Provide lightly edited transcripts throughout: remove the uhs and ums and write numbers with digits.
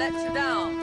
Let you down.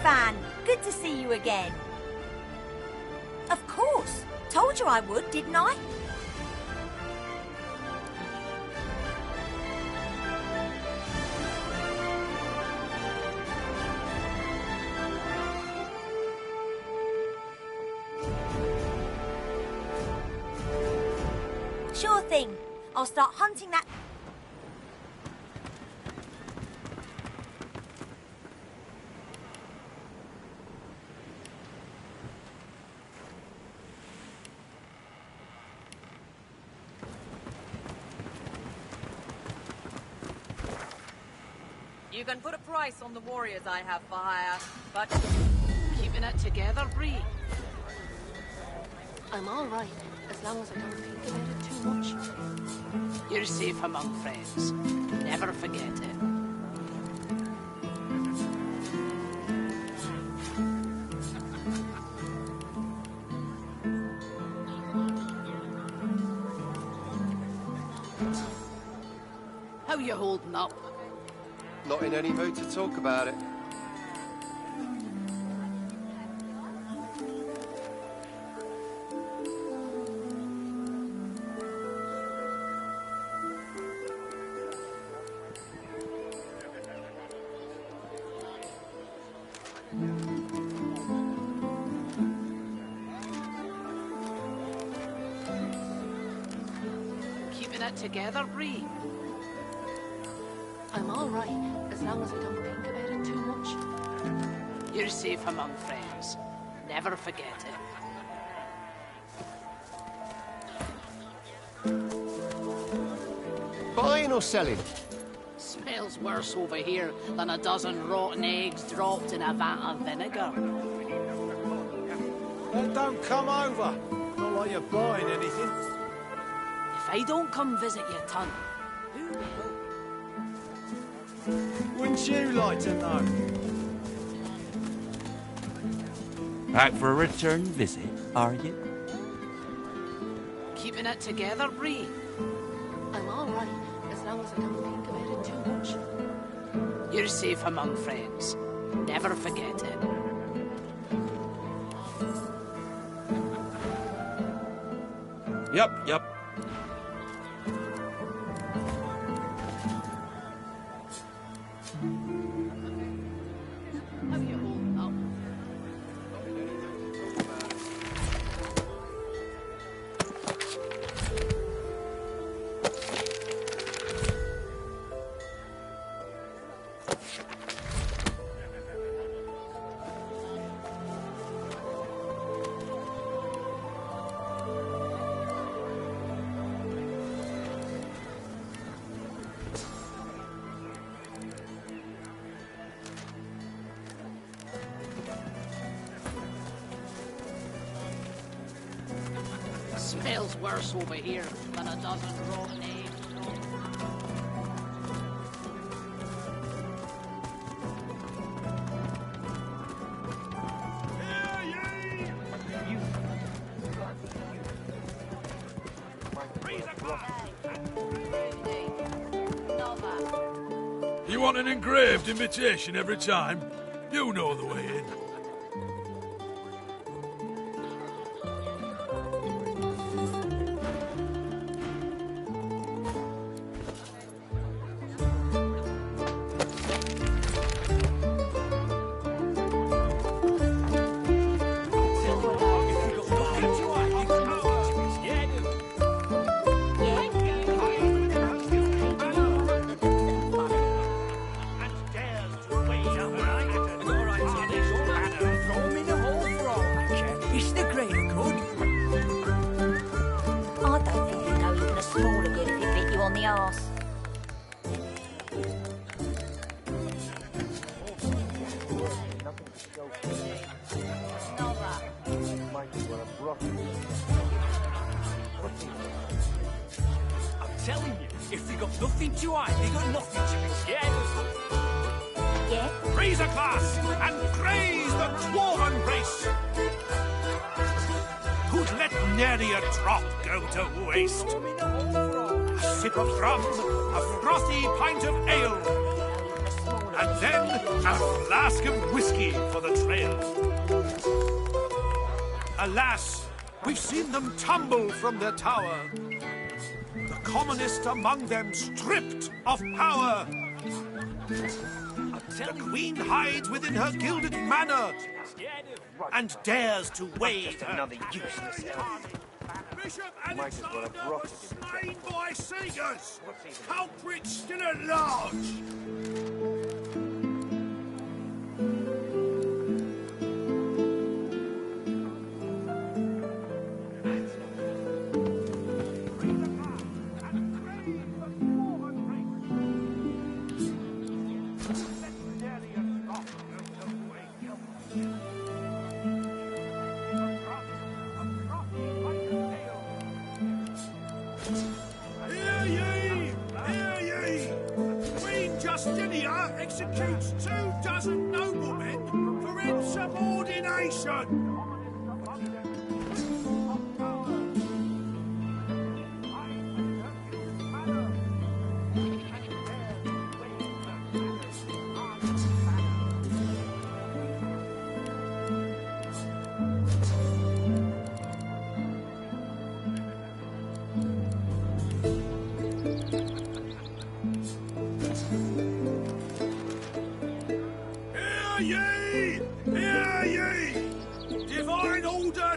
fan. Good to see you again. Of course. Told you I would, didn't I? Sure thing. I'll start hunting that... You can put a price on the warriors I have for hire, but... Keeping it together, Bree? I'm all right, as long as I don't think about it too much. You're safe among friends. Never forget it. How you holding up? Not in any mood to talk about it. Keeping it together, Bree? I'm all right, as long as I don't think about it too much. You're safe among friends. Never forget it. Buying or selling? Smells worse over here than a dozen rotten eggs dropped in a vat of vinegar. Well, don't come over. Not like you're buying anything. If I don't come visit your ton, who will? Wouldn't you like to know? Back for a return visit, are you? Keeping it together, Bree? I'm all right, as long as I don't think about it too much. You're safe among friends. Never forget it. Yep. How you holding up? Smells worse over here than a dozen rotten eggs. You want an engraved invitation every time? You know the way in. And then a flask of whiskey for the trail. Alas, we've seen them tumble from their tower. The commonest among them stripped of power. The queen hides within her gilded manor and dares to wave another useless elf. Bishop Alexander was slain by Seegers. Culprit still at large. Executes 24 noblemen for insubordination.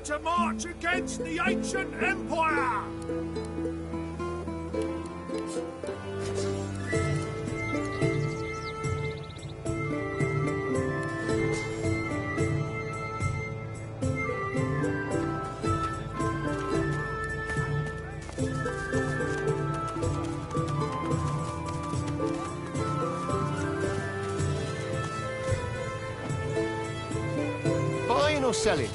To march against the ancient empire! Buying or selling?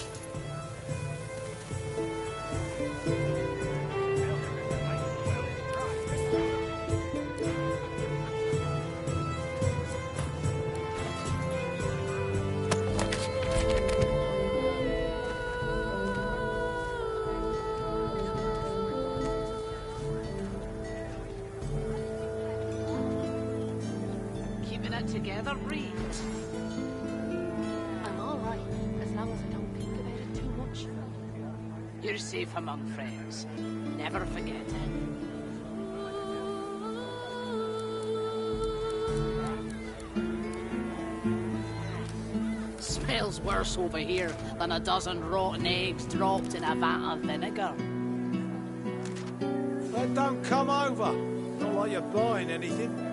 Together, Bree. I'm all right, as long as I don't think about it too much. You're safe among friends. Never forget it. Smells worse over here than a dozen rotten eggs dropped in a vat of vinegar. Then don't come over. Not like you're buying anything.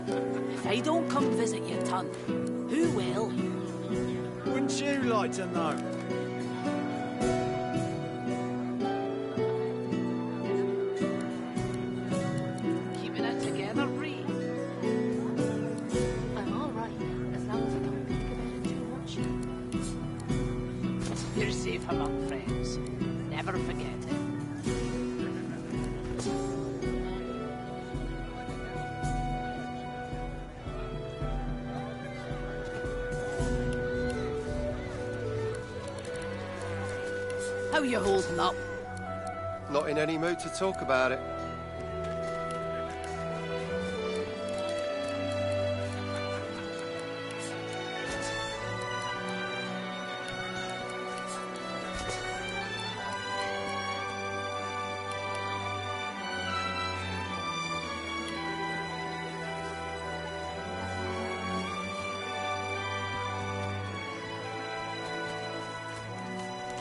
If I don't come visit you, Ton, who will? Wouldn't you like to know? Keeping it together, Bree. I'm all right, as long as I don't think about it too much. You're safe among friends. Never forget it. How you holding up? Not in any mood to talk about it.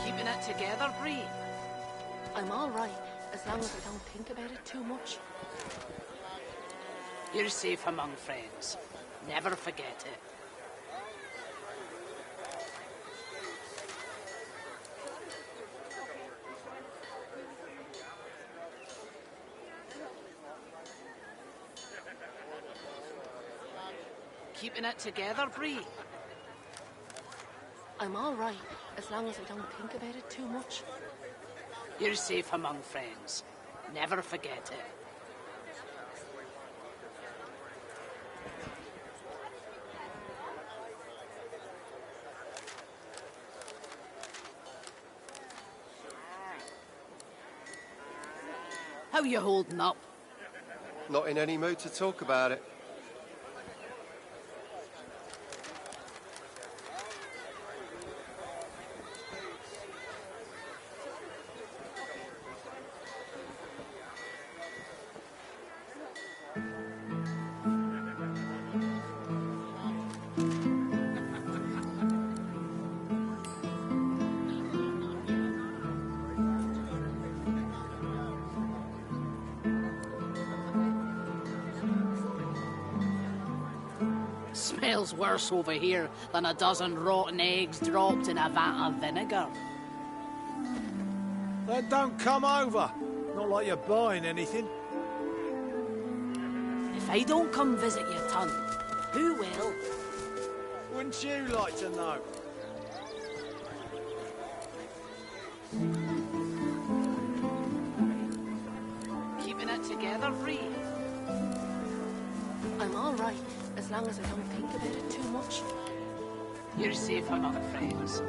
Keeping it together, Bree? I'm all right, as long as I don't think about it too much. You're safe among friends. Never forget it. Keeping it together, Bree? I'm all right, as long as I don't think about it too much. You're safe among friends. Never forget it. How you holding up? Not in any mood to talk about it. Smells worse over here than a dozen rotten eggs dropped in a vat of vinegar. Then don't come over. Not like you're buying anything. If I don't come visit your ton, who will? Wouldn't you like to know? Keeping it together, Bree? I'm all right, as long as I don't think about it too much. You're safe among friends.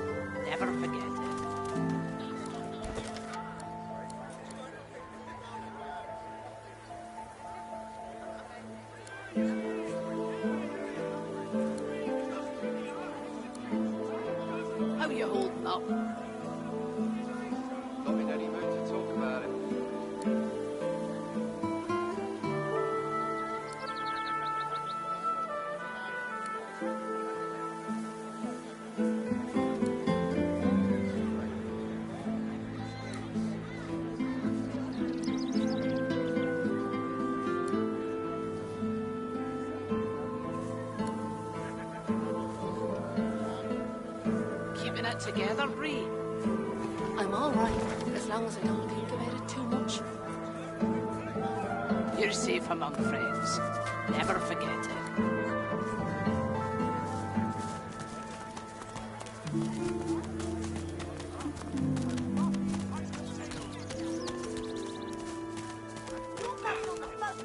Never forget it. How you holding up? Not in any mood to talk about it. Keeping it together, Bree? I'm all right, as long as I don't think about it too much. You're safe among friends. Never forget it.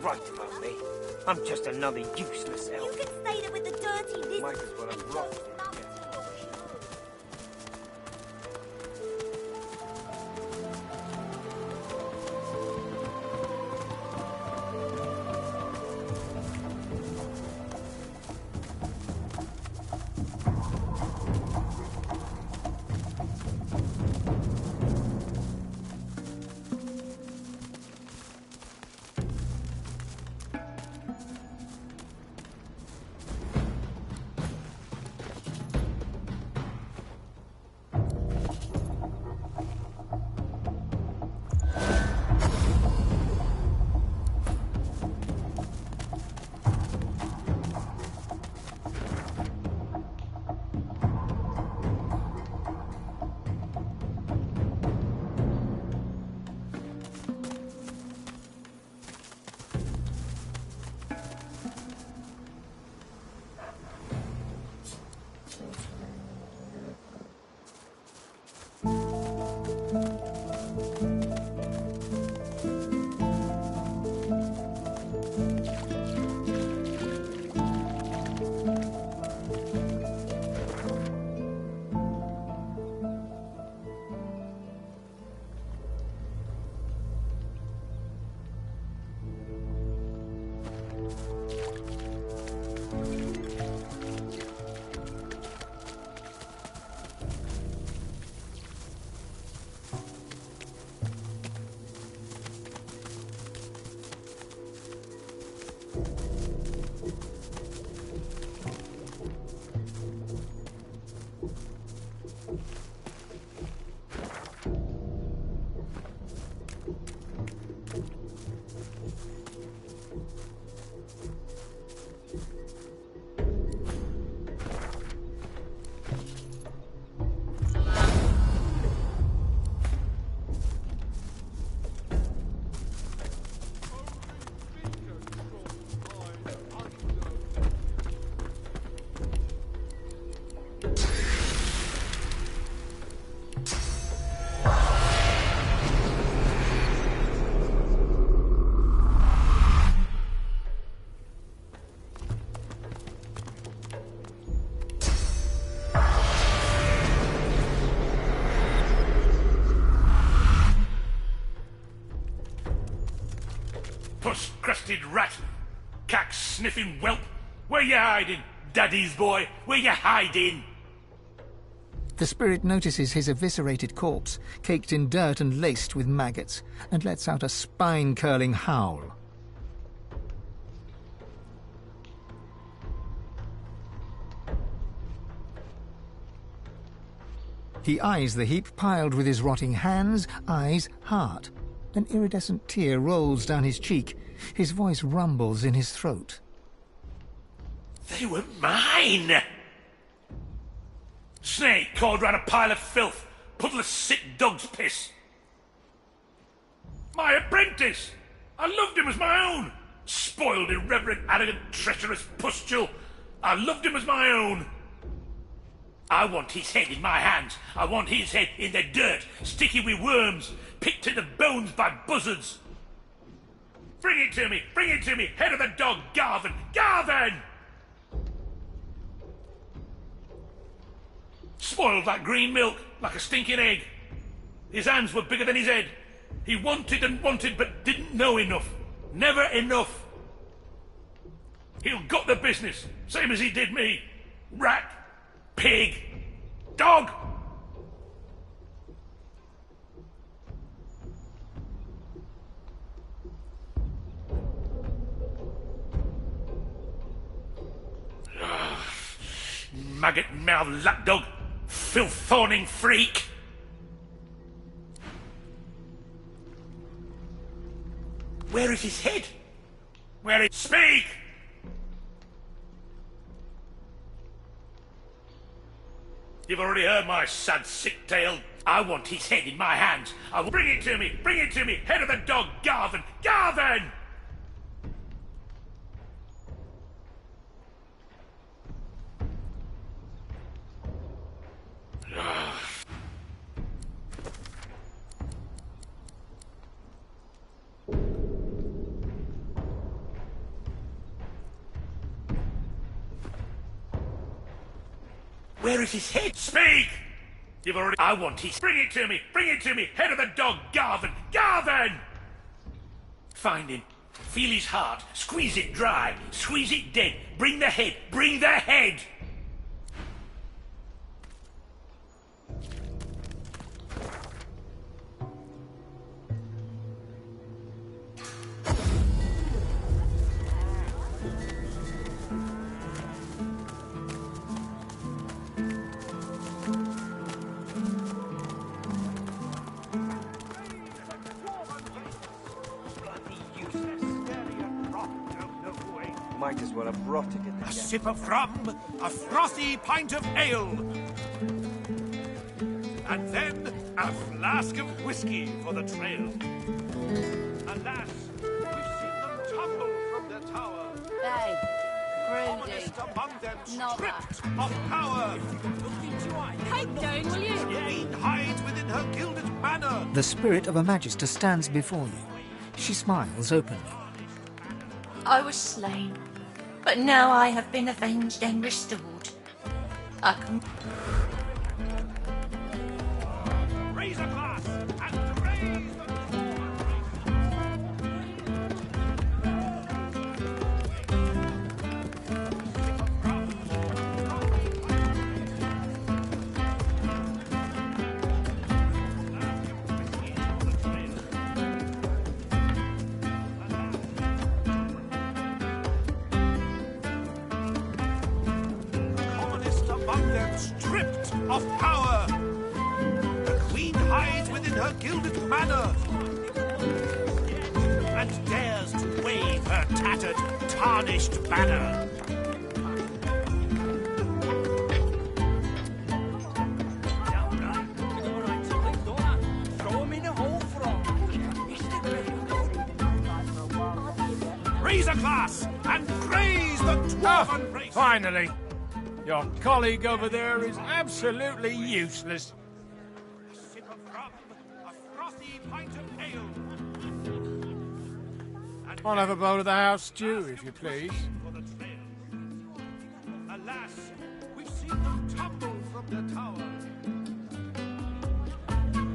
Right about me. I'm just another useless elf. You can stay there with the dirty lizards. Might as well have and rotted don't in love here. to your shoes. Puss-crusted rat! Cack-sniffing whelp! Where you hiding, Daddy's boy? Where you hiding? The spirit notices his eviscerated corpse, caked in dirt and laced with maggots, and lets out a spine-curling howl. He eyes the heap piled with his rotting hands, eyes, heart. An iridescent tear rolls down his cheek. His voice rumbles in his throat. They were mine! Snake crawled round a pile of filth, puddle of sick dog's piss. My apprentice! I loved him as my own! Spoiled, irreverent, arrogant, treacherous pustule. I loved him as my own. I want his head in my hands. I want his head in the dirt, sticky with worms, picked to the bones by buzzards. Bring it to me! Bring it to me! Head of the dog, Garvin! Garvin! Spoiled like green milk, like a stinking egg. His hands were bigger than his head. He wanted and wanted, but didn't know enough. Never enough. He'll got the business, same as he did me. Rat, pig, dog. Maggot-mouthed lapdog, filth-fawning freak. Where is his head? Where is... Speak! You've already heard my sad, sick tale. I want his head in my hands. I will... Bring it to me! Bring it to me! Head of the dog, Garvin! Garvin! Where is his head? Speak! You've already... I want his... Bring it to me! Bring it to me! Head of the dog, Garvin! Garvin! Find him. Feel his heart. Squeeze it dry. Squeeze it dead. Bring the head. Bring the head! Might as well have brought it in the A sip of rum, a frothy pint of ale, and then a flask of whiskey for the trail. Alas, we've seen them tumble from their tower. Hey, Commonest among them stripped of power. Pipe down, will you? Queen hides within her gilded manor. The spirit of a Magister stands before you. She smiles openly. I was slain, but now I have been avenged and restored. I can... Raise a glass and raise stripped of power. The queen hides within her gilded manor and dares to wave her tattered, tarnished banner. Raise a glass and praise the dwarven race. Finally! Your colleague over there is absolutely useless. A sip of rum, a frothy pint of ale. I'll have a bowl of the house stew, if you please. For the trail. Alas, we've seen them tumble from their tower.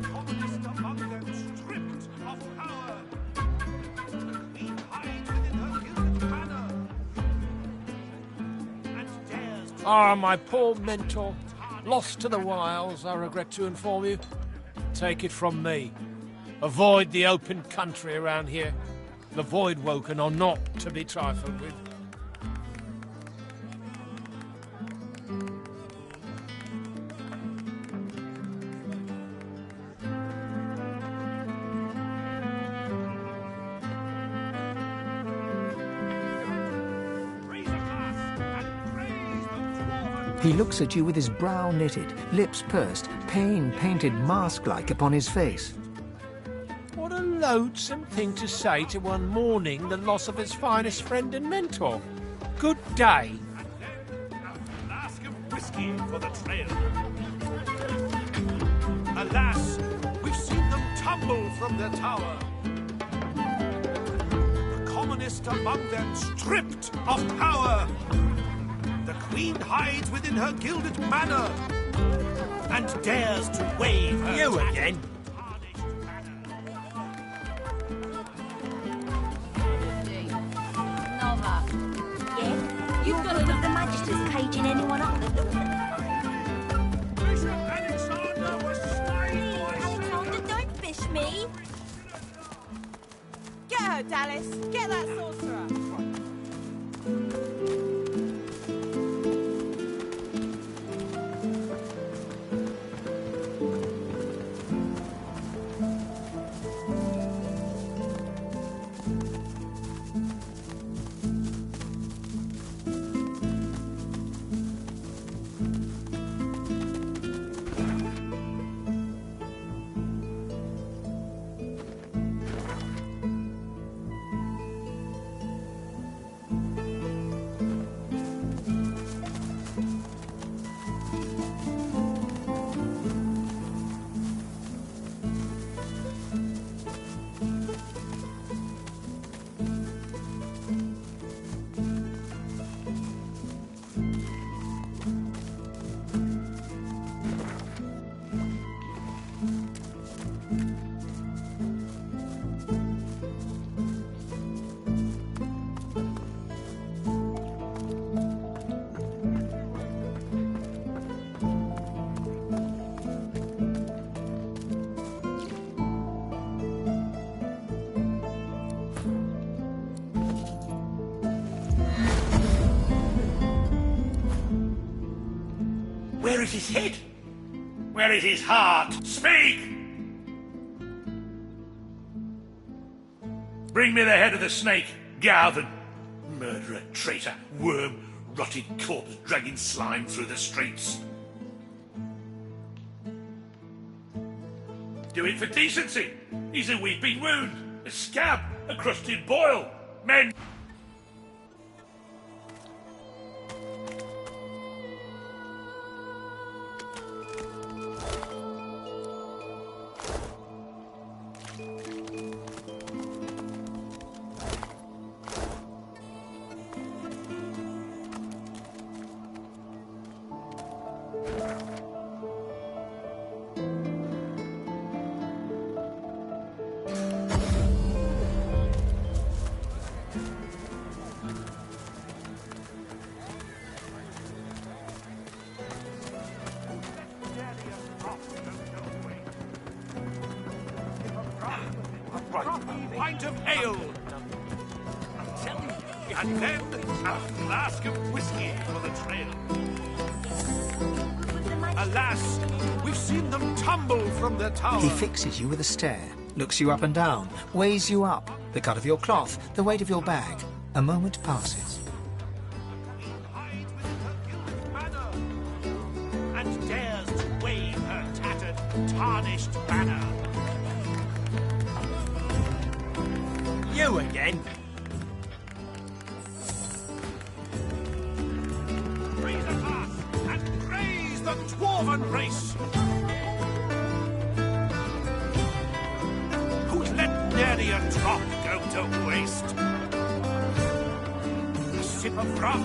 Commonest among them stripped of power. The queen hides within her gilded manor and dares to... Ah, my poor mentor. Lost to the wilds, I regret to inform you. Take it from me. Avoid the open country around here. The Voidwoken are not to be trifled with. Raise a glass and He looks at you with his brow knitted, lips pursed, pain painted mask-like upon his face. What a loathsome thing to say to one mourning the loss of his finest friend and mentor. Good day. A flask of whiskey for the trail. Alas, we've seen them tumble from their tower. The commonest among them stripped of power. The queen hides within her gilded manor and dares to wave her You again? Yeah? You've got enough the Magisters caging anyone up that looks at Bishop Alexander was slain by Alexander, don't fish me! Get her, Dallis. Get that sorcerer. Where is his head? Where is his heart? Speak! Bring me the head of the snake, Garvin. Murderer, traitor, worm, rotted corpse dragging slime through the streets. Do it for decency. He's a weeping wound, a scab, a crusted boil. Men... pint of ale. I'm telling you. And then a flask of whiskey for the trail. Alas, we've seen them tumble from their tower. He fixes you with a stare, looks you up and down, weighs you up, the cut of your cloth, the weight of your bag. A moment passes. And dares to wave her tattered, tarnished banner. You again? Raise a glass and praise the dwarven race, who's let nary a drop go to waste. A sip of rum,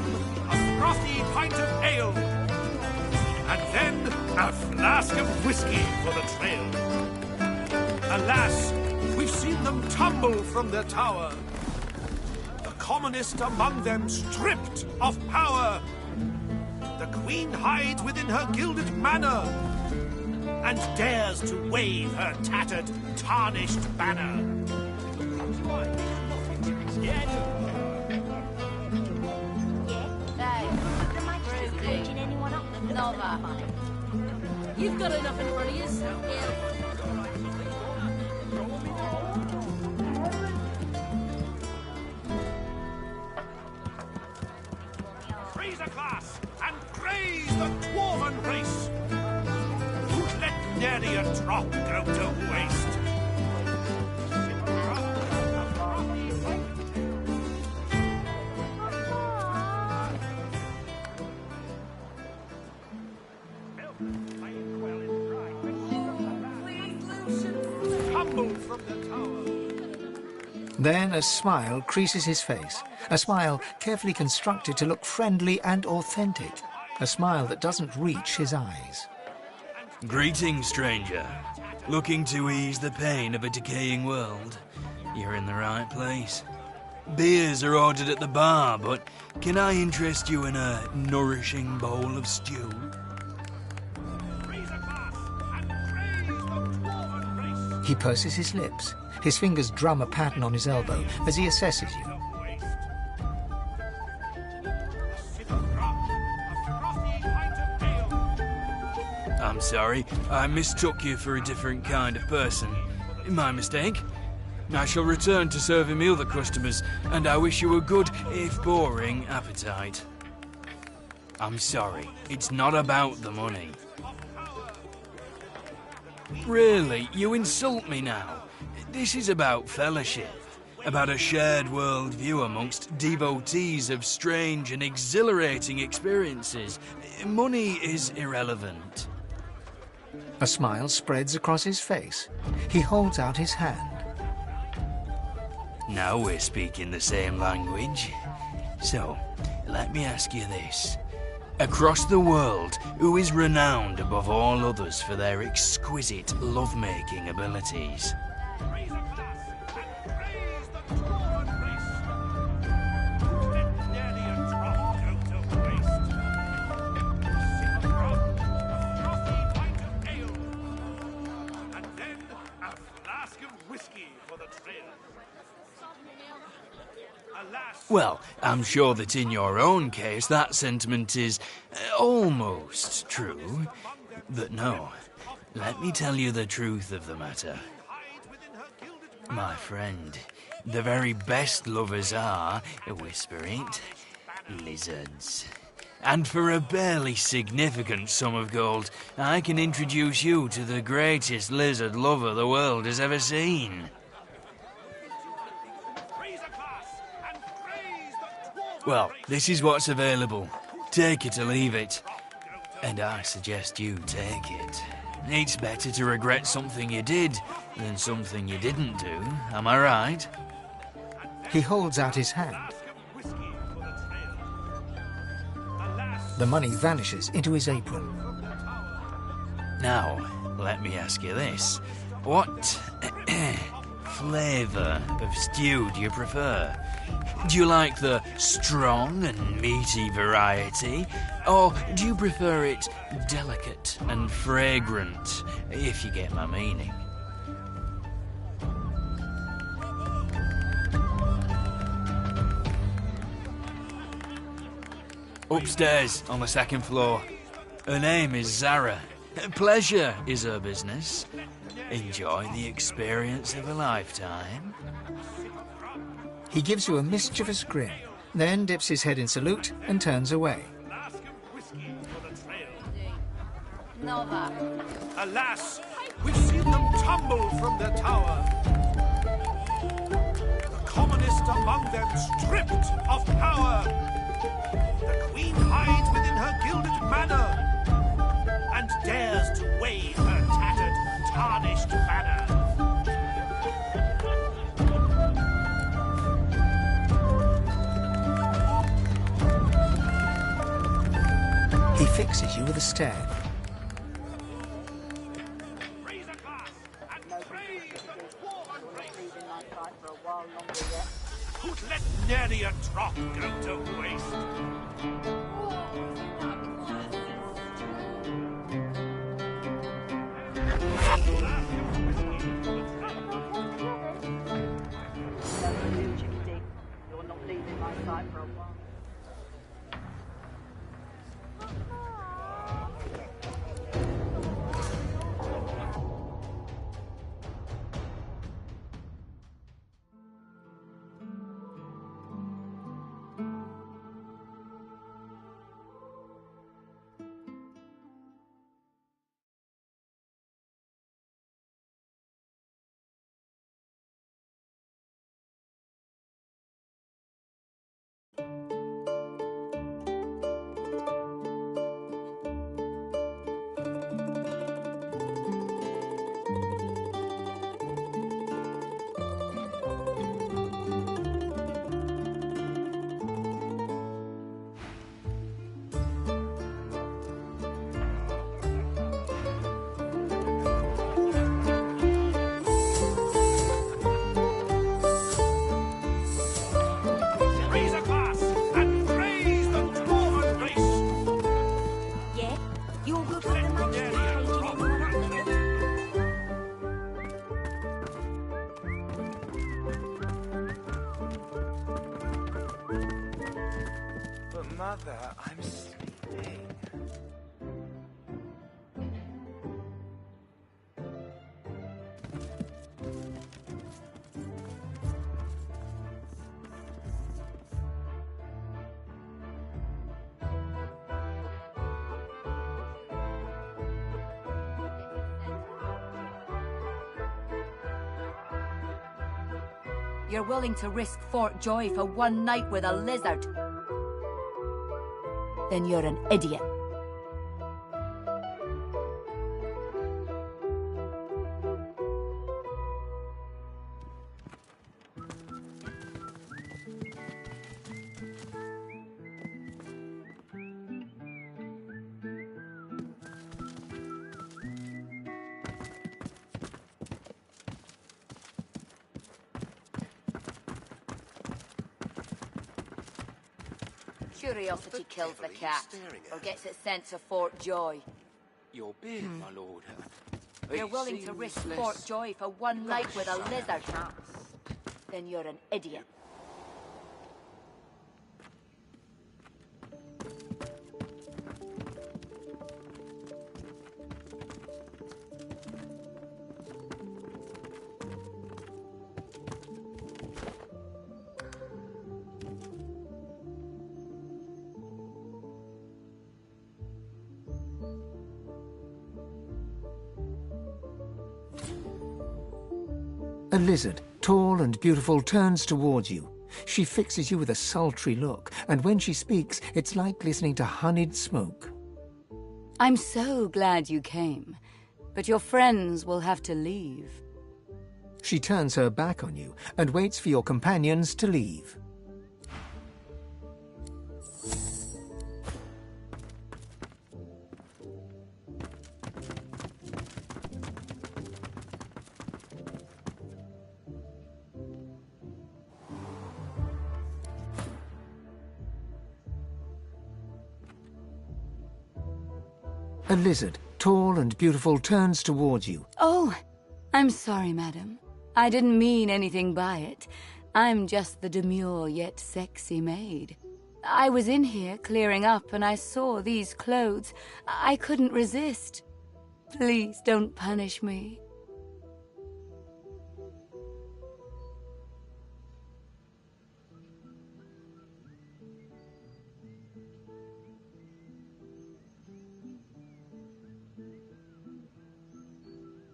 a frothy pint of ale, and then a flask of whiskey for the trail. Alas, we've seen them tumble from their tower, the commonest among them stripped of power. The queen hides within her gilded manor and dares to wave her tattered, tarnished banner. You've got enough in front of yourself. Raise a glass and praise the drop go to waste. Tumble from the tower. Then a smile creases his face, a smile carefully constructed to look friendly and authentic, a smile that doesn't reach his eyes. Greetings, stranger. Looking to ease the pain of a decaying world? You're in the right place. Beers are ordered at the bar, but can I interest you in a nourishing bowl of stew? He purses his lips. His fingers drum a pattern on his elbow as he assesses you. I'm sorry, I mistook you for a different kind of person. My mistake. I shall return to serving me other customers, and I wish you a good, if boring, appetite. I'm sorry, it's not about the money. Really, you insult me now. This is about fellowship, about a shared worldview amongst devotees of strange and exhilarating experiences. Money is irrelevant. A smile spreads across his face. He holds out his hand. Now we're speaking the same language. So, let me ask you this. Across the world, who is renowned above all others for their exquisite love-making abilities? Well, I'm sure that in your own case that sentiment is almost true. But no, let me tell you the truth of the matter. My friend, the very best lovers are, whisper it, lizards. And for a barely significant sum of gold, I can introduce you to the greatest lizard lover the world has ever seen. Well, this is what's available. Take it or leave it. And I suggest you take it. It's better to regret something you did than something you didn't do, am I right? He holds out his hand. The money vanishes into his apron. Now, let me ask you this. What flavour of stew do you prefer? Do you like the strong and meaty variety? Or do you prefer it delicate and fragrant, if you get my meaning? Upstairs, on the second floor. Her name is Zara. Pleasure is her business. Enjoy the experience of a lifetime. He gives you a mischievous grin, then dips his head in salute and turns away. Alas, we've seen them tumble from their tower. The commonest among them stripped of power. The queen hides within her gilded manor and dares to wave her tattered, tarnished banner. He fixes you with a stare. Who'd let nary a drop go to waste? You're not leaving my side for a while. Mother, I'm sleeping. You're willing to risk Fort Joy for one night with a lizard? Then you're an idiot. Curiosity kills the cat, or gets it sent to Fort Joy. Your beard, my lord. You're willing to risk Fort Joy for one night with a lizard? Then you're an idiot. A lizard, tall and beautiful, turns towards you. She fixes you with a sultry look, and when she speaks, it's like listening to honeyed smoke. I'm so glad you came, but your friends will have to leave. She turns her back on you and waits for your companions to leave. A lizard, tall and beautiful, turns towards you. Oh, I'm sorry, madam. I didn't mean anything by it. I'm just the demure yet sexy maid. I was in here clearing up and I saw these clothes. I couldn't resist. Please don't punish me.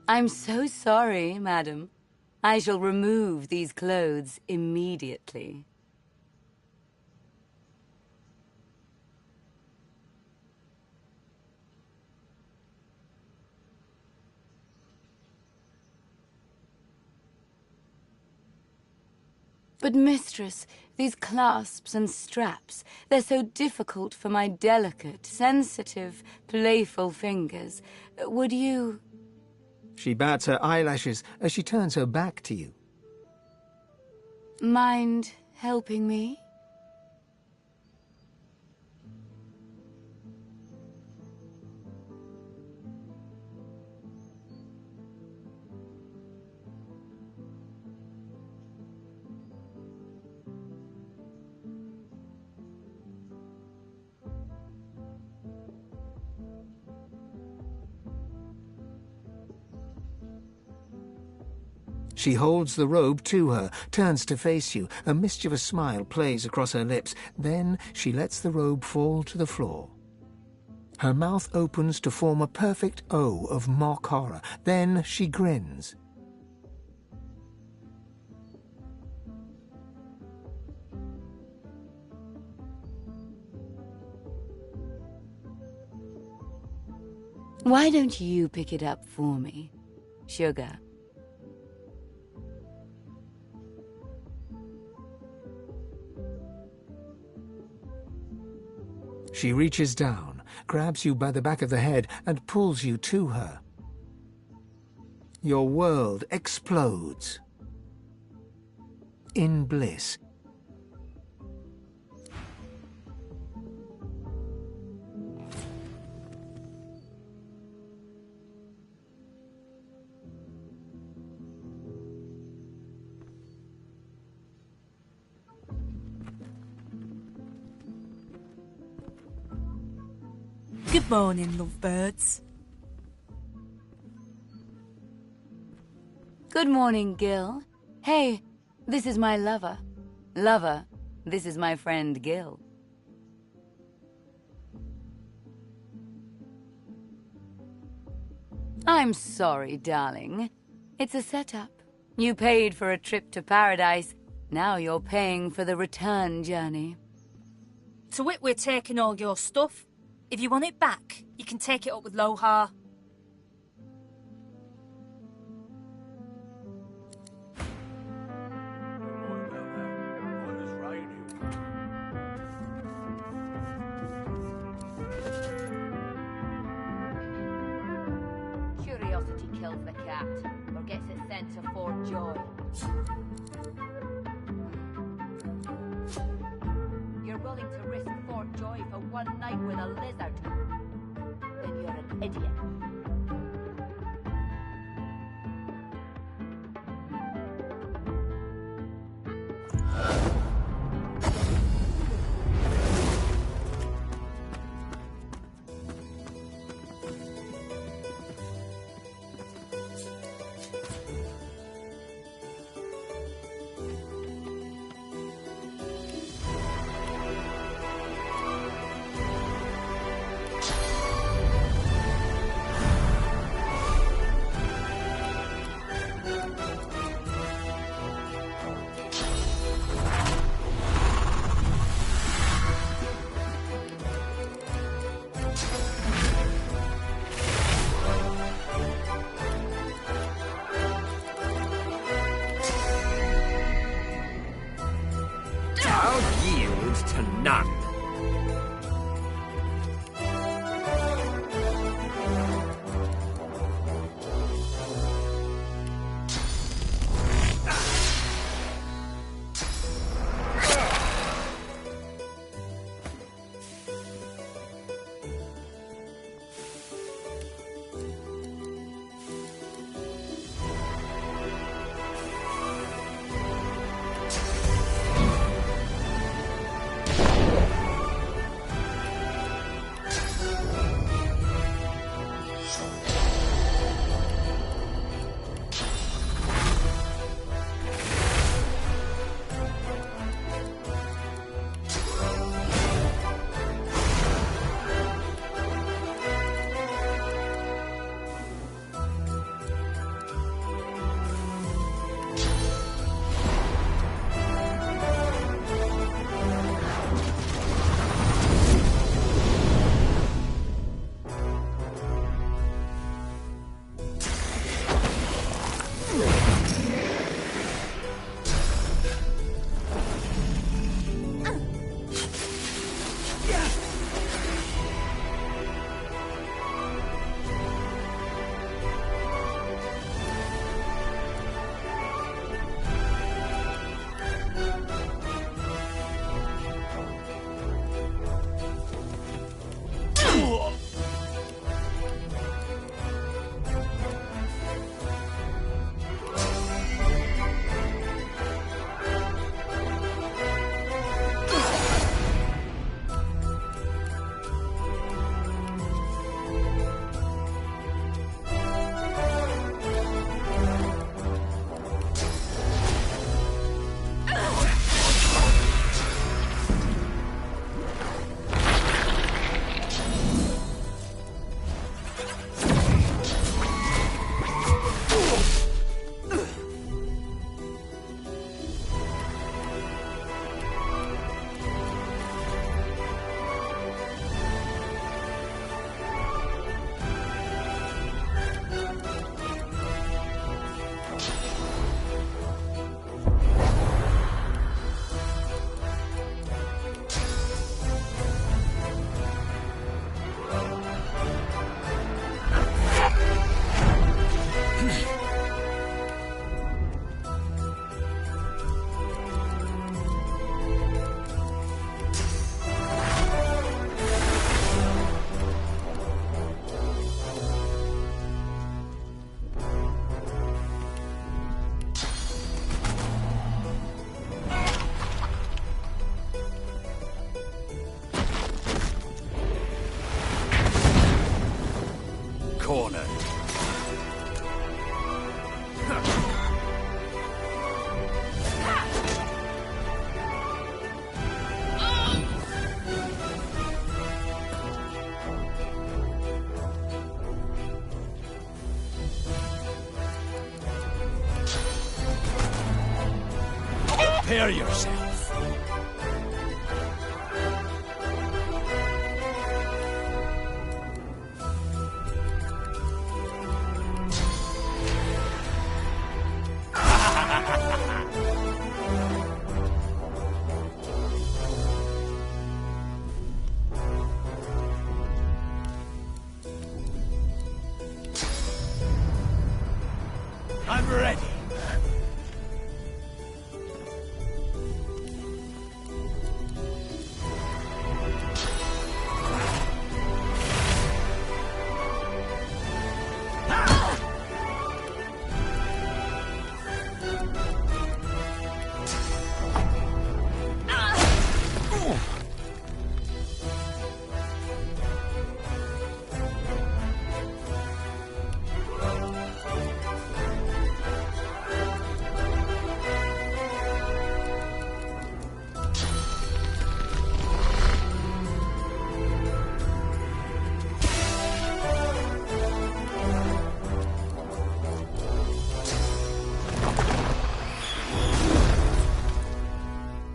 I'm so sorry, madam. I shall remove these clothes immediately. But mistress, these clasps and straps, they're so difficult for my delicate, sensitive, playful fingers. Would you... She bats her eyelashes as she turns her back to you. mind helping me? She holds the robe to her, turns to face you. A mischievous smile plays across her lips. Then she lets the robe fall to the floor. Her mouth opens to form a perfect O of mock horror. Then she grins. Why don't you pick it up for me, sugar? She reaches down, grabs you by the back of the head, and pulls you to her. Your world explodes. In bliss. Good morning, lovebirds. Good morning, Gil. Hey, this is my lover. Lover, this is my friend Gil. I'm sorry, darling. It's a setup. You paid for a trip to paradise. Now you're paying for the return journey. To wit, we're taking all your stuff. If you want it back, you can take it up with Lohar. Curiosity kills the cat, or gets it sent to Fort Joy. You're willing to risk Fort Joy for one night with a lizard? Then you're an idiot. To none. Prepare yourself. I'm ready.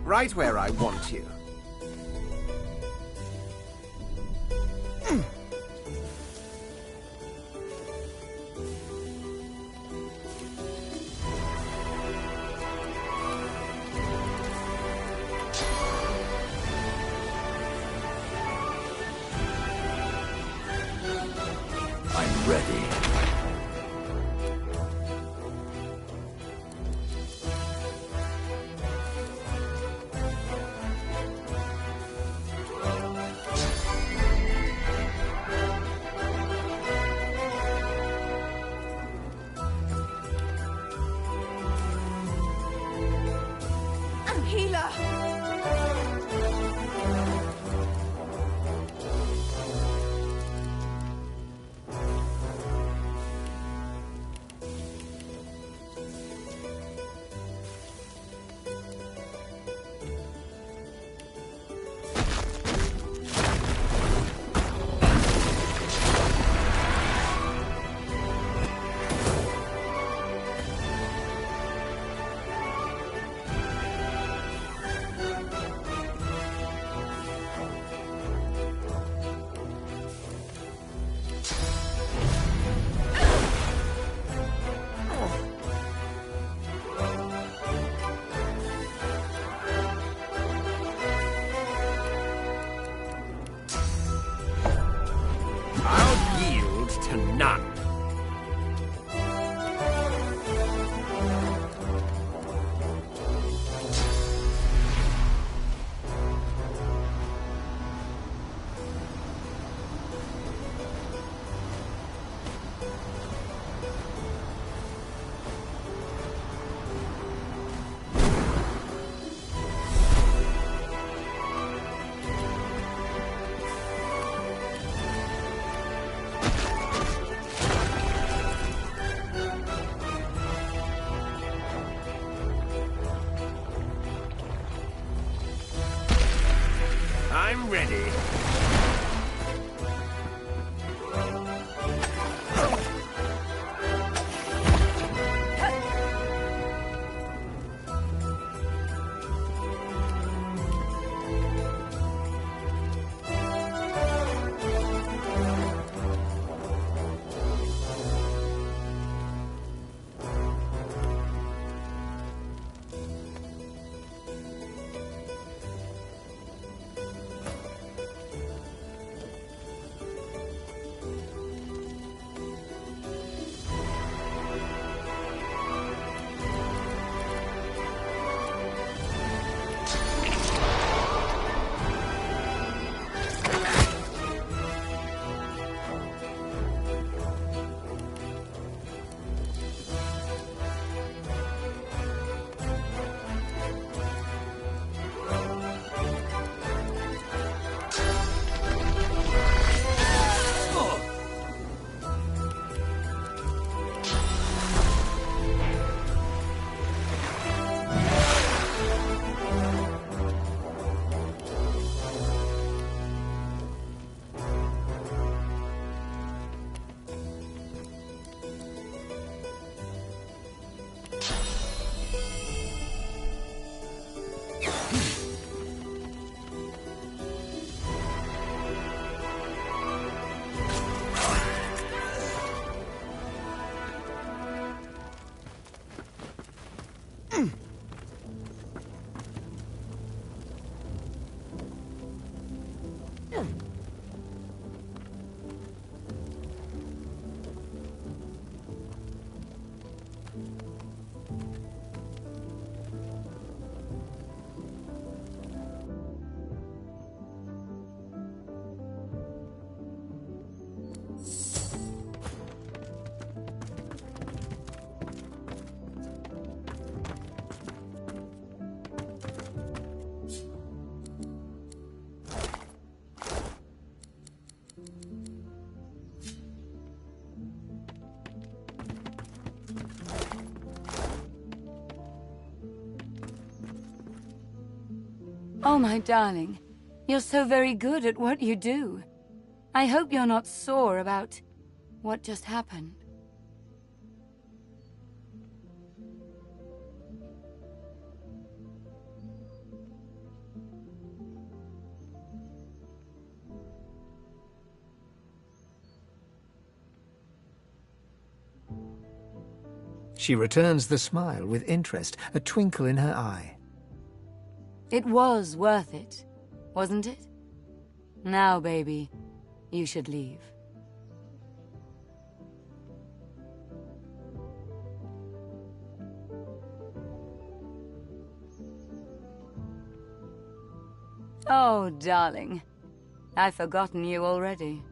Right where I want you. I'm ready. I'm ready. Oh, my darling. You're so very good at what you do. I hope you're not sore about what just happened. She returns the smile with interest, a twinkle in her eye. It was worth it, wasn't it? Now, baby, you should leave. Oh, darling. I've forgotten you already.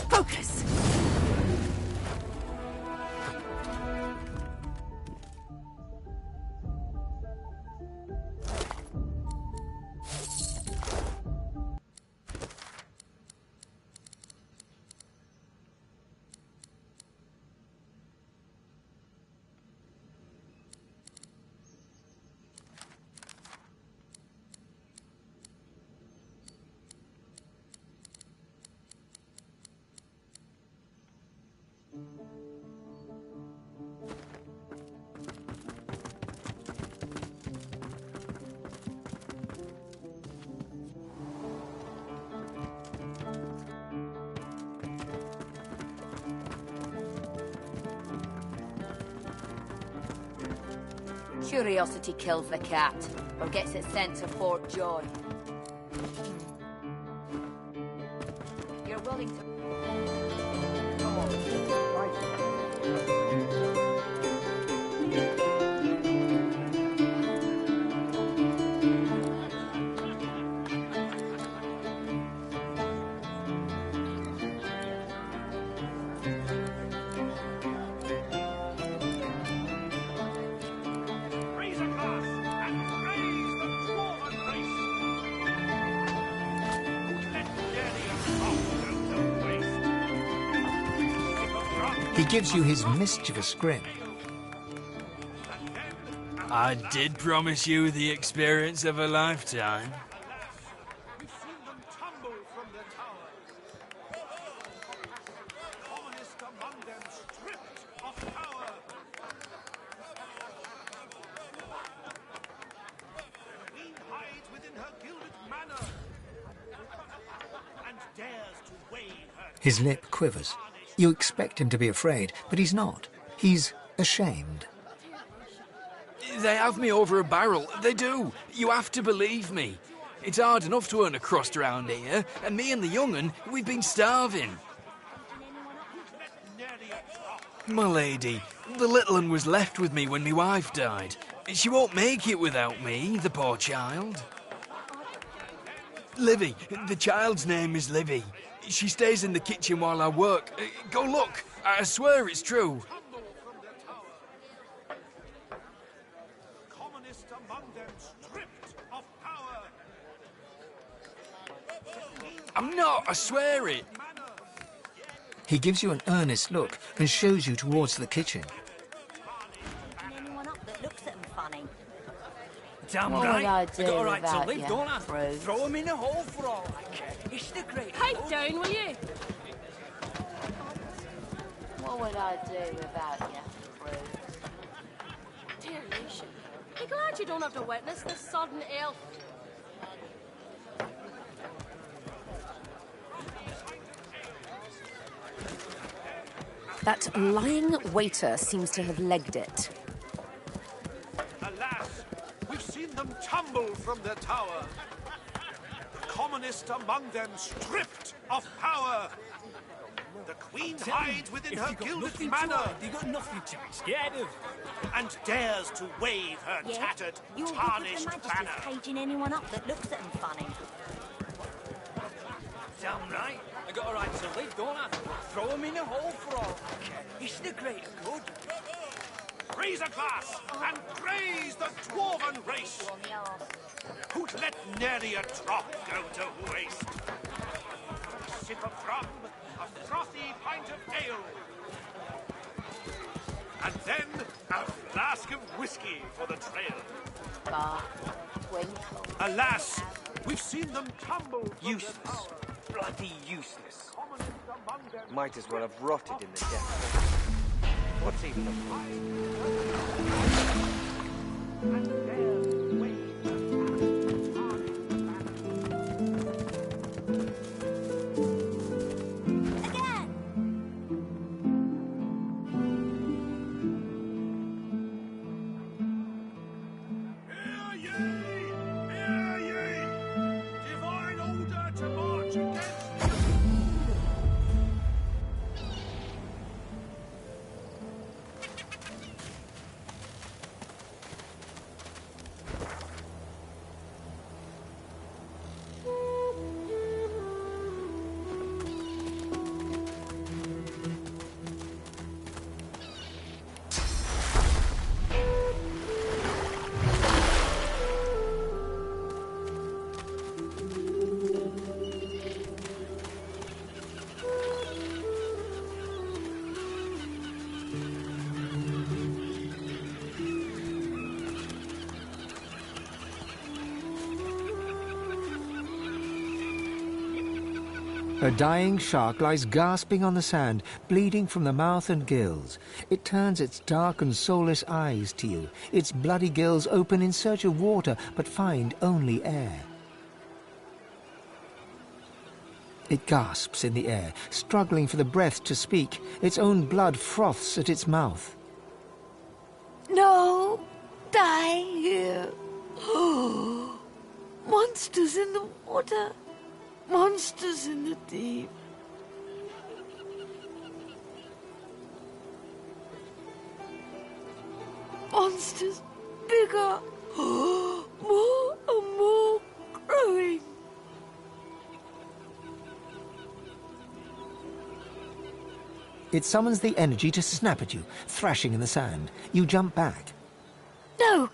Focus! Curiosity kills the cat, or gets it sent to Fort Joy. You're willing to... He gives you his mischievous grin. I did promise you the experience of a lifetime. His lip quivers. You expect him to be afraid, but he's not. He's ashamed. They have me over a barrel. They do. You have to believe me. It's hard enough to earn a crust around here, and me and the young'un, we've been starving. Malady, the little un was left with me when my wife died. She won't make it without me, the poor child. Livy, the child's name is Livy. She stays in the kitchen while I work. Go look. I swear it's true. I'm not. I swear it. He gives you an earnest look and shows you towards the kitchen. Anyone up that looks at them funny? Damn What right. would I do I got a right to without live, you, don't I? Rose? Throw him in a hole for all I care. It's the great. Pipe down, will you? What would I do without you, Rose? Dear nation. Be glad you don't have to witness this sudden elf. That lying waiter seems to have legged it. Alas, we've seen them tumble from their tower. The commonest among them stripped of power. The queen hides within her gilded manor. You got nothing to be scared of. And dares to wave her tattered, tarnished banner. Caging anyone up that looks at them funny. Damn right. I got a right to live, don't I? Throw him in a hole for all I care. It's the greater good. Raise a glass and praise the dwarven race, who'd let nary a drop go to waste. A sip of rum, a frothy pint of ale, and then a flask of whiskey for the trail. Alas, we've seen them tumble. Useless. Bloody useless. Might as well have rotted in the depths. What's even the A dying shark lies gasping on the sand, bleeding from the mouth and gills. It turns its dark and soulless eyes to you. Its bloody gills open in search of water, but find only air. It gasps in the air, struggling for the breath to speak. Its own blood froths at its mouth. No! Die here! Monsters in the water! Monsters in the deep! Monsters bigger! More and more growing! It summons the energy to snap at you, thrashing in the sand. You jump back. No!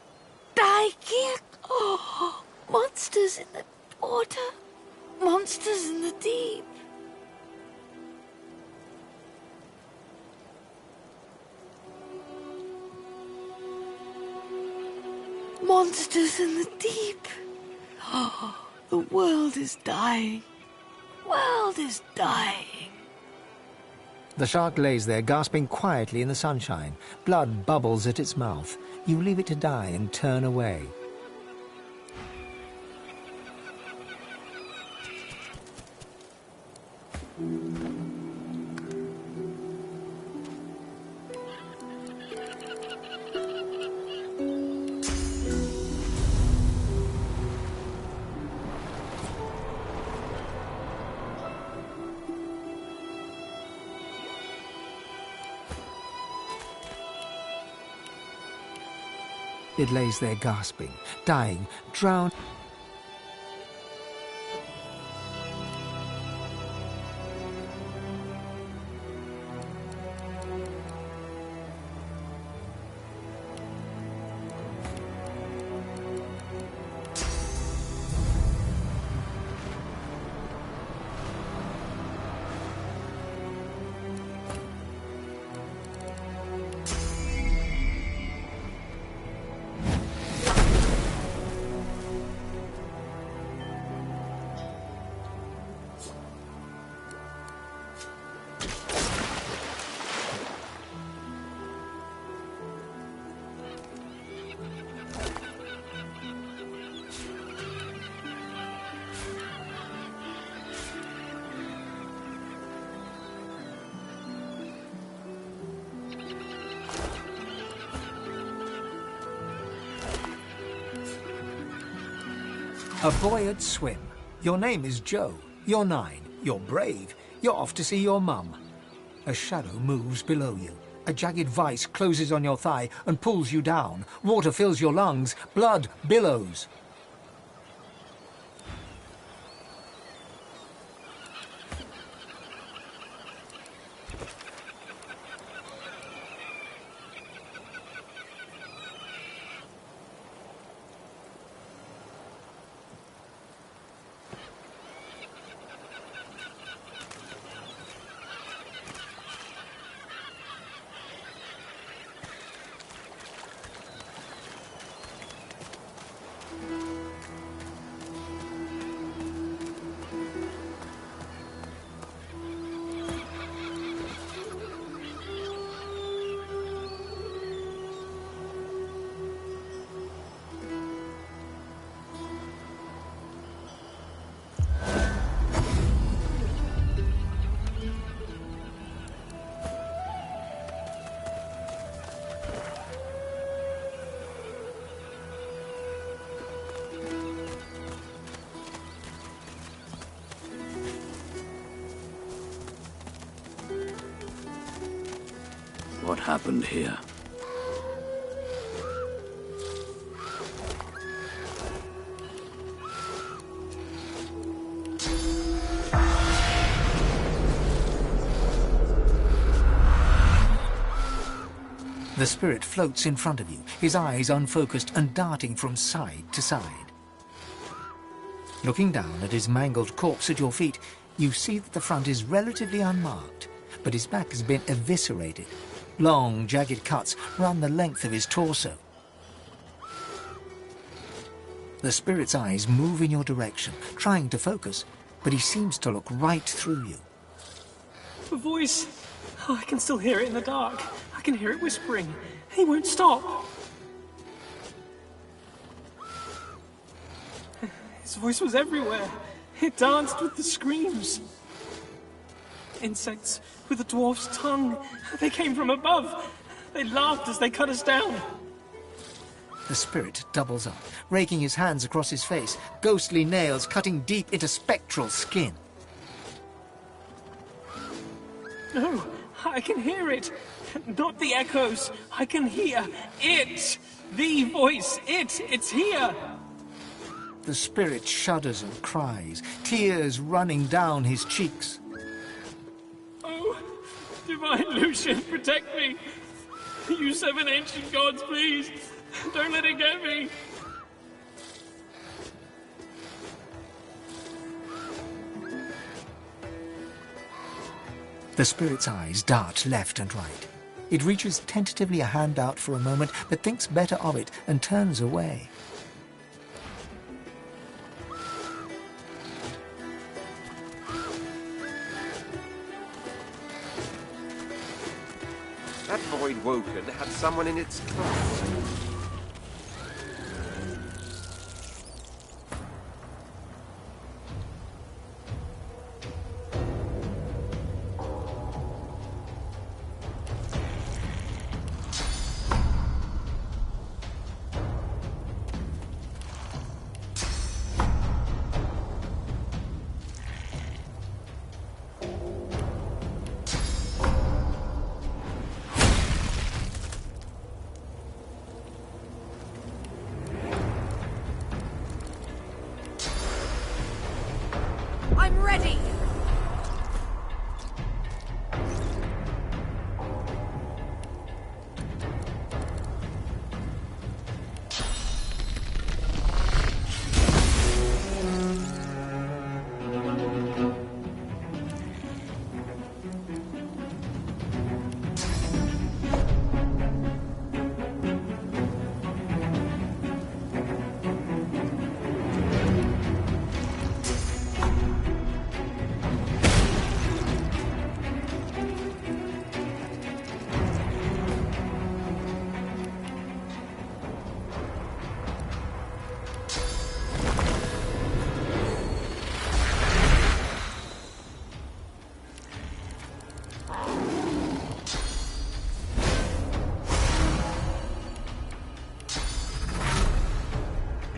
Die here! Oh, monsters in the water! Monsters in the deep! Monsters in the deep! Oh, the world is dying. World is dying. The shark lays there, gasping quietly in the sunshine. Blood bubbles at its mouth. You leave it to die and turn away. It lays there gasping, dying, drowned. A boy at swim. Your name is Joe. You're 9. You're brave. You're off to see your mum. A shadow moves below you. A jagged vice closes on your thigh and pulls you down. Water fills your lungs. Blood billows. What happened here? The spirit floats in front of you, his eyes unfocused and darting from side to side. Looking down at his mangled corpse at your feet, you see that the front is relatively unmarked, but his back has been eviscerated. Long, jagged cuts run the length of his torso. The spirit's eyes move in your direction, trying to focus, but he seems to look right through you. The voice. Oh, I can still hear it in the dark. I can hear it whispering. He won't stop. His voice was everywhere. It danced with the screams. Insects with a dwarf's tongue. They came from above. They laughed as they cut us down. The spirit doubles up, raking his hands across his face, ghostly nails cutting deep into spectral skin. No, I can hear it. Not the echoes. I can hear it. The voice. It's here. The spirit shudders and cries, tears running down his cheeks. Oh, Divine Lucian, protect me. You 7 ancient gods, please. Don't let it get me. The spirit's eyes dart left and right. It reaches tentatively a hand out for a moment, but thinks better of it and turns away. That Voidwoken had someone in its class. I'm ready!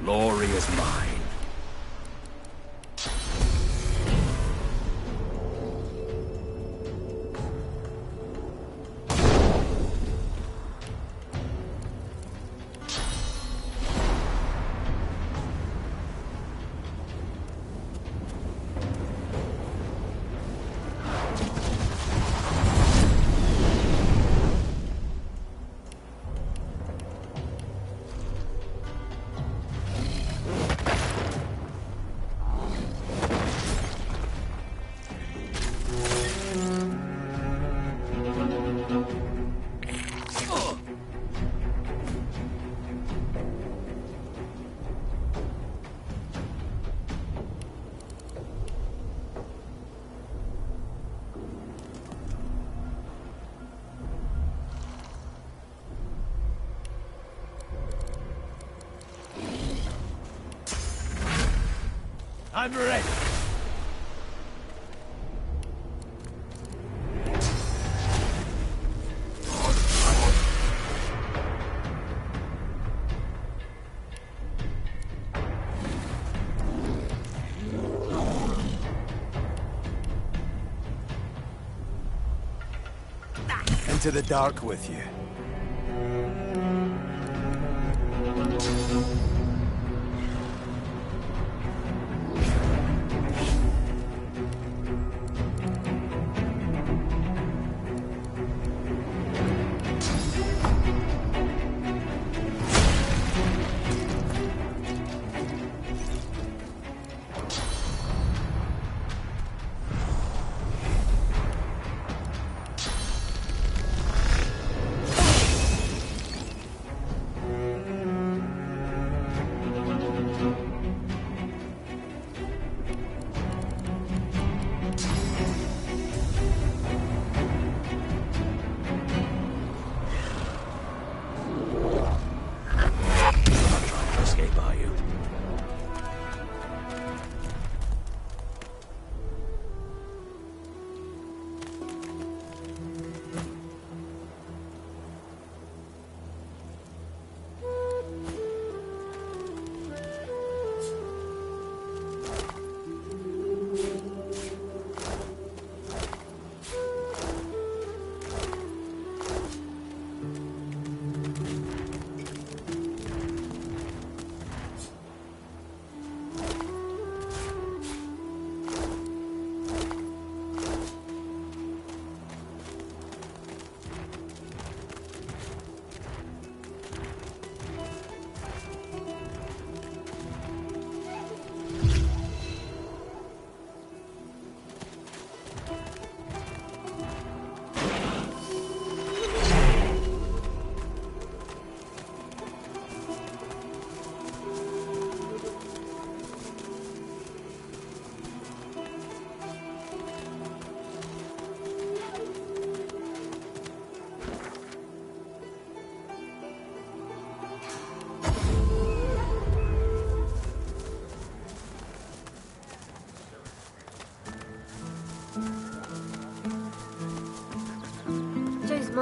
Glory is mine. I'm ready. Into the dark with you.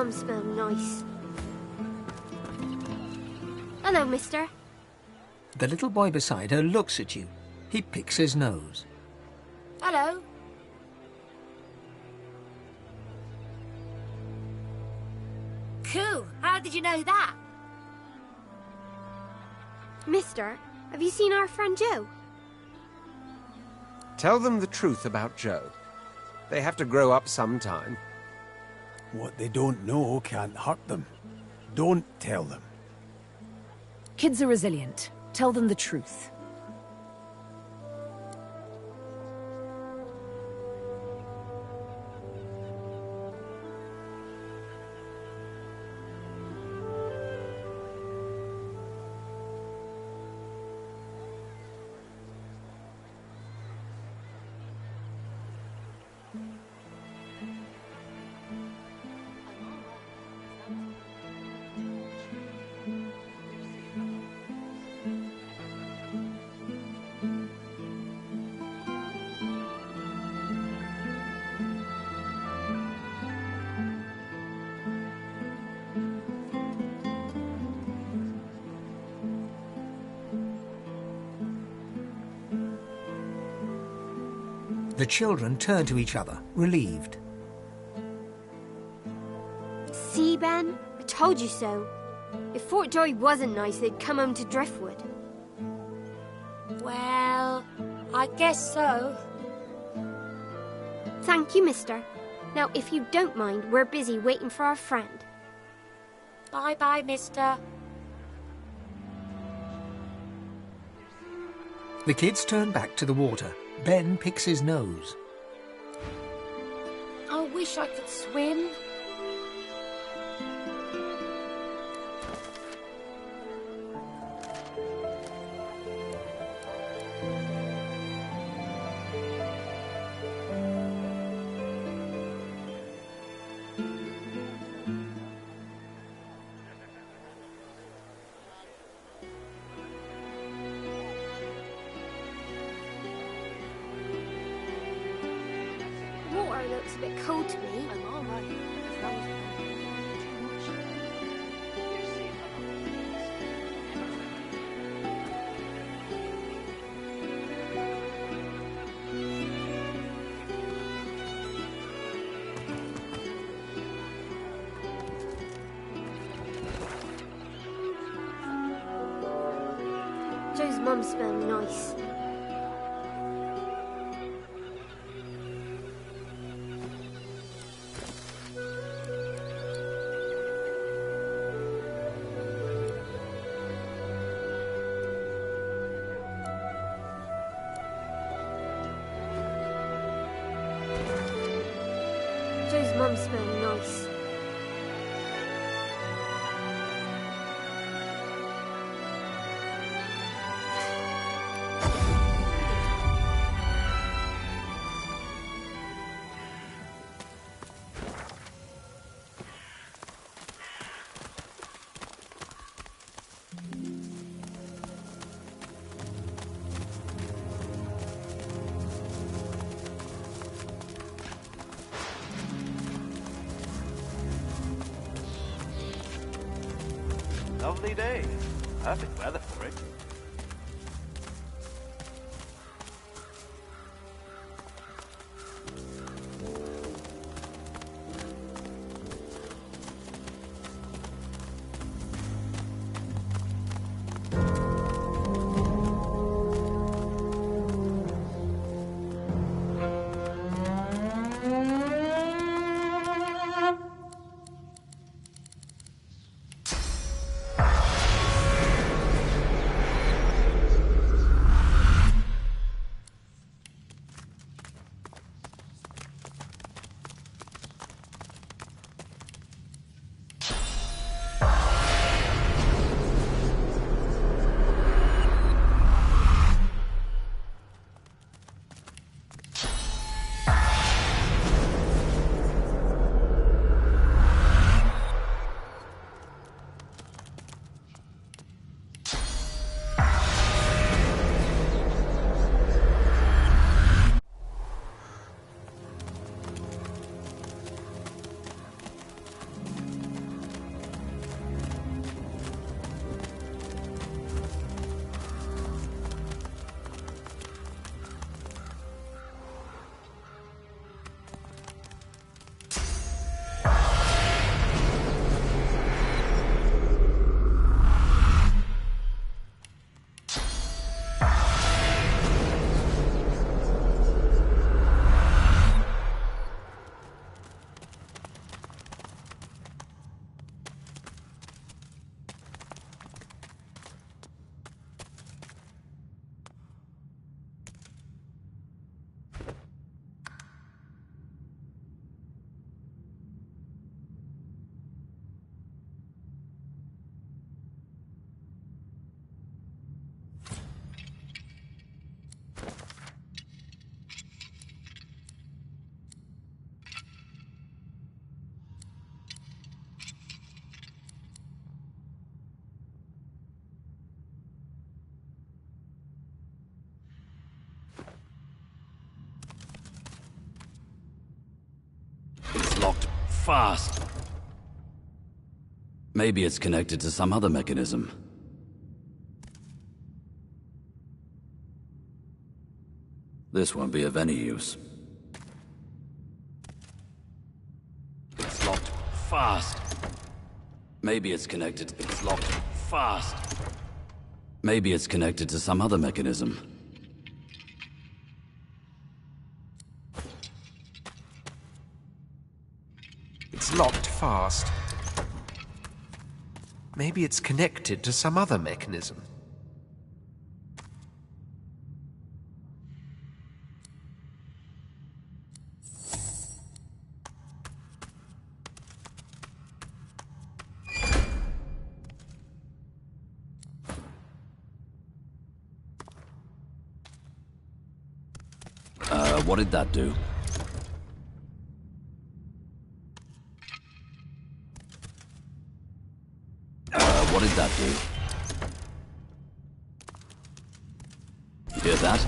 mum smell nice. Hello, mister. The little boy beside her looks at you. He picks his nose. Hello. Cool. How did you know that? Mister, have you seen our friend Joe? Tell them the truth about Joe. They have to grow up sometime. What they don't know can't hurt them. Don't tell them. Kids are resilient. Tell them the truth. The children turn to each other, relieved. See, Ben? I told you so. If Fort Joy wasn't nice, they'd come home to Driftwood. Well, I guess so. Thank you, mister. Now, if you don't mind, we're busy waiting for our friend. Bye-bye, mister. The kids turn back to the water. Ben picks his nose. I wish I could swim. Water looks a bit cold to me. I'm all right, as long as you don't too much. You're safe among Joe's mum smells nice. Joe's mum smells nice. Lovely day. Perfect weather for it. locked fast. Maybe it's connected to some other mechanism. This won't be of any use. It's locked fast. Maybe it's connected. It's locked fast. Maybe it's connected to some other mechanism. It's locked fast. Maybe it's connected to some other mechanism. What did that do? What did that do? You hear that?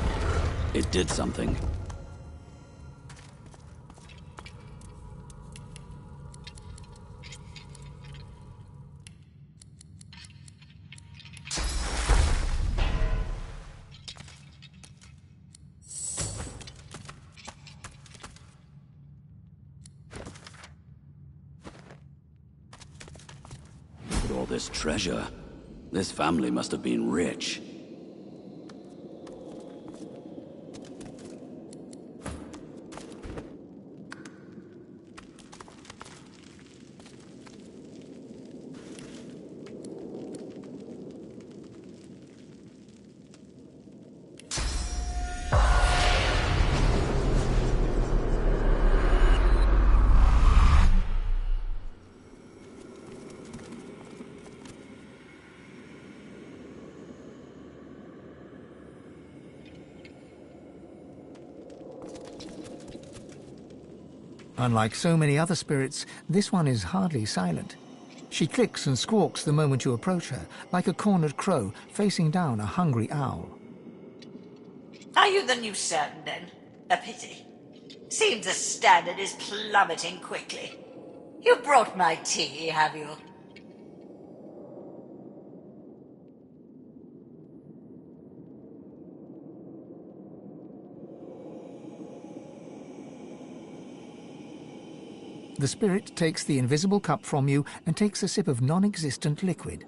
It did something. All this treasure. This family must have been rich. Unlike so many other spirits, this one is hardly silent. She clicks and squawks the moment you approach her, like a cornered crow facing down a hungry owl. Are you the new servant, then? A pity. Seems the standard is plummeting quickly. You brought my tea, have you? The spirit takes the invisible cup from you and takes a sip of non-existent liquid.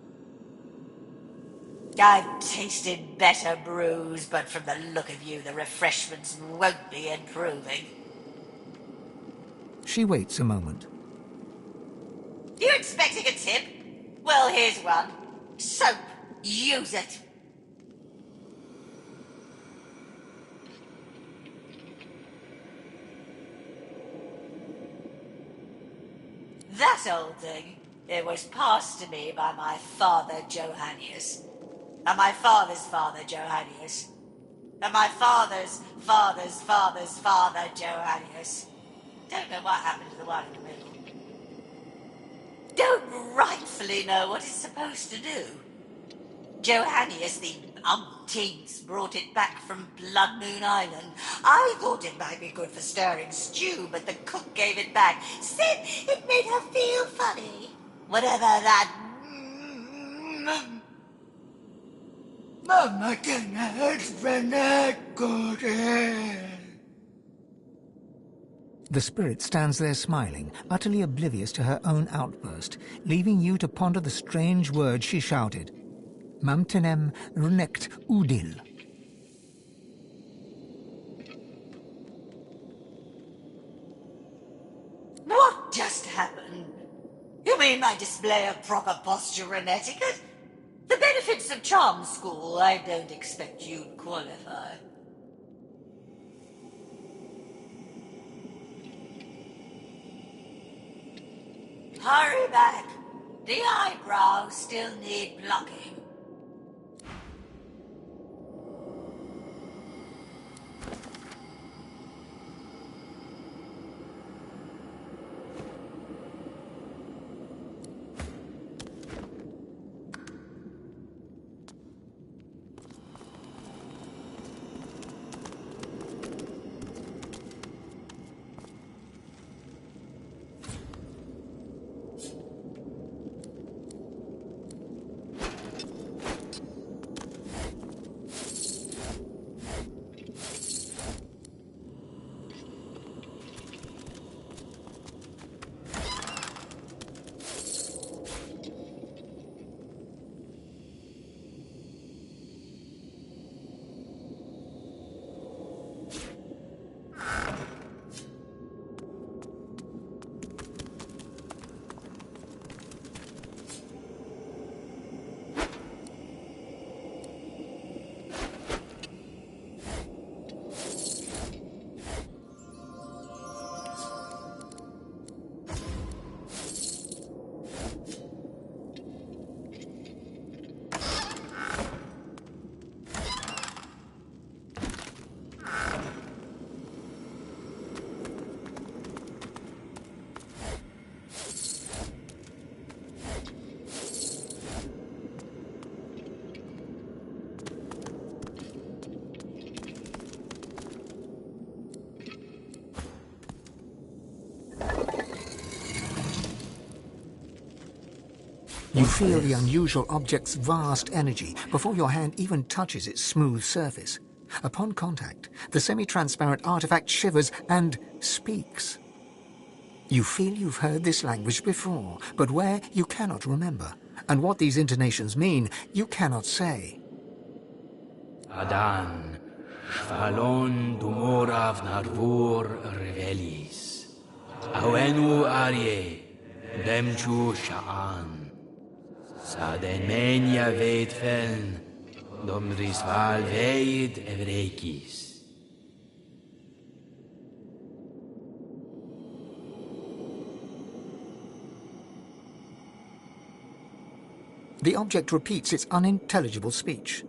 I've tasted better brews, but from the look of you, the refreshments won't be improving. She waits a moment. You expecting a tip? Well, here's one. Soap. Use it. That old thing, it was passed to me by my father, Johannius. And my father's father, Johannius. And my father's father's father's father, Johannius. Don't know what happened to the one in the middle. Don't rightfully know what it's supposed to do. Johannius, the umpteenth, brought it back from Blood Moon Island. I thought it might be good for stirring stew, but the cook gave it back. Said it made her feel funny. Whatever that... Mama can The spirit stands there smiling, utterly oblivious to her own outburst, leaving you to ponder the strange words she shouted. Mamtenem Runekt Udil. What just happened? You mean my display of proper posture and etiquette? The benefits of charm school, I don't expect you'd qualify. Hurry back. The eyebrows still need plucking. You feel the unusual object's vast energy before your hand even touches its smooth surface. Upon contact, the semi-transparent artifact shivers and speaks. You feel you've heard this language before, but where you cannot remember, and what these intonations mean you cannot say. Adan, Shvalon Dumorav Narvur Revelis, Awenu Arye, Demchu Sha'an, Sadenmenia Veitfen, Domrisval Veid Evrekis. The object repeats its unintelligible speech.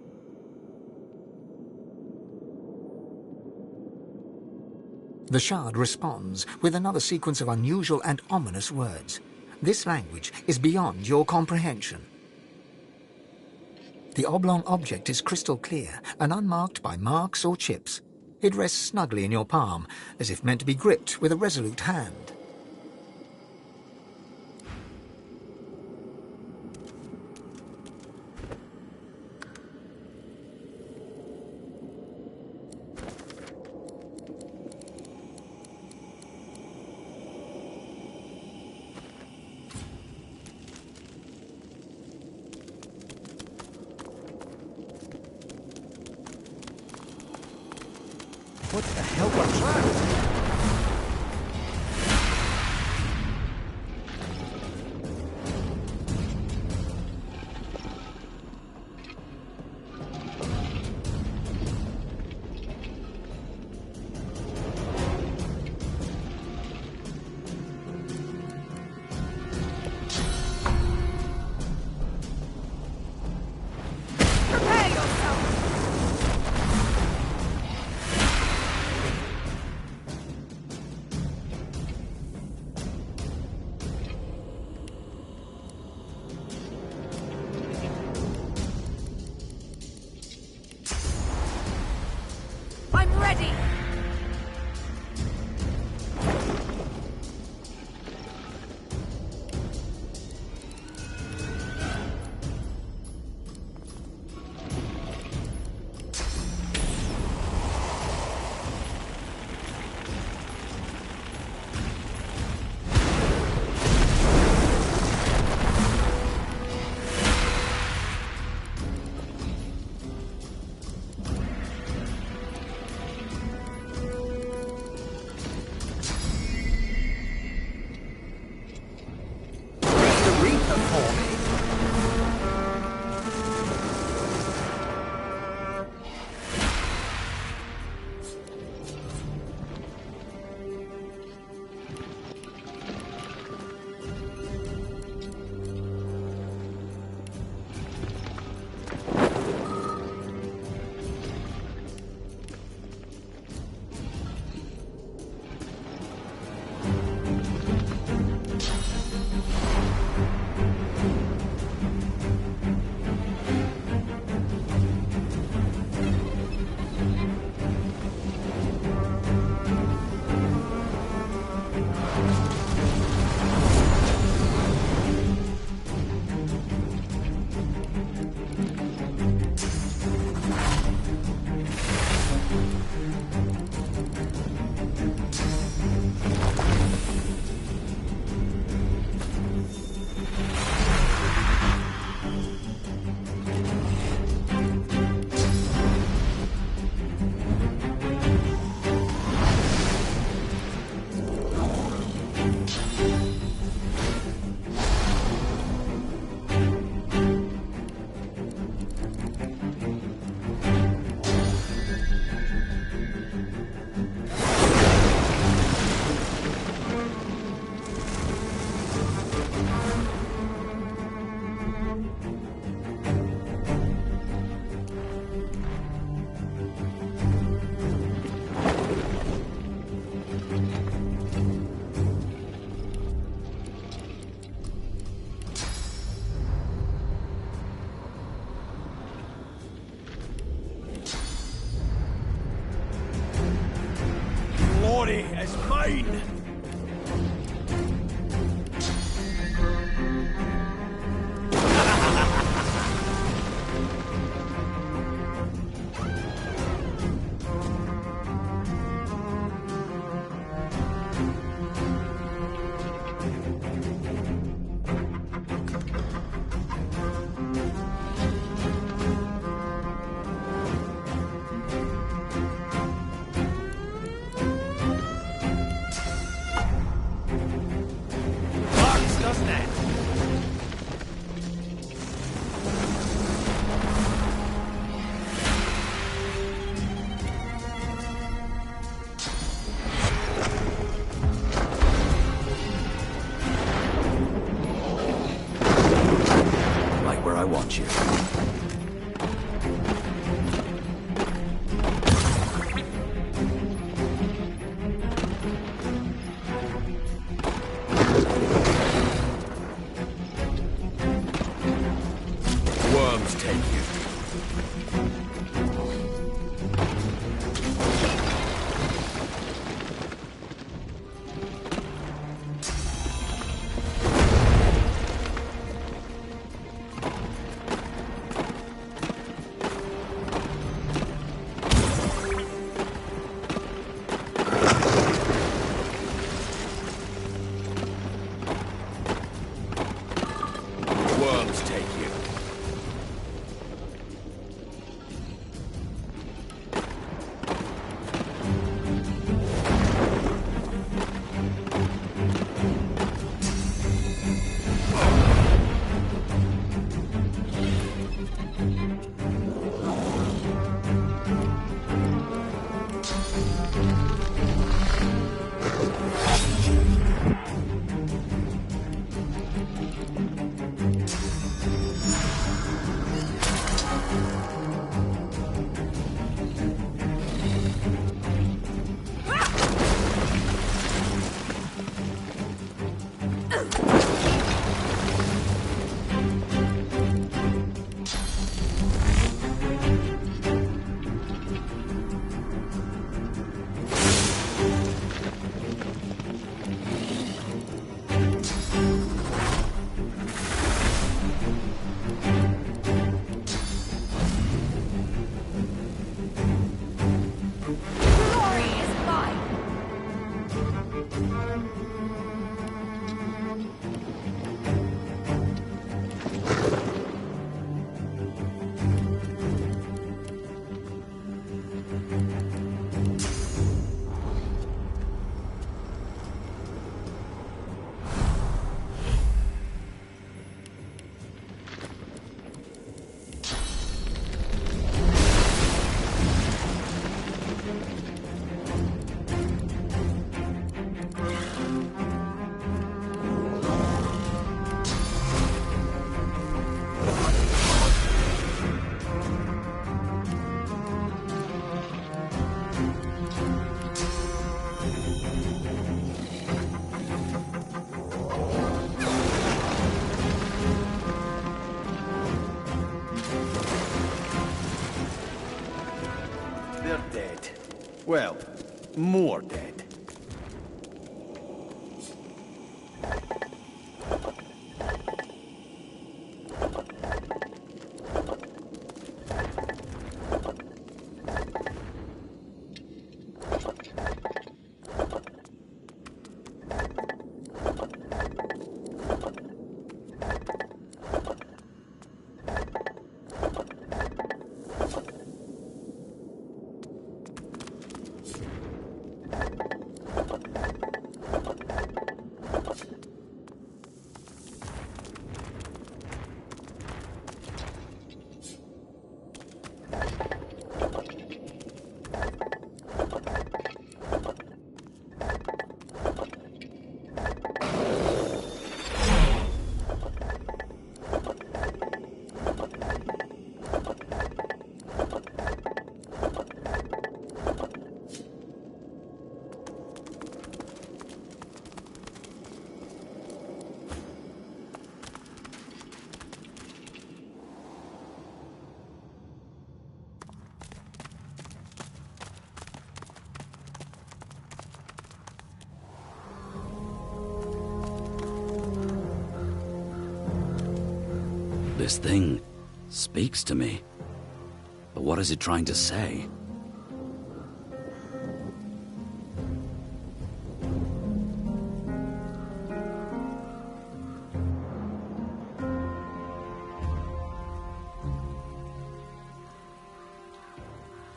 The shard responds with another sequence of unusual and ominous words. This language is beyond your comprehension. The oblong object is crystal clear and unmarked by marks or chips. It rests snugly in your palm, as if meant to be gripped with a resolute hand. What the hell was that? Glory is mine! worlds take you. Worlds take you. They're dead. Well, more dead. This thing speaks to me. But what is it trying to say?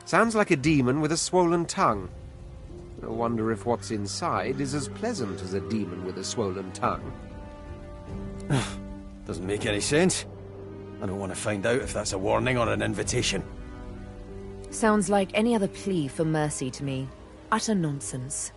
Sounds like a demon with a swollen tongue. I wonder if what's inside is as pleasant as a demon with a swollen tongue. Doesn't make any sense. I don't want to find out if that's a warning or an invitation. Sounds like any other plea for mercy to me. Utter nonsense.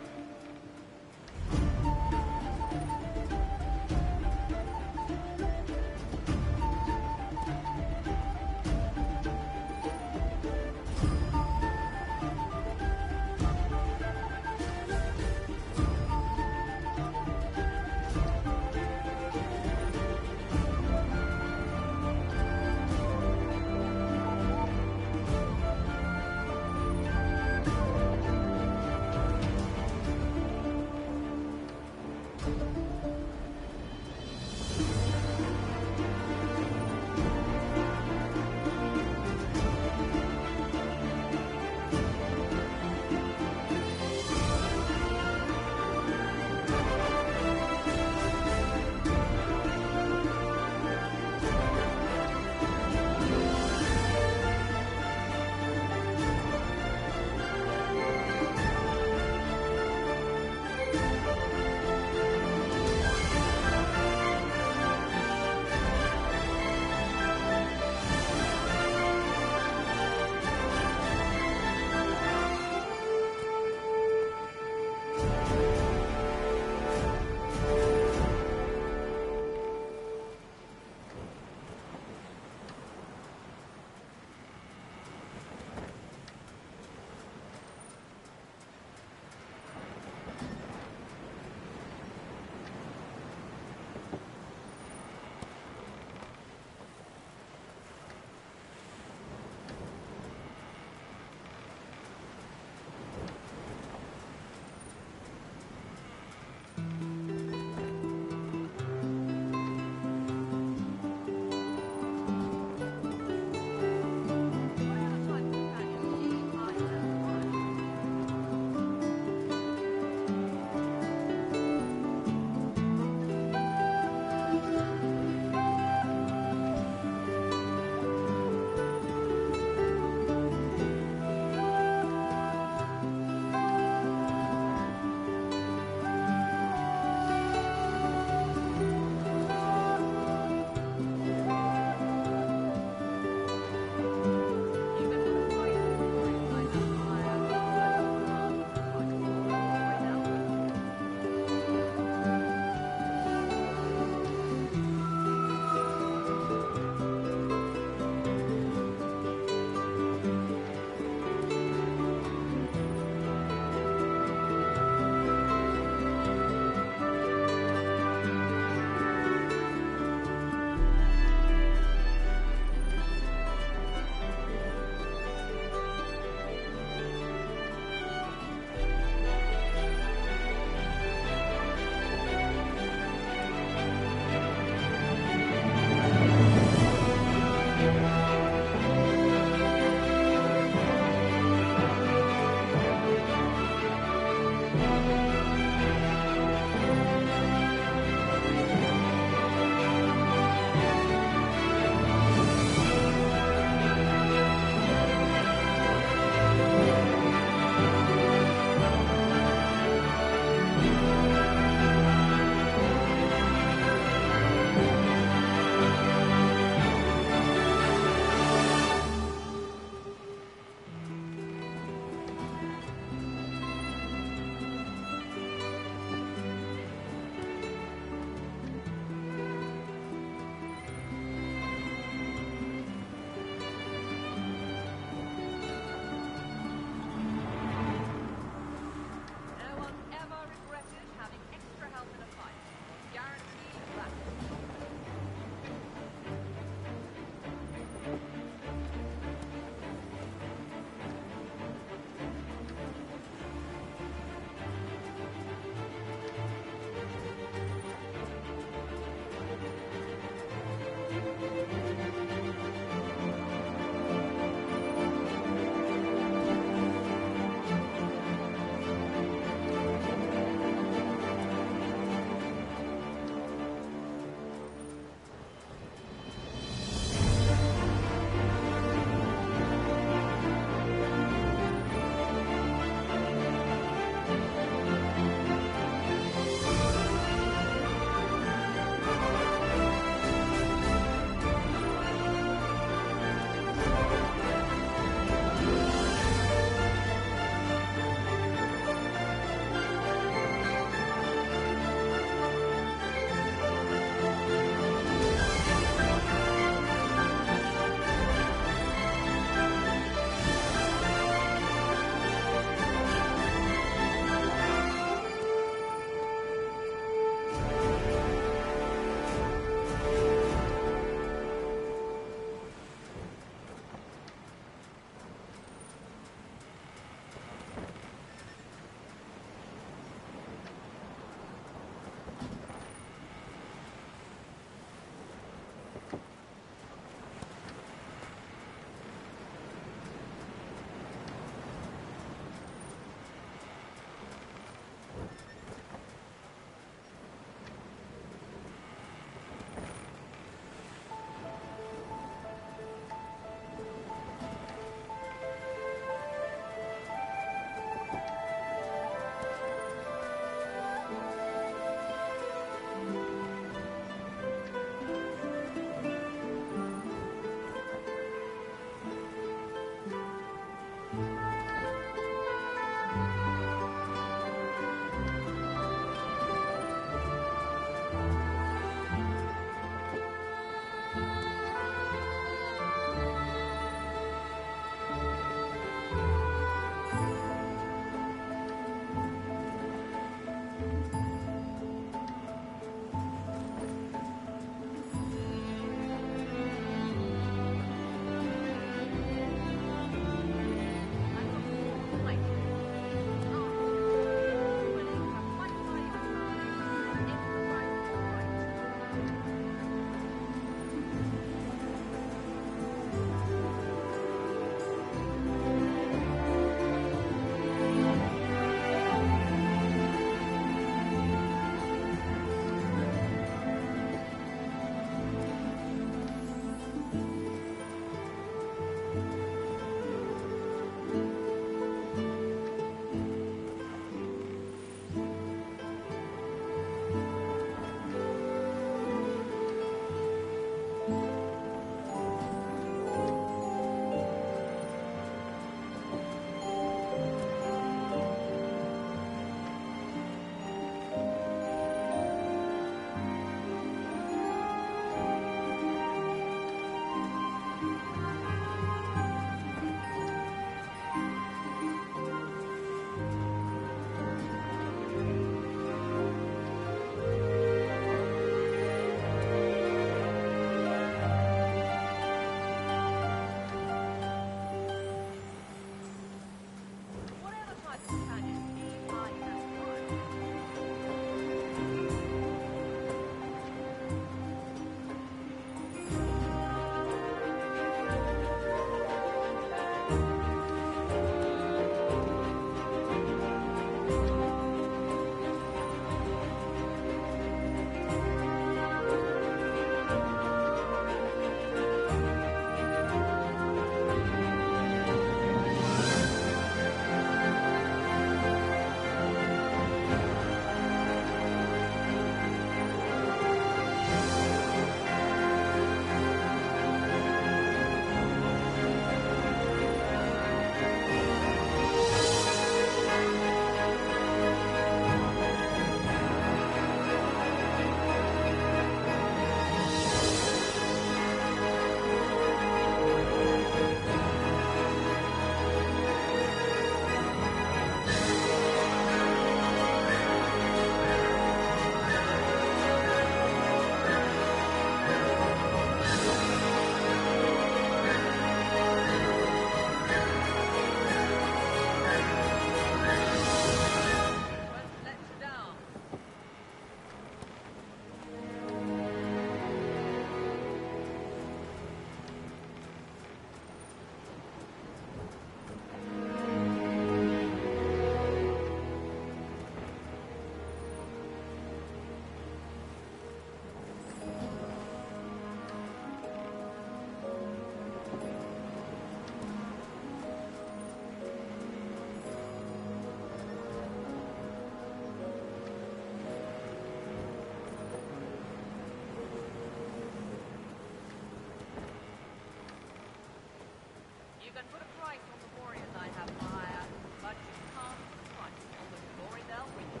can put a price on the warriors I have to hire, but you can't put a price on the glory they'll bring you.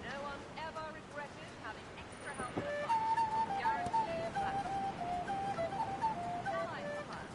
No one's ever regretted having extra help in a fight. Guarantee that. Shall I come out?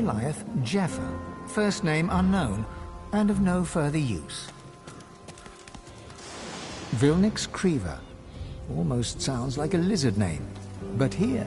Goliath Jeffer, first name unknown, and of no further use. Vilnix Creever, almost sounds like a lizard name, but here...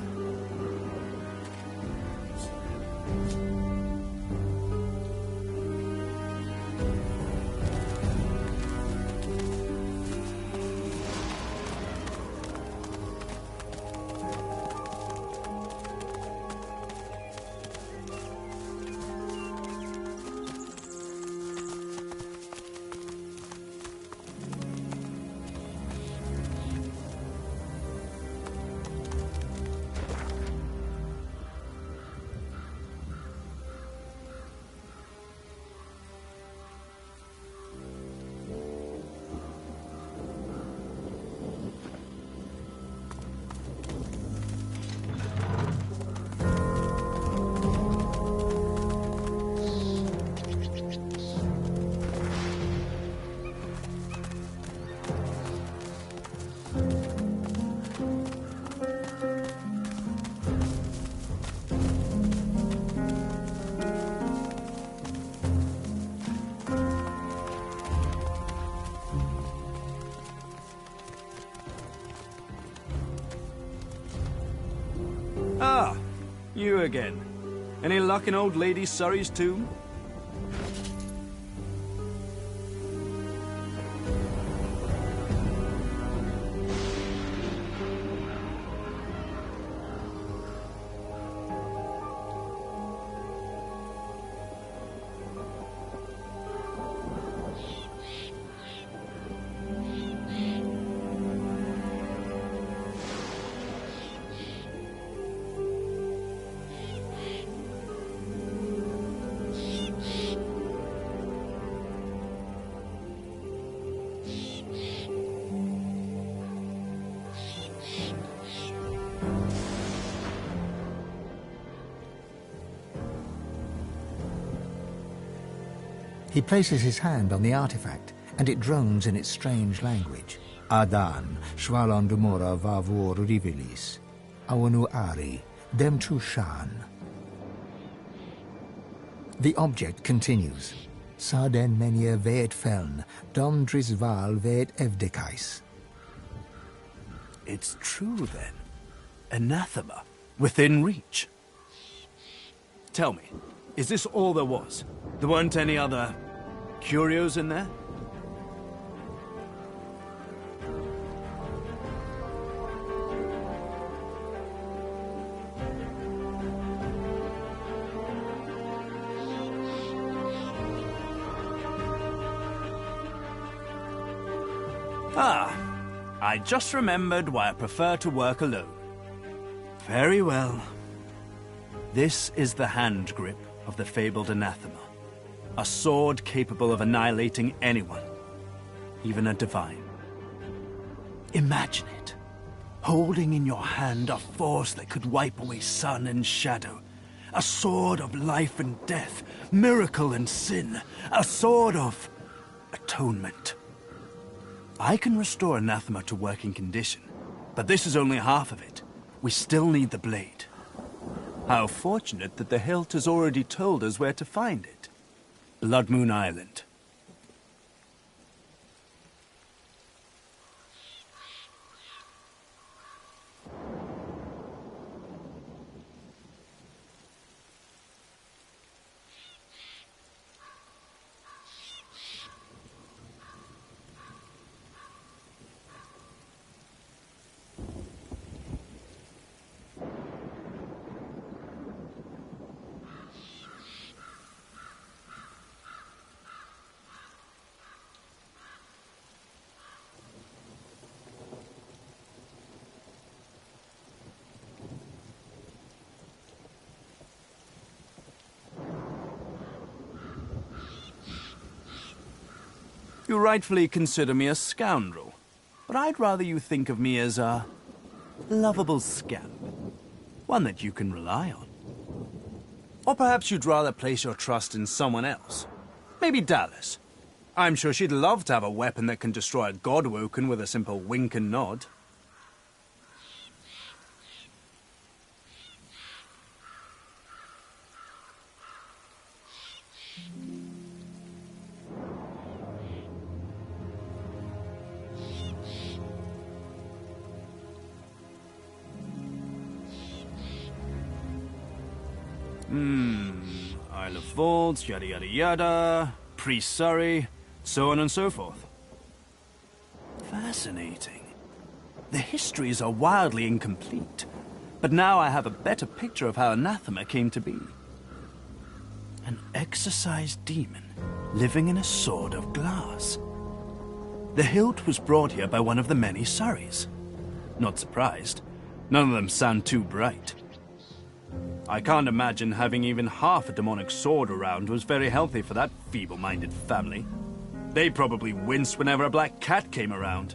Ah, you again. Any luck in old Lady Surrey's tomb? He places his hand on the artifact, and it drones in its strange language. Adan, Shvalon Dumora Vavor Rivilis, Awanu Ari, Demchu Shan. The object continues. Sarden Menia Veet Feln, Dom Drisval Veet Evdekais. It's true, then. Anathema. Within reach. Tell me, is this all there was? There weren't any other curios in there? Ah, I just remembered why I prefer to work alone. Very well. This is the hand grip of the fabled anathema. A sword capable of annihilating anyone, even a divine. Imagine it, holding in your hand a force that could wipe away sun and shadow. A sword of life and death, miracle and sin. A sword of atonement. I can restore anathema to working condition, but this is only half of it. We still need the blade. How fortunate that the hilt has already told us where to find it. Blood Moon Island. You rightfully consider me a scoundrel, but I'd rather you think of me as a lovable scamp. One that you can rely on. Or perhaps you'd rather place your trust in someone else. Maybe Dallis. I'm sure she'd love to have a weapon that can destroy a Godwoken with a simple wink and nod. Isle of Vaults, yada yada yada, Priest Surrey, so on and so forth. Fascinating. The histories are wildly incomplete, but now I have a better picture of how Anathema came to be. An exorcised demon living in a sword of glass. The hilt was brought here by one of the many Surreys. Not surprised. None of them sound too bright. I can't imagine having even half a demonic sword around was very healthy for that feeble-minded family. They probably winced whenever a black cat came around.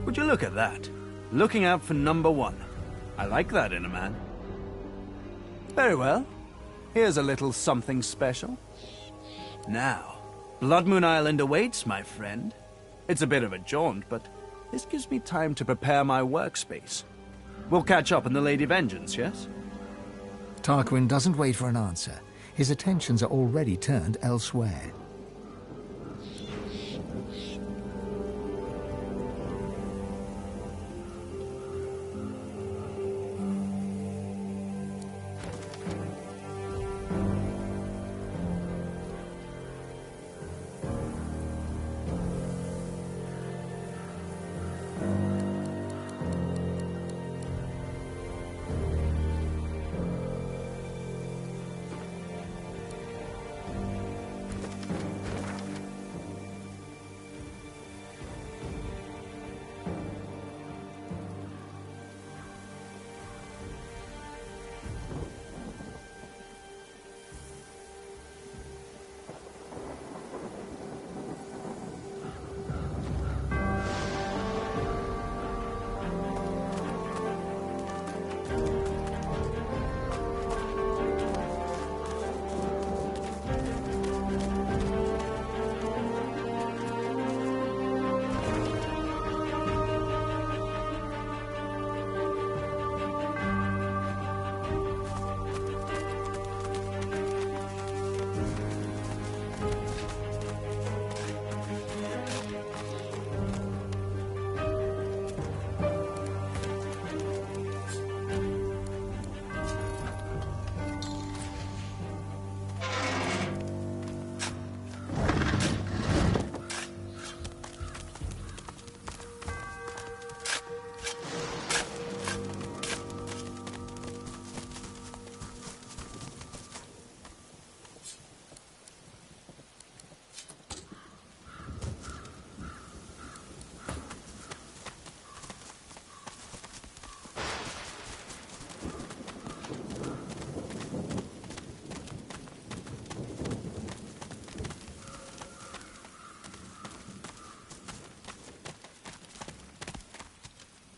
Would you look at that? Looking out for number one. I like that in a man. Very well. Here's a little something special. Now, Blood Moon Island awaits, my friend. It's a bit of a jaunt, but this gives me time to prepare my workspace. We'll catch up on the Lady Vengeance, yes? Tarquin doesn't wait for an answer. His attentions are already turned elsewhere.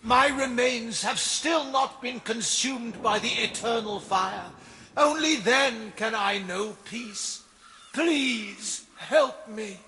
My remains have still not been consumed by the eternal fire. Only then can I know peace. Please help me.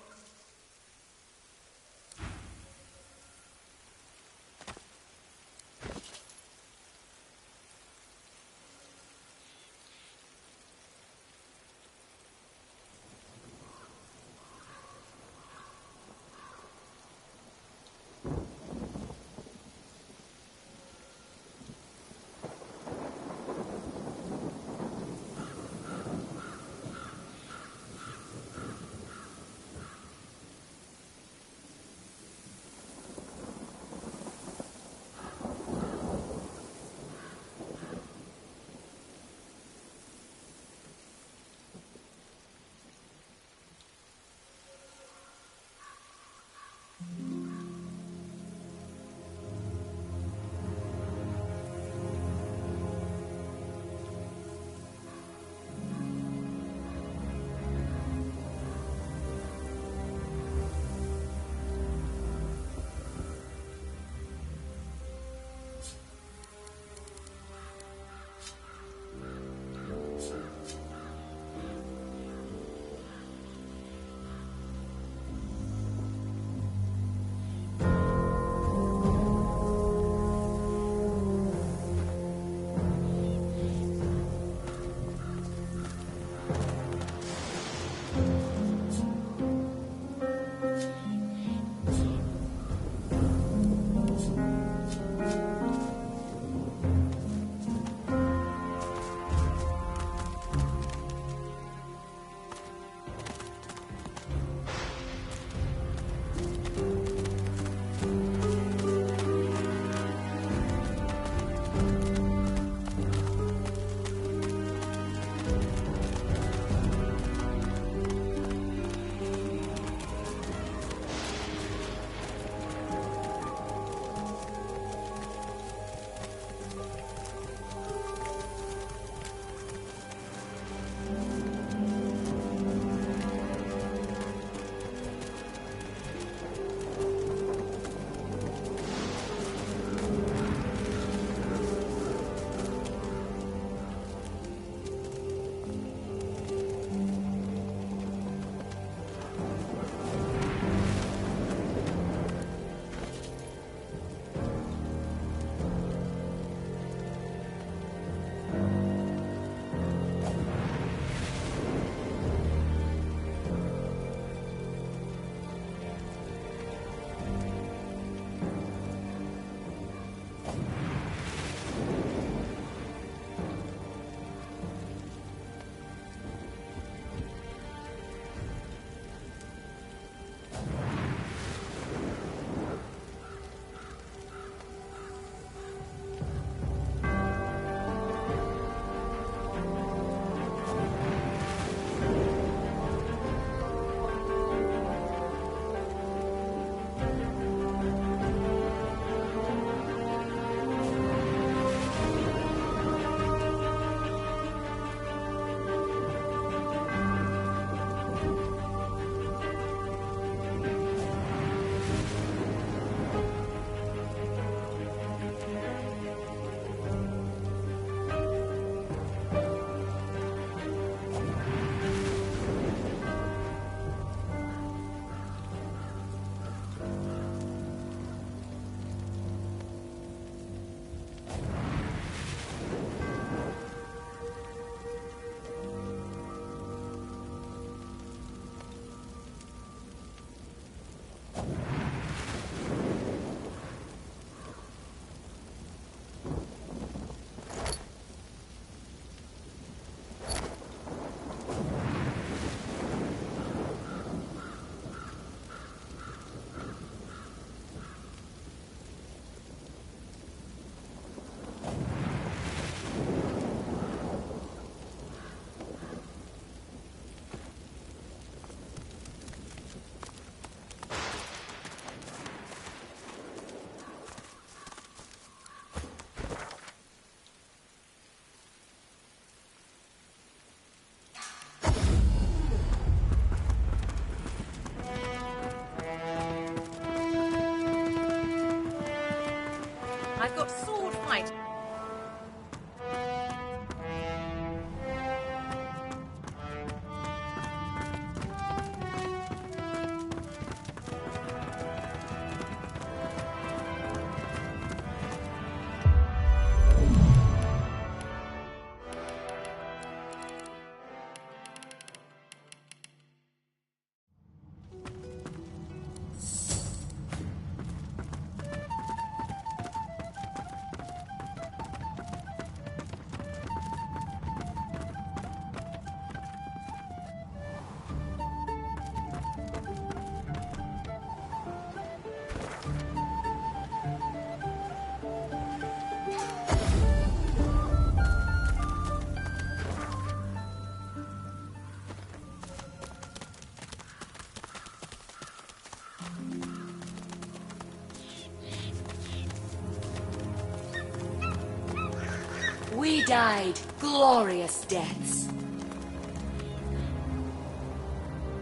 died glorious deaths.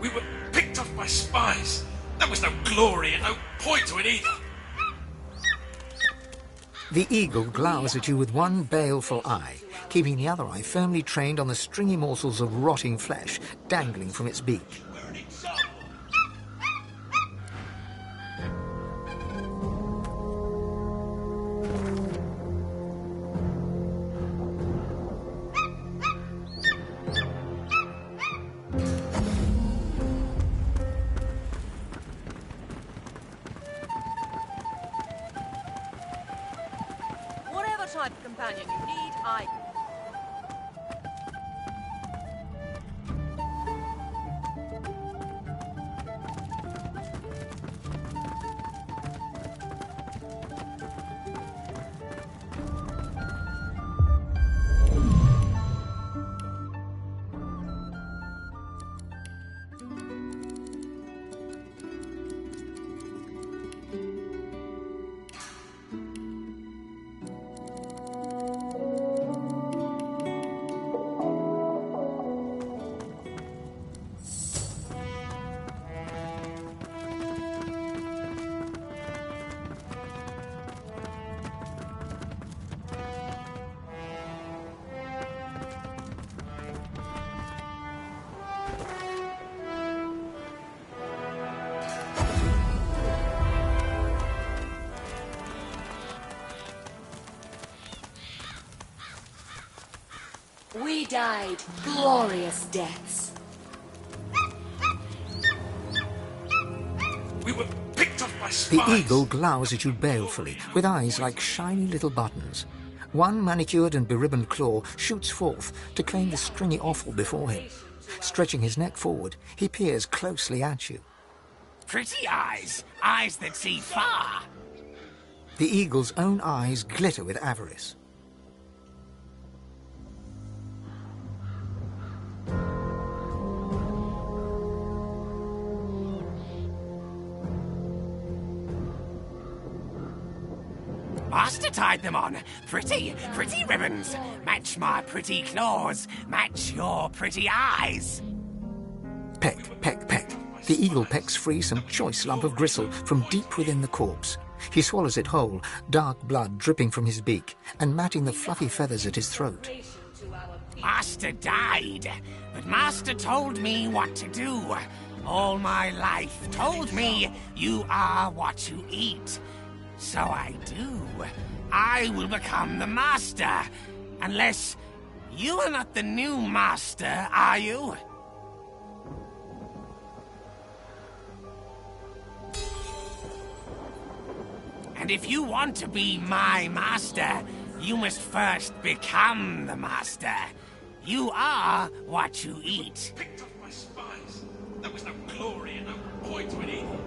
We were picked off by spies. There was no glory and no point to it either. The eagle glowers at you with one baleful eye, keeping the other eye firmly trained on the stringy morsels of rotting flesh dangling from its beak. Whatever type of companion you need, I... We died glorious deaths. We were picked off by The spies. eagle glowers at you balefully, with eyes like shiny little buttons. One manicured and beribboned claw shoots forth to claim the stringy offal before him. Stretching his neck forward, he peers closely at you. Pretty eyes. Eyes that see far. The eagle's own eyes glitter with avarice. Master tied them on. Pretty ribbons. Match my pretty claws. Match your pretty eyes. Peck, peck, peck. The eagle pecks free some choice lump of gristle from deep within the corpse. He swallows it whole, dark blood dripping from his beak and matting the fluffy feathers at his throat. Master died, but Master told me what to do. All my life told me you are what you eat. So I do. I will become the Master. Unless you are not the new Master, are you? And if you want to be my Master, you must first become the Master. You are what you eat. Picked off by spies. There was no glory and no point to it either.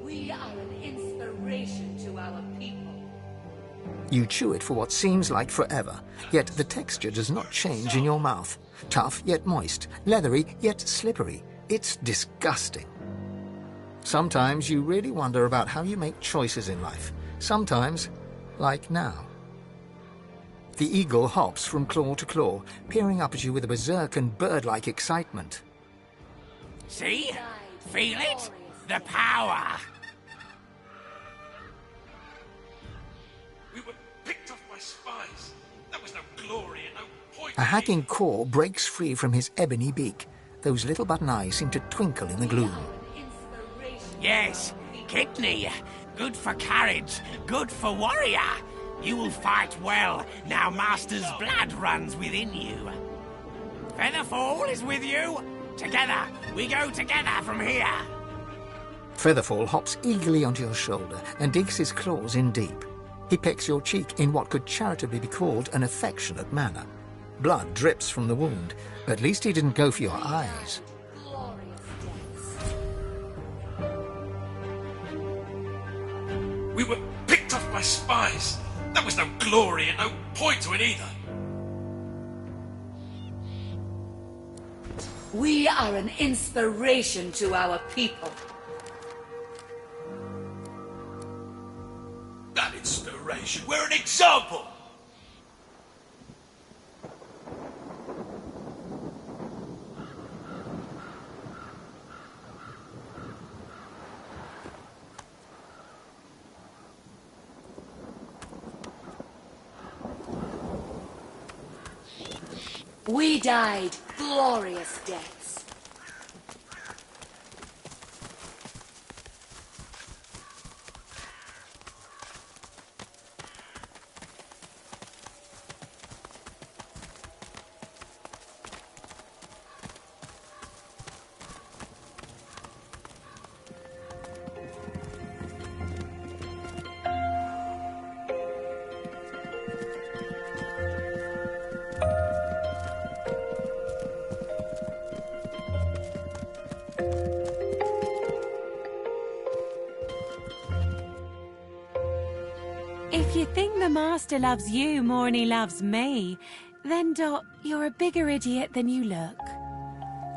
We are an inspiration to our people. You chew it for what seems like forever, yet the texture does not change in your mouth. Tough yet moist, leathery yet slippery. It's disgusting. Sometimes you really wonder about how you make choices in life. Sometimes, like now. The eagle hops from claw to claw, peering up at you with a berserk and bird-like excitement. See? Feel it? The power! We were picked off by spies. There was no glory and no point. A hacking caw breaks free from his ebony beak. Those little button eyes seem to twinkle in the gloom. Yes, kidney. Good for courage, good for warrior. You will fight well, now Master's blood runs within you. Featherfall is with you. Together, we go together from here. Featherfall hops eagerly onto your shoulder and digs his claws in deep. He pecks your cheek in what could charitably be called an affectionate manner. Blood drips from the wound. At least he didn't go for your eyes. We were picked off by spies. There was no glory and no point to it either. We are an inspiration to our people. That inspiration. Everybody should wear an example! We died glorious deaths. If you think the Master loves you more than he loves me, then, Dot, you're a bigger idiot than you look.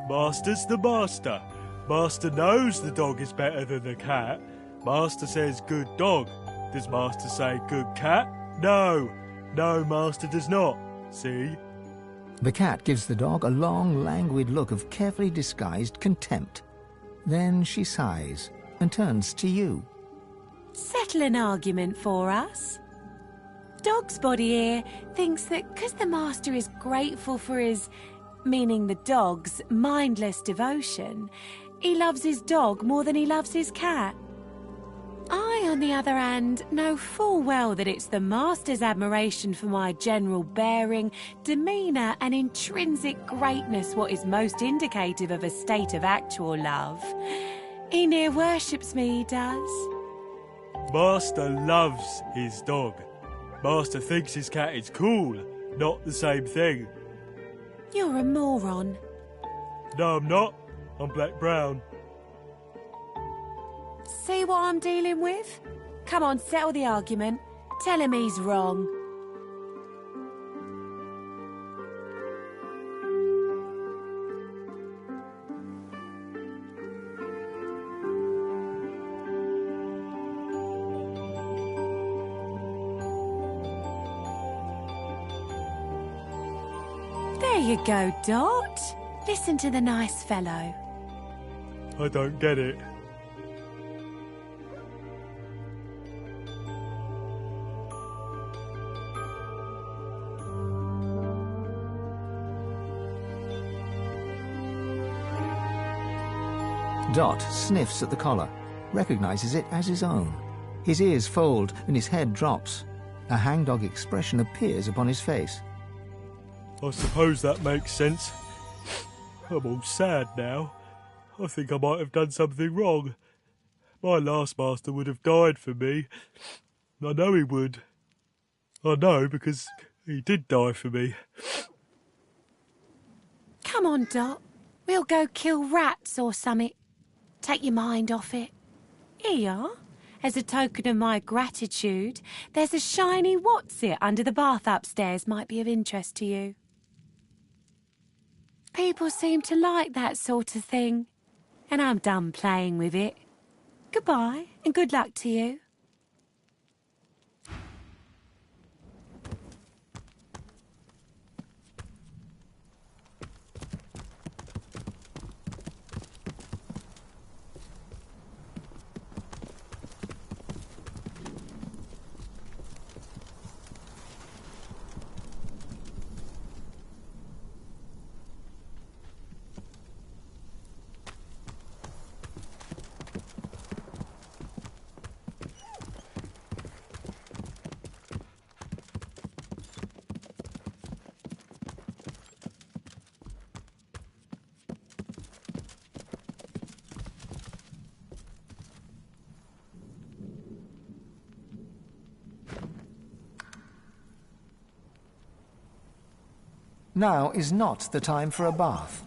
Master's the master. Master knows the dog is better than the cat. Master says good dog. Does Master say good cat? No. No, Master does not. See? The cat gives the dog a long, languid look of carefully disguised contempt. Then she sighs and turns to you. Settle an argument for us. Dog's body here thinks that because the Master is grateful for his, meaning the dog's, mindless devotion, he loves his dog more than he loves his cat. I, on the other hand, know full well that it's the Master's admiration for my general bearing, demeanour and intrinsic greatness what is most indicative of a state of actual love. He near worships me, he does. Master loves his dog. Master thinks his cat is cool, not the same thing. You're a moron. No, I'm not. I'm black-brown. See what I'm dealing with? Come on, settle the argument. Tell him he's wrong. There you go, Dot. Listen to the nice fellow. I don't get it. Dot sniffs at the collar, recognizes it as his own. His ears fold and his head drops. A hangdog expression appears upon his face. I suppose that makes sense. I'm all sad now. I think I might have done something wrong. My last master would have died for me. I know he would. I know because he did die for me. Come on, Dot. We'll go kill rats or something. Take your mind off it. Here you are. As a token of my gratitude, there's a shiny what's-it under the bath upstairs might be of interest to you. People seem to like that sort of thing, and I'm done playing with it. Goodbye, and good luck to you. Now is not the time for a bath.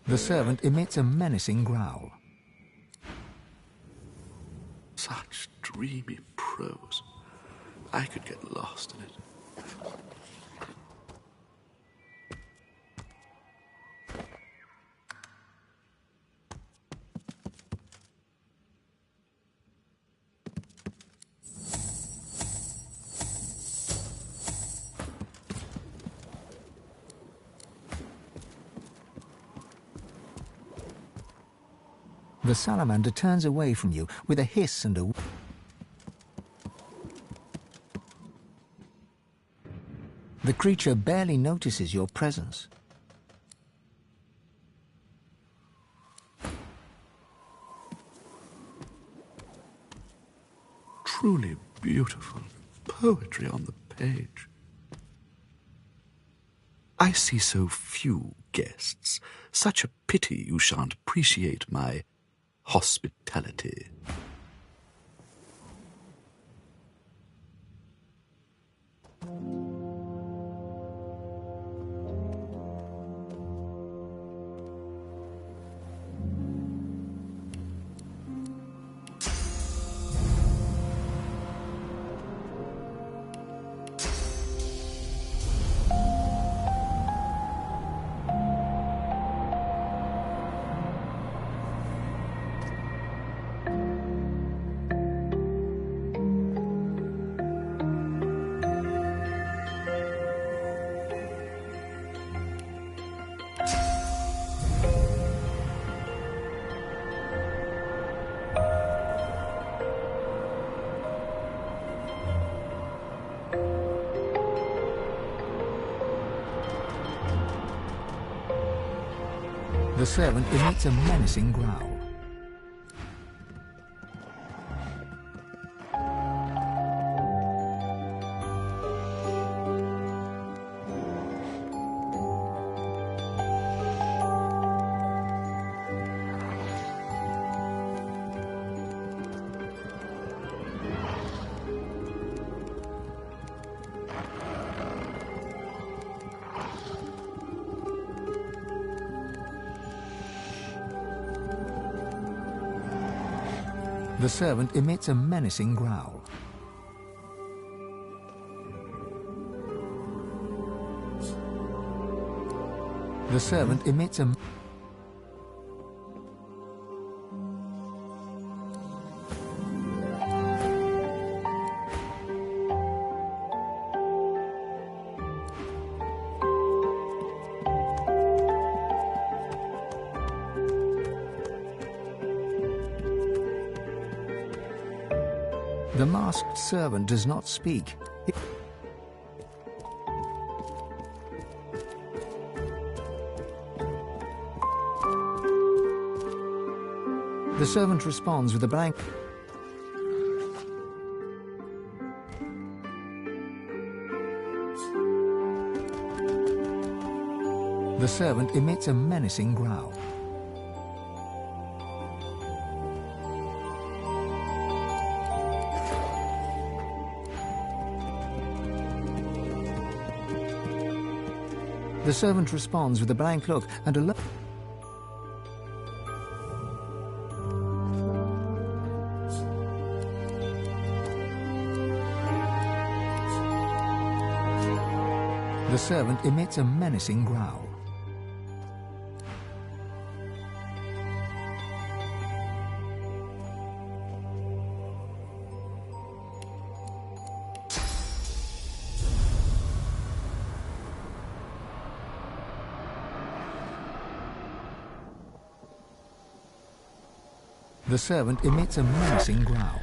The servant emits a menacing growl. Such dreamy prose. I could get lost in it. The salamander turns away from you with a hiss and a... The creature barely notices your presence. Truly beautiful poetry on the page. I see so few guests. Such a pity you shan't appreciate my hospitality. The servant emits a menacing growl. The servant emits a menacing growl. The servant emits a... The masked servant does not speak. The servant responds with a blank. The servant emits a menacing growl. The servant responds with a blank look and a look. The servant emits a menacing growl. The servant emits a menacing growl.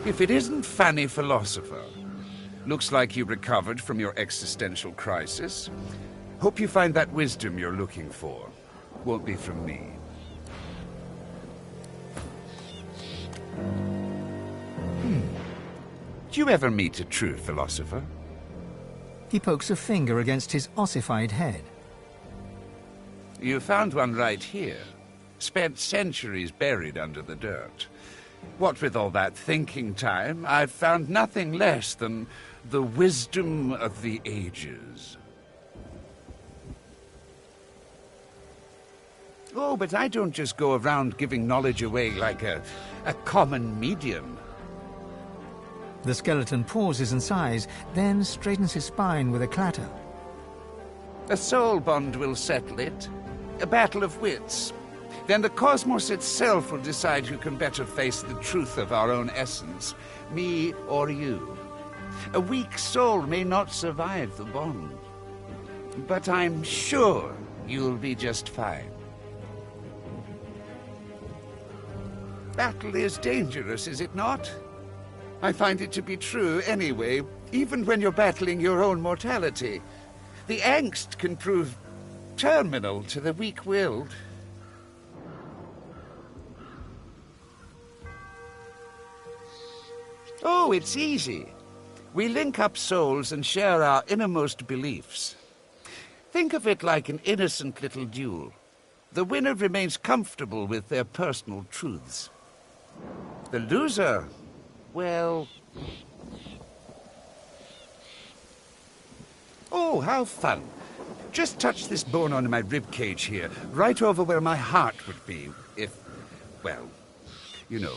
If it isn't Fanny Philosopher. Looks like you recovered from your existential crisis. Hope you find that wisdom you're looking for. Won't be from me. Did you ever meet a true philosopher? He pokes a finger against his ossified head. You found one right here. Spent centuries buried under the dirt. What with all that thinking time, I've found nothing less than the wisdom of the ages. Oh, but I don't just go around giving knowledge away like a common medium. The skeleton pauses and sighs, then straightens his spine with a clatter. A soul bond will settle it. A battle of wits. Then the cosmos itself will decide who can better face the truth of our own essence, me or you. A weak soul may not survive the bond, but I'm sure you'll be just fine. Battle is dangerous, is it not? I find it to be true anyway, even when you're battling your own mortality. The angst can prove terminal to the weak-willed. Oh, it's easy. We link up souls and share our innermost beliefs. Think of it like an innocent little duel. The winner remains comfortable with their personal truths. The loser, well... Oh, how fun. Just touch this bone on my rib cage here, right over where my heart would be, if, well, you know.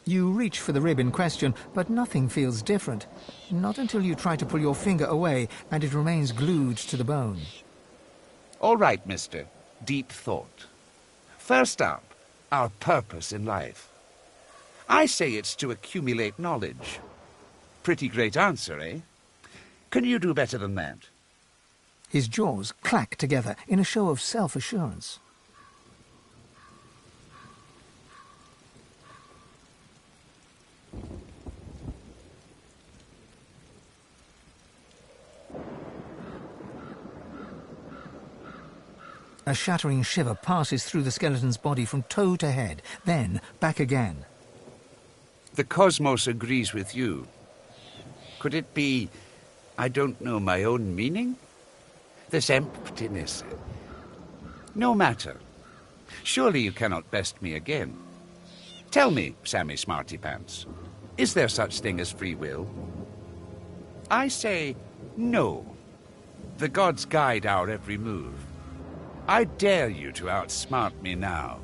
You reach for the rib in question, but nothing feels different. Not until you try to pull your finger away, and it remains glued to the bone. All right, mister. Deep thought. First up, our purpose in life. I say it's to accumulate knowledge. Pretty great answer, eh? Can you do better than that? His jaws clack together in a show of self-assurance. A shattering shiver passes through the skeleton's body from toe to head, then back again. The cosmos agrees with you. Could it be, I don't know, my own meaning? This emptiness. No matter. Surely you cannot best me again. Tell me, Sammy Smarty Pants, is there such thing as free will? I say no. The gods guide our every move. I dare you to outsmart me now.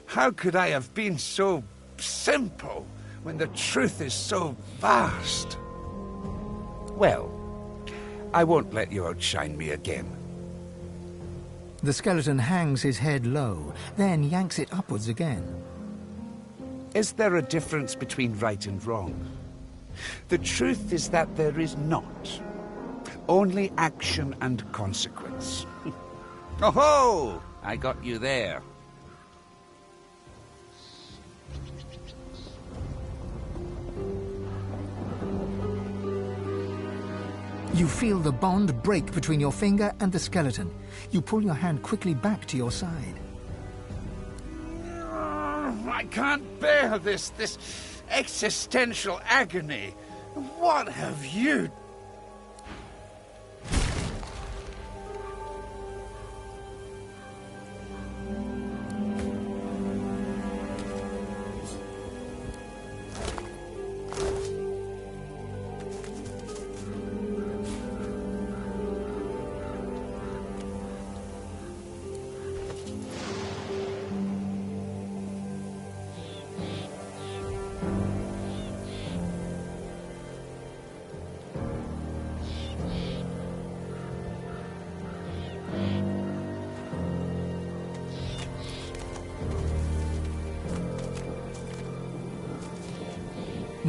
How could I have been so simple when the truth is so vast? Well, I won't let you outshine me again. The skeleton hangs his head low, then yanks it upwards again. Is there a difference between right and wrong? The truth is that there is not. Only action and consequence. Oh-ho! I got you there. You feel the bond break between your finger and the skeleton. You pull your hand quickly back to your side. I can't bear this existential agony. What have you...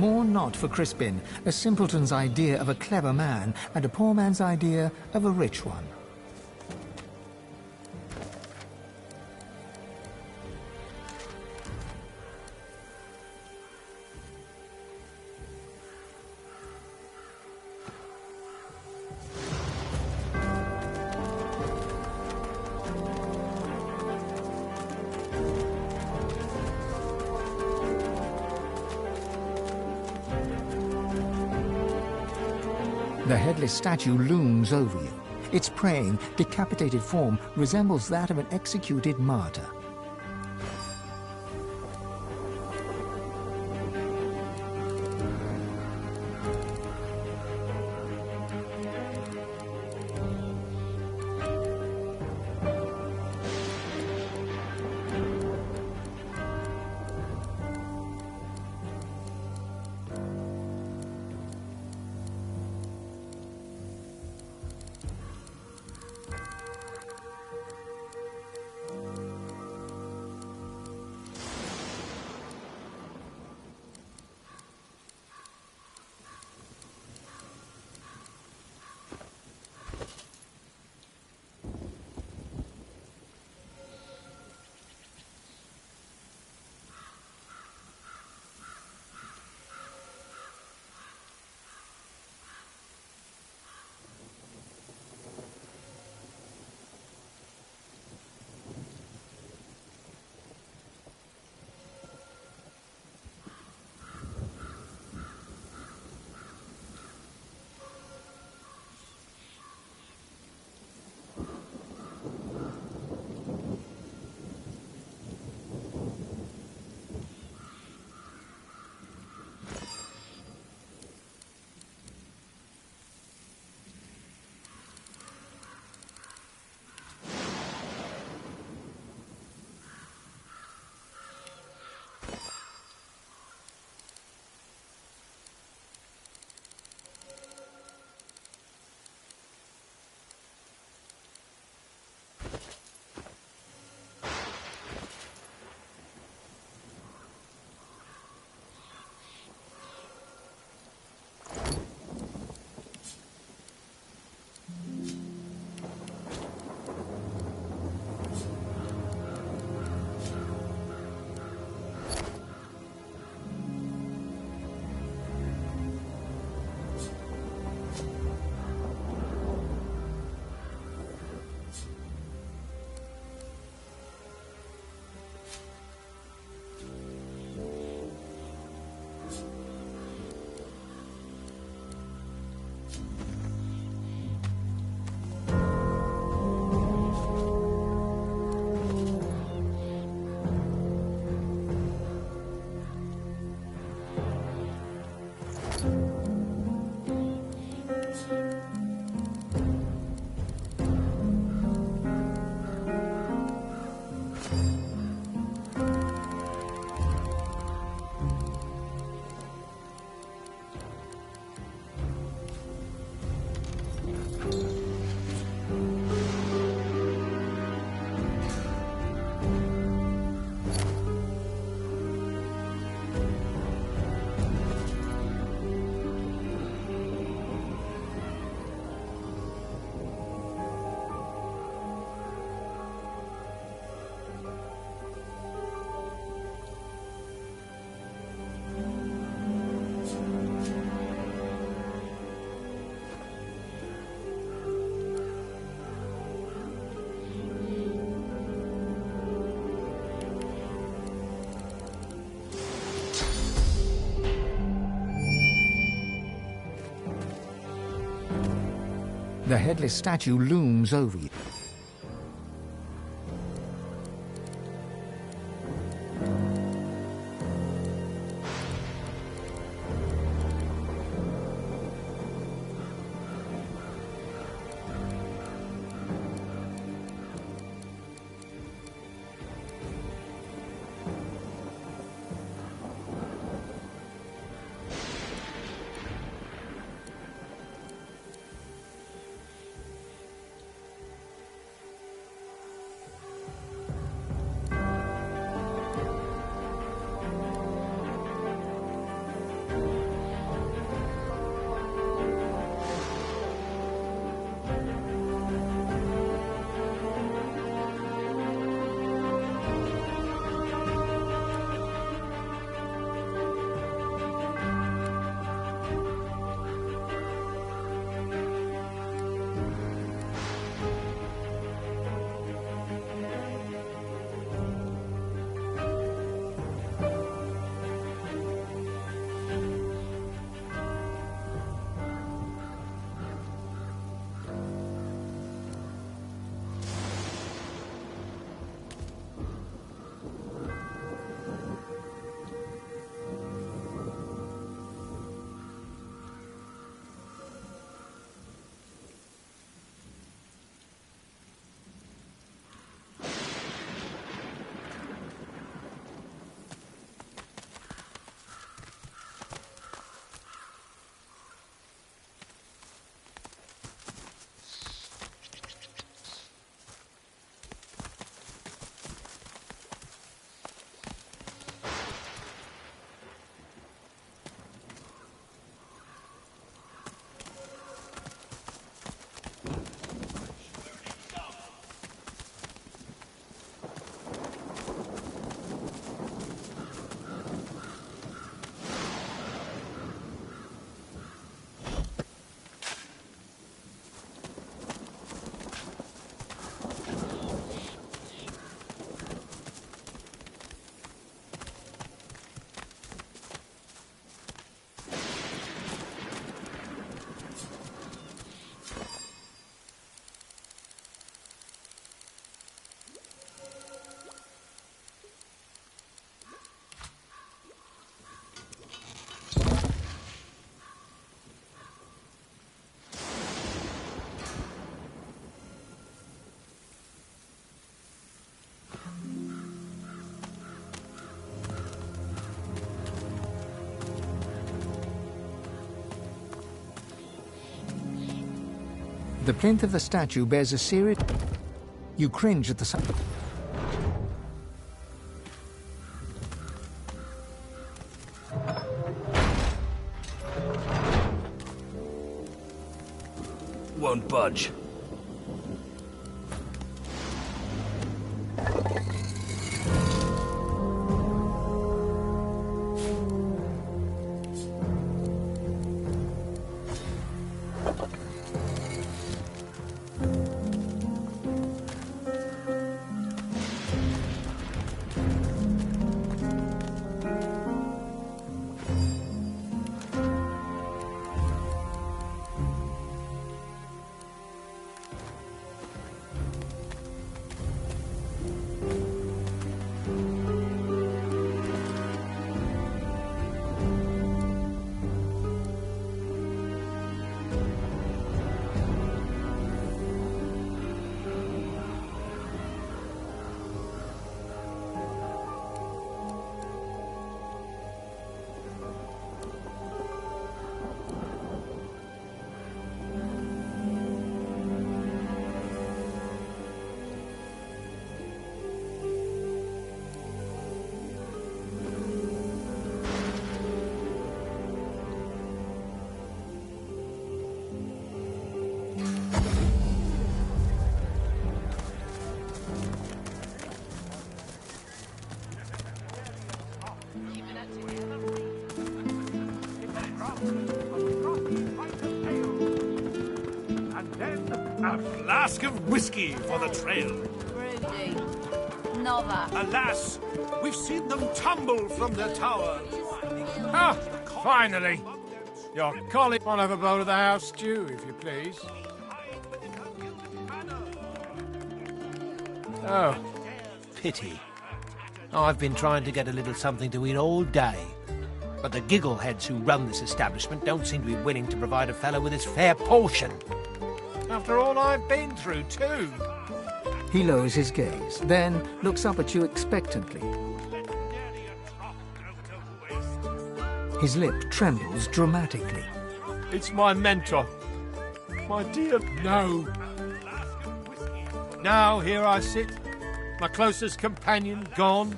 Mourn not for Crispin, a simpleton's idea of a clever man, and a poor man's idea of a rich one. The headless statue looms over you. Its praying, decapitated form resembles that of an executed martyr. The headless statue looms over you. The plinth of the statue bears a series... You cringe at the sight. Won't budge. A flask of whiskey for the trail. Rudy. Nova. Alas, we've seen them tumble from their towers. Ah, finally. Your colleague won't have a bowl of the house stew, if you please. Oh, pity. I've been trying to get a little something to eat all day. But the giggleheads who run this establishment don't seem to be willing to provide a fellow with his fair portion. After all I've been through, too. He lowers his gaze, then looks up at you expectantly. His lip trembles dramatically. It's my mentor. My dear... No. Now here I sit, my closest companion gone,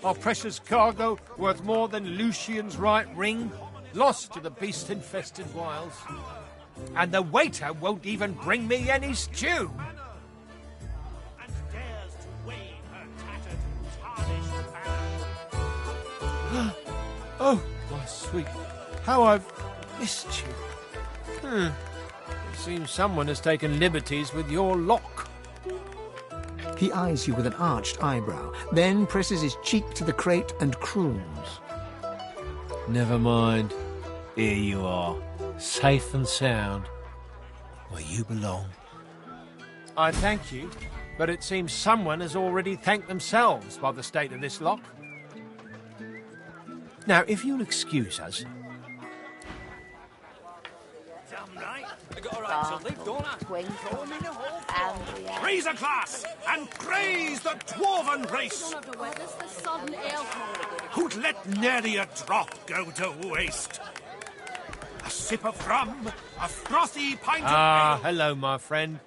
our precious cargo worth more than Lucian's right ring, lost to the beast-infested wilds. And the waiter won't even bring me any stew. Oh, my sweet, how I've missed you. It seems someone has taken liberties with your lock. He eyes you with an arched eyebrow, then presses his cheek to the crate and croons. Never mind. Here you are, safe and sound, where you belong. I thank you, but it seems someone has already thanked themselves by the state of this lock. Now, if you'll excuse us... I got a right to live, don't I? Twinkle, and Praise a class, and praise the dwarven race! Who'd let nary a drop go to waste? A sip of rum, a frothy pint of ale. Hello, my friend.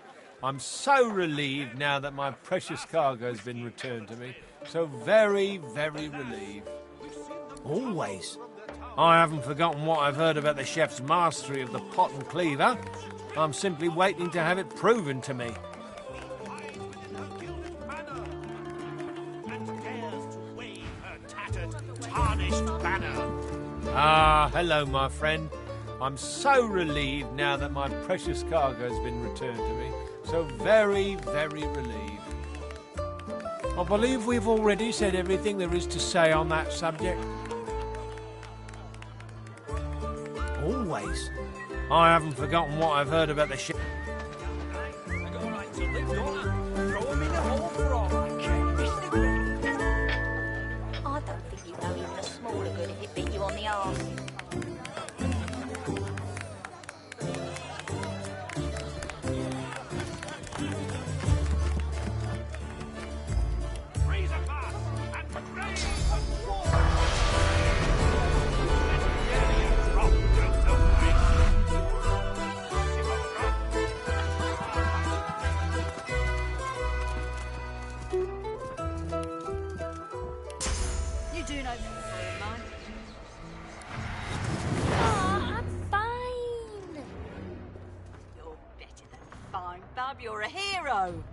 I'm so relieved now that my precious cargo has been returned to me. So very, very relieved. Always. I haven't forgotten what I've heard about the chef's mastery of the pot and cleaver. I'm simply waiting to have it proven to me. Hello, my friend. I'm so relieved now that my precious cargo has been returned to me. So very, very relieved. I believe we've already said everything there is to say on that subject. Always. I haven't forgotten what I've heard about the ship. I got a right to live, don't I? Throw him in a hole for all I care. I don't think you know even a smaller good if it beat you on the arse. a hero.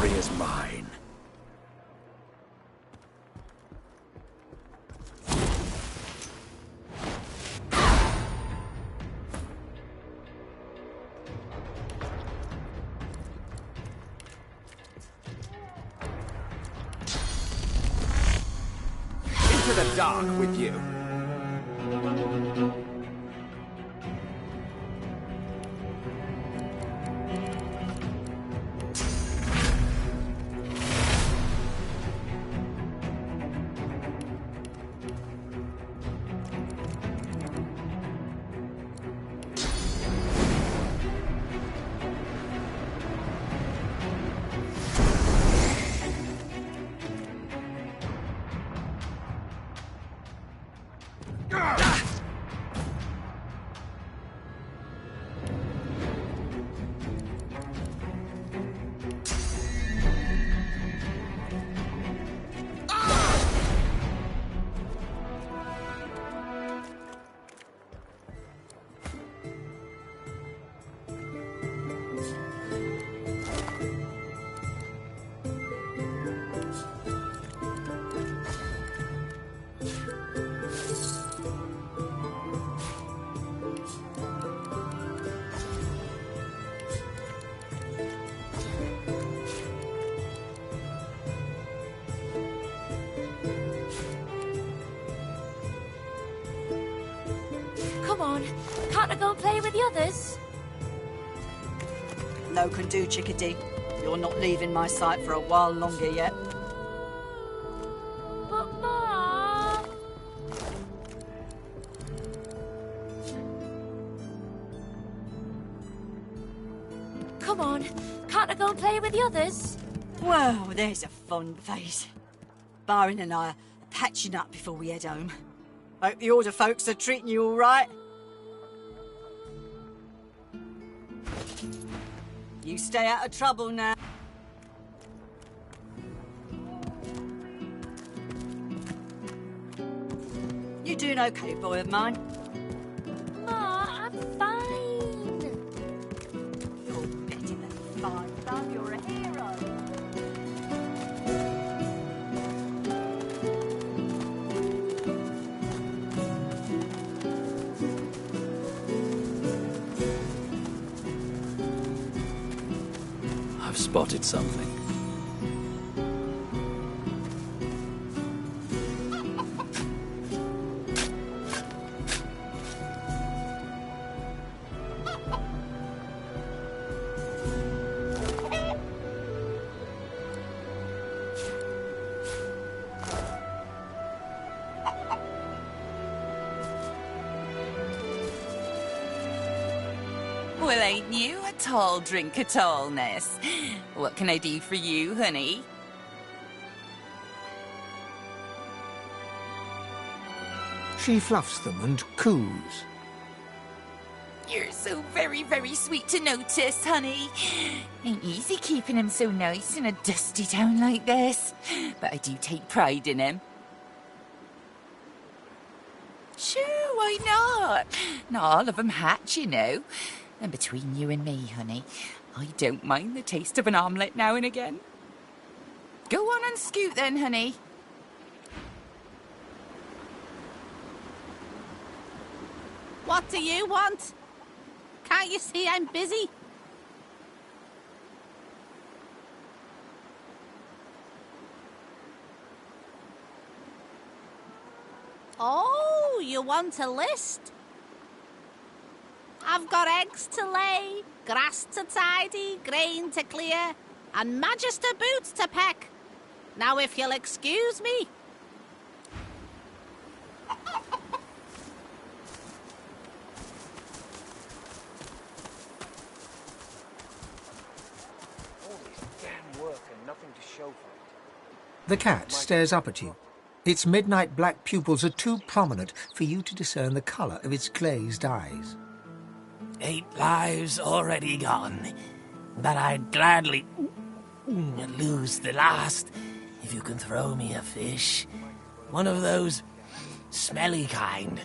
Is mine. Into the dark with you. Come on, can't I go and play with the others? No can do, chickadee. You're not leaving my sight for a while longer yet. But Mom... Come on, can't I go and play with the others? Well, there's a fun face. Byron and I are patching up before we head home. Hope the Order folks are treating you all right. You stay out of trouble now. You doing okay, boy of mine? Ma, I'm fine. You're better than fine, son. You're a hero. I've spotted something. Well, ain't you a tall drink of tallness? What can I do for you, honey? She fluffs them and coos. You're so very, very sweet to notice, honey. Ain't easy keeping him so nice in a dusty town like this. But I do take pride in him. Sure, why not? Not all of them hatch, you know. And between you and me, honey, I don't mind the taste of an omelette now and again. Go on and scoot then, honey. What do you want? Can't you see I'm busy? Oh, you want a list? I've got eggs to lay, grass to tidy, grain to clear, and Magister boots to peck. Now, if you'll excuse me. The cat stares up at you. Its midnight black pupils are too prominent for you to discern the colour of its glazed eyes. 8 lives already gone, but I'd gladly lose the last if you can throw me a fish. One of those smelly kind.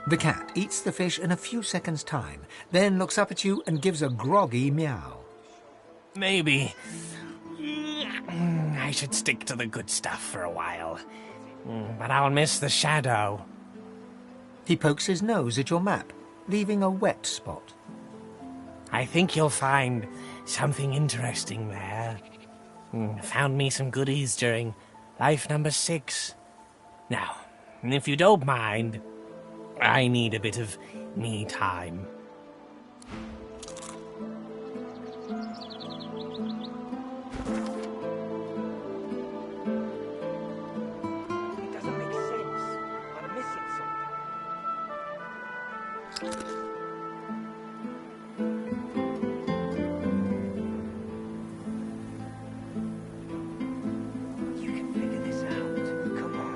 The cat eats the fish in a few seconds' time, then looks up at you and gives a groggy meow. Maybe I should stick to the good stuff for a while, but I'll miss the shadow. He pokes his nose at your map, leaving a wet spot. I think you'll find something interesting there. Found me some goodies during life number 6. Now, if you don't mind, I need a bit of me time. It doesn't make sense. I'm missing something. You can figure this out. Come on.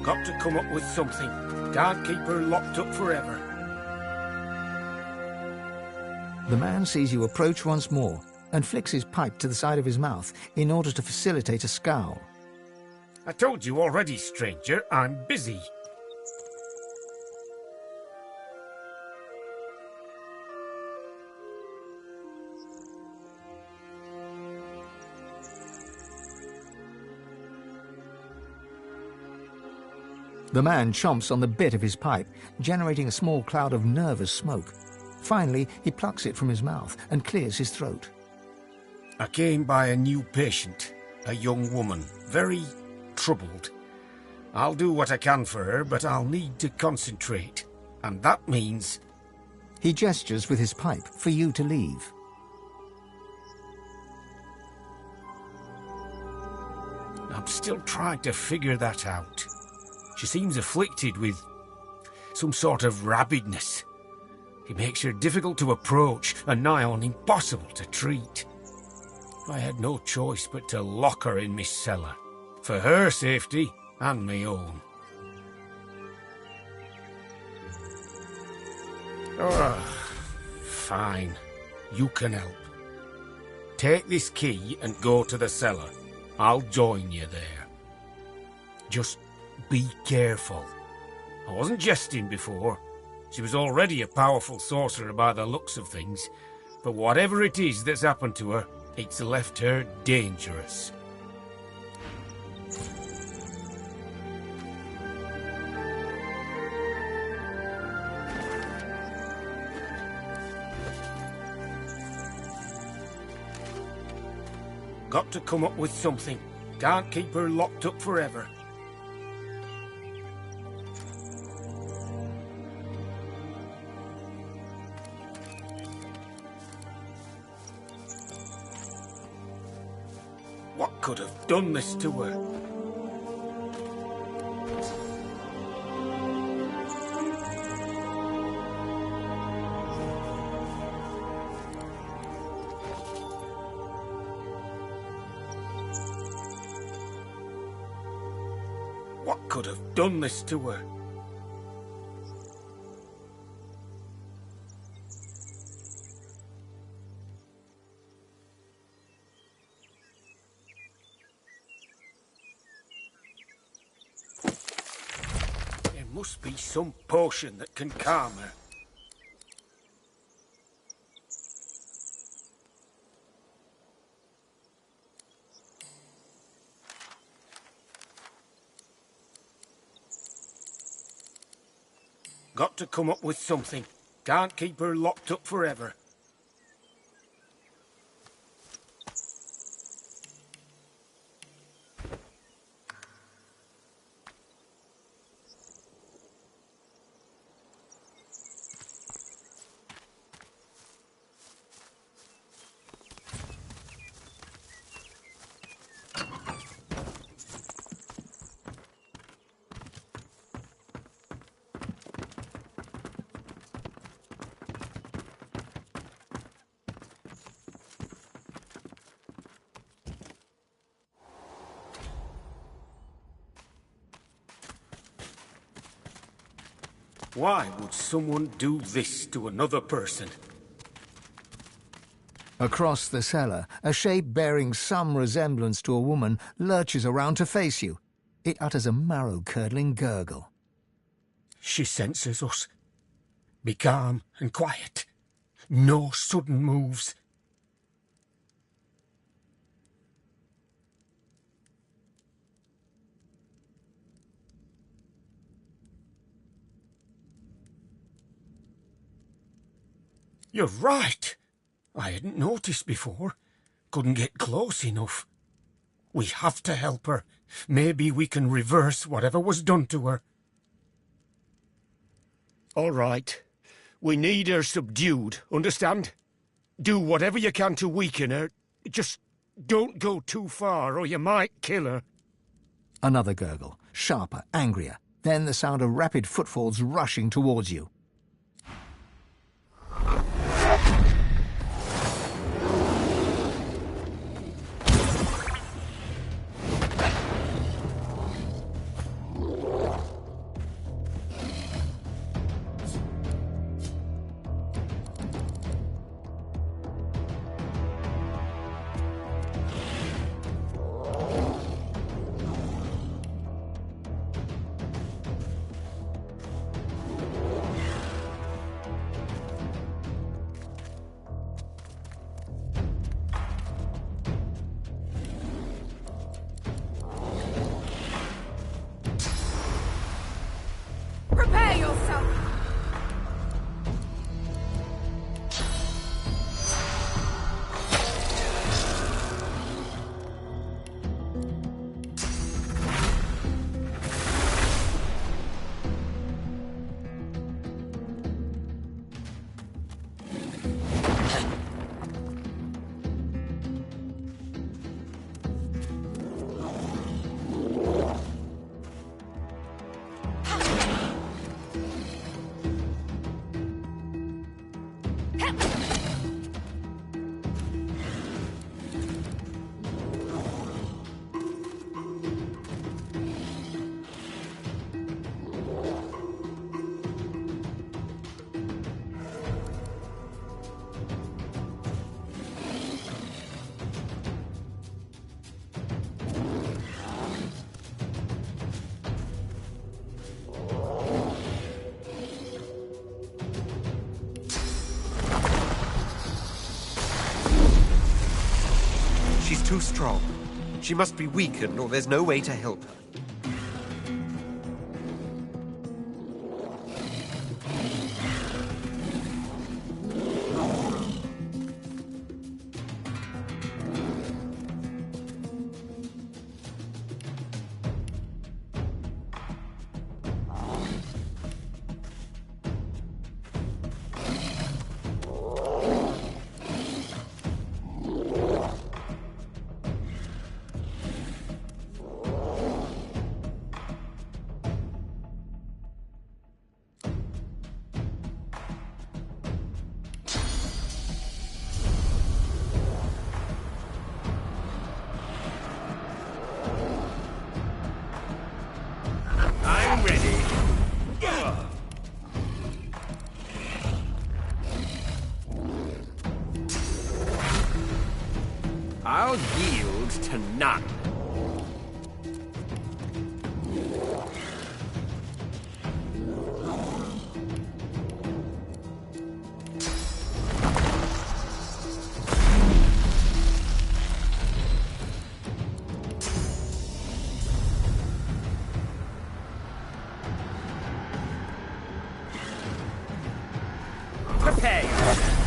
Got to come up with something. Can't keep her locked up forever. The man sees you approach once more and flicks his pipe to the side of his mouth in order to facilitate a scowl. I told you already, stranger, I'm busy. The man chomps on the bit of his pipe, generating a small cloud of nervous smoke. Finally, he plucks it from his mouth and clears his throat. I came by a new patient. A young woman, very troubled. I'll do what I can for her, but I'll need to concentrate. And that means... He gestures with his pipe for you to leave. I'm still trying to figure that out. She seems afflicted with some sort of rabidness. It makes her difficult to approach and nigh on impossible to treat. I had no choice but to lock her in my cellar, for her safety and my own. Fine. You can help. Take this key and go to the cellar. I'll join you there. Just be careful. I wasn't jesting before. She was already a powerful sorcerer by the looks of things, but whatever it is that's happened to her, it's left her dangerous. Got to come up with something. Can't keep her locked up forever. What could have done this to her? What could have done this to her? There must be some potion that can calm her. Got to come up with something. Can't keep her locked up forever. Why would someone do this to another person? Across the cellar, a shape bearing some resemblance to a woman lurches around to face you. It utters a marrow-curdling gurgle. She senses us. Be calm and quiet. No sudden moves. You're right. I hadn't noticed before. Couldn't get close enough. We have to help her. Maybe we can reverse whatever was done to her. All right. We need her subdued, understand? Do whatever you can to weaken her. Just don't go too far or you might kill her. Another gurgle, sharper, angrier. Then the sound of rapid footfalls rushing towards you. too strong. She must be weakened, or there's no way to help her. I'm ready. I'll yield to none. Prepare yourself.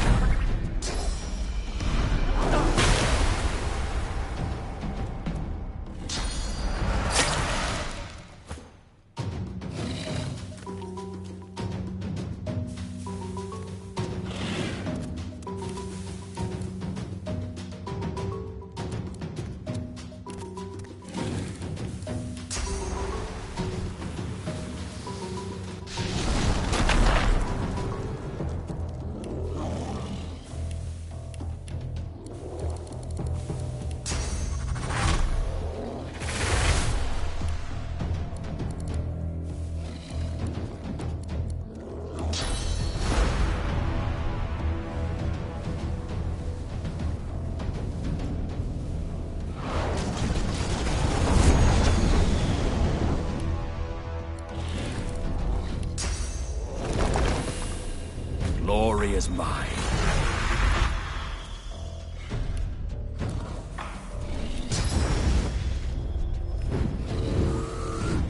Glory is mine.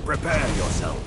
Prepare yourself.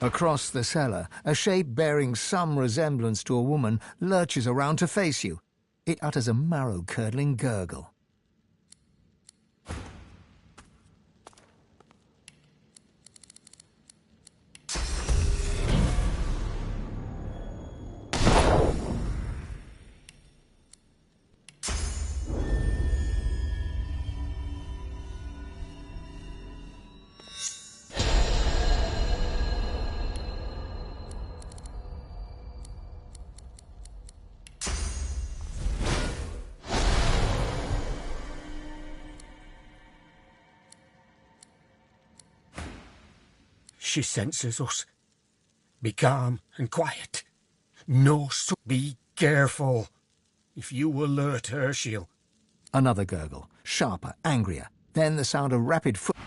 Across the cellar, a shape bearing some resemblance to a woman lurches around to face you. It utters a marrow-curdling gurgle. She senses us. Be calm and quiet. No, so be careful. If you alert her, she'll... Another gurgle, sharper, angrier. Then the sound of rapid foot...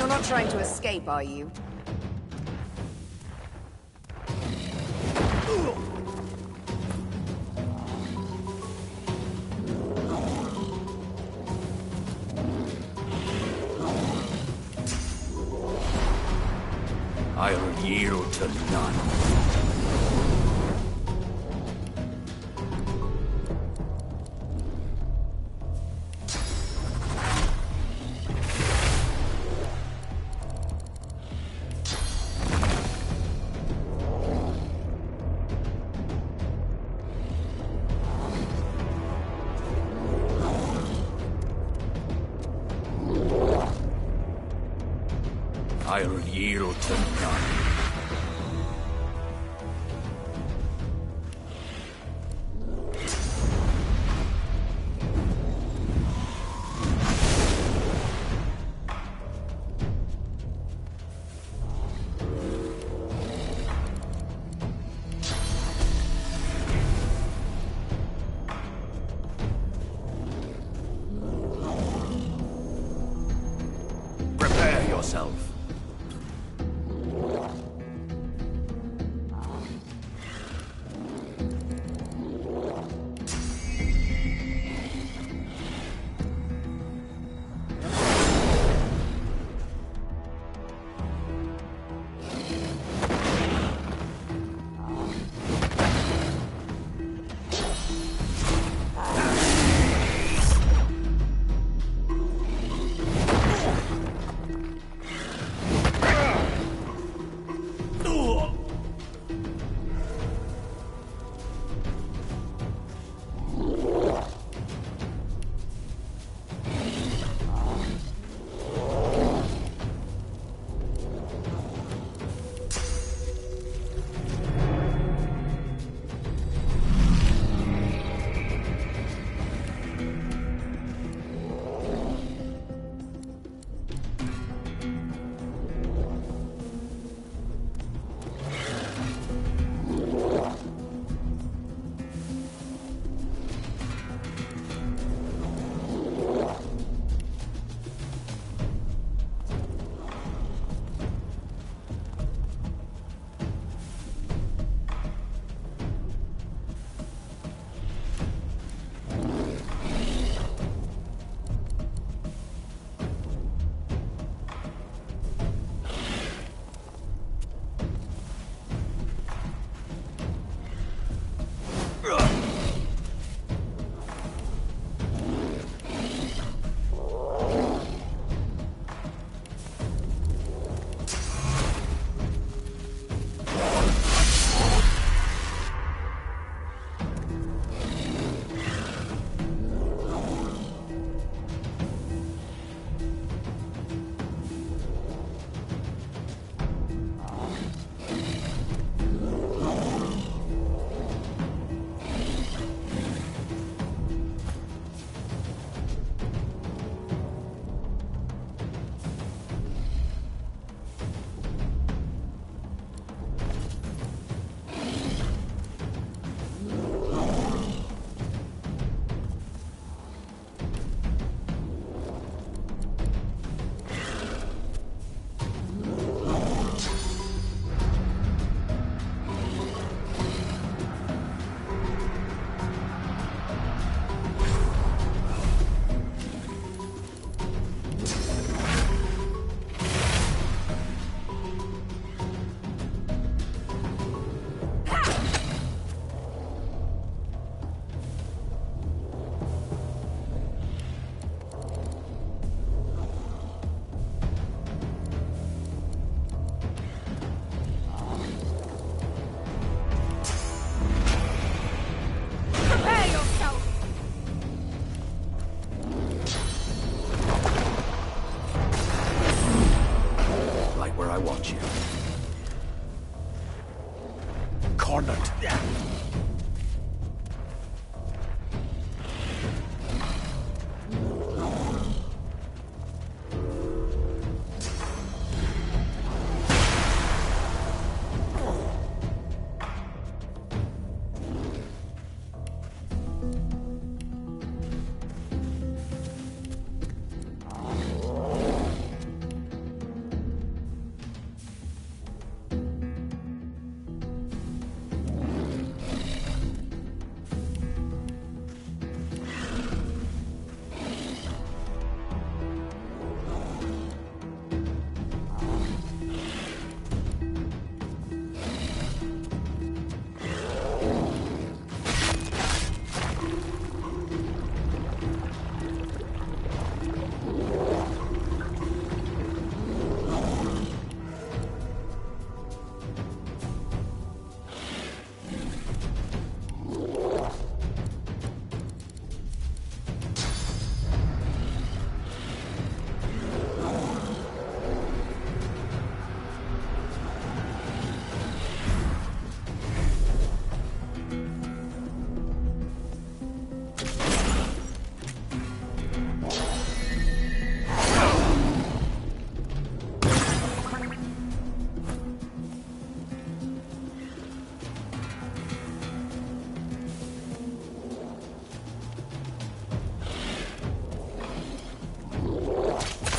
You're not trying to escape, are you? I'll yield to none. I'll yield to none. Prepare yourself.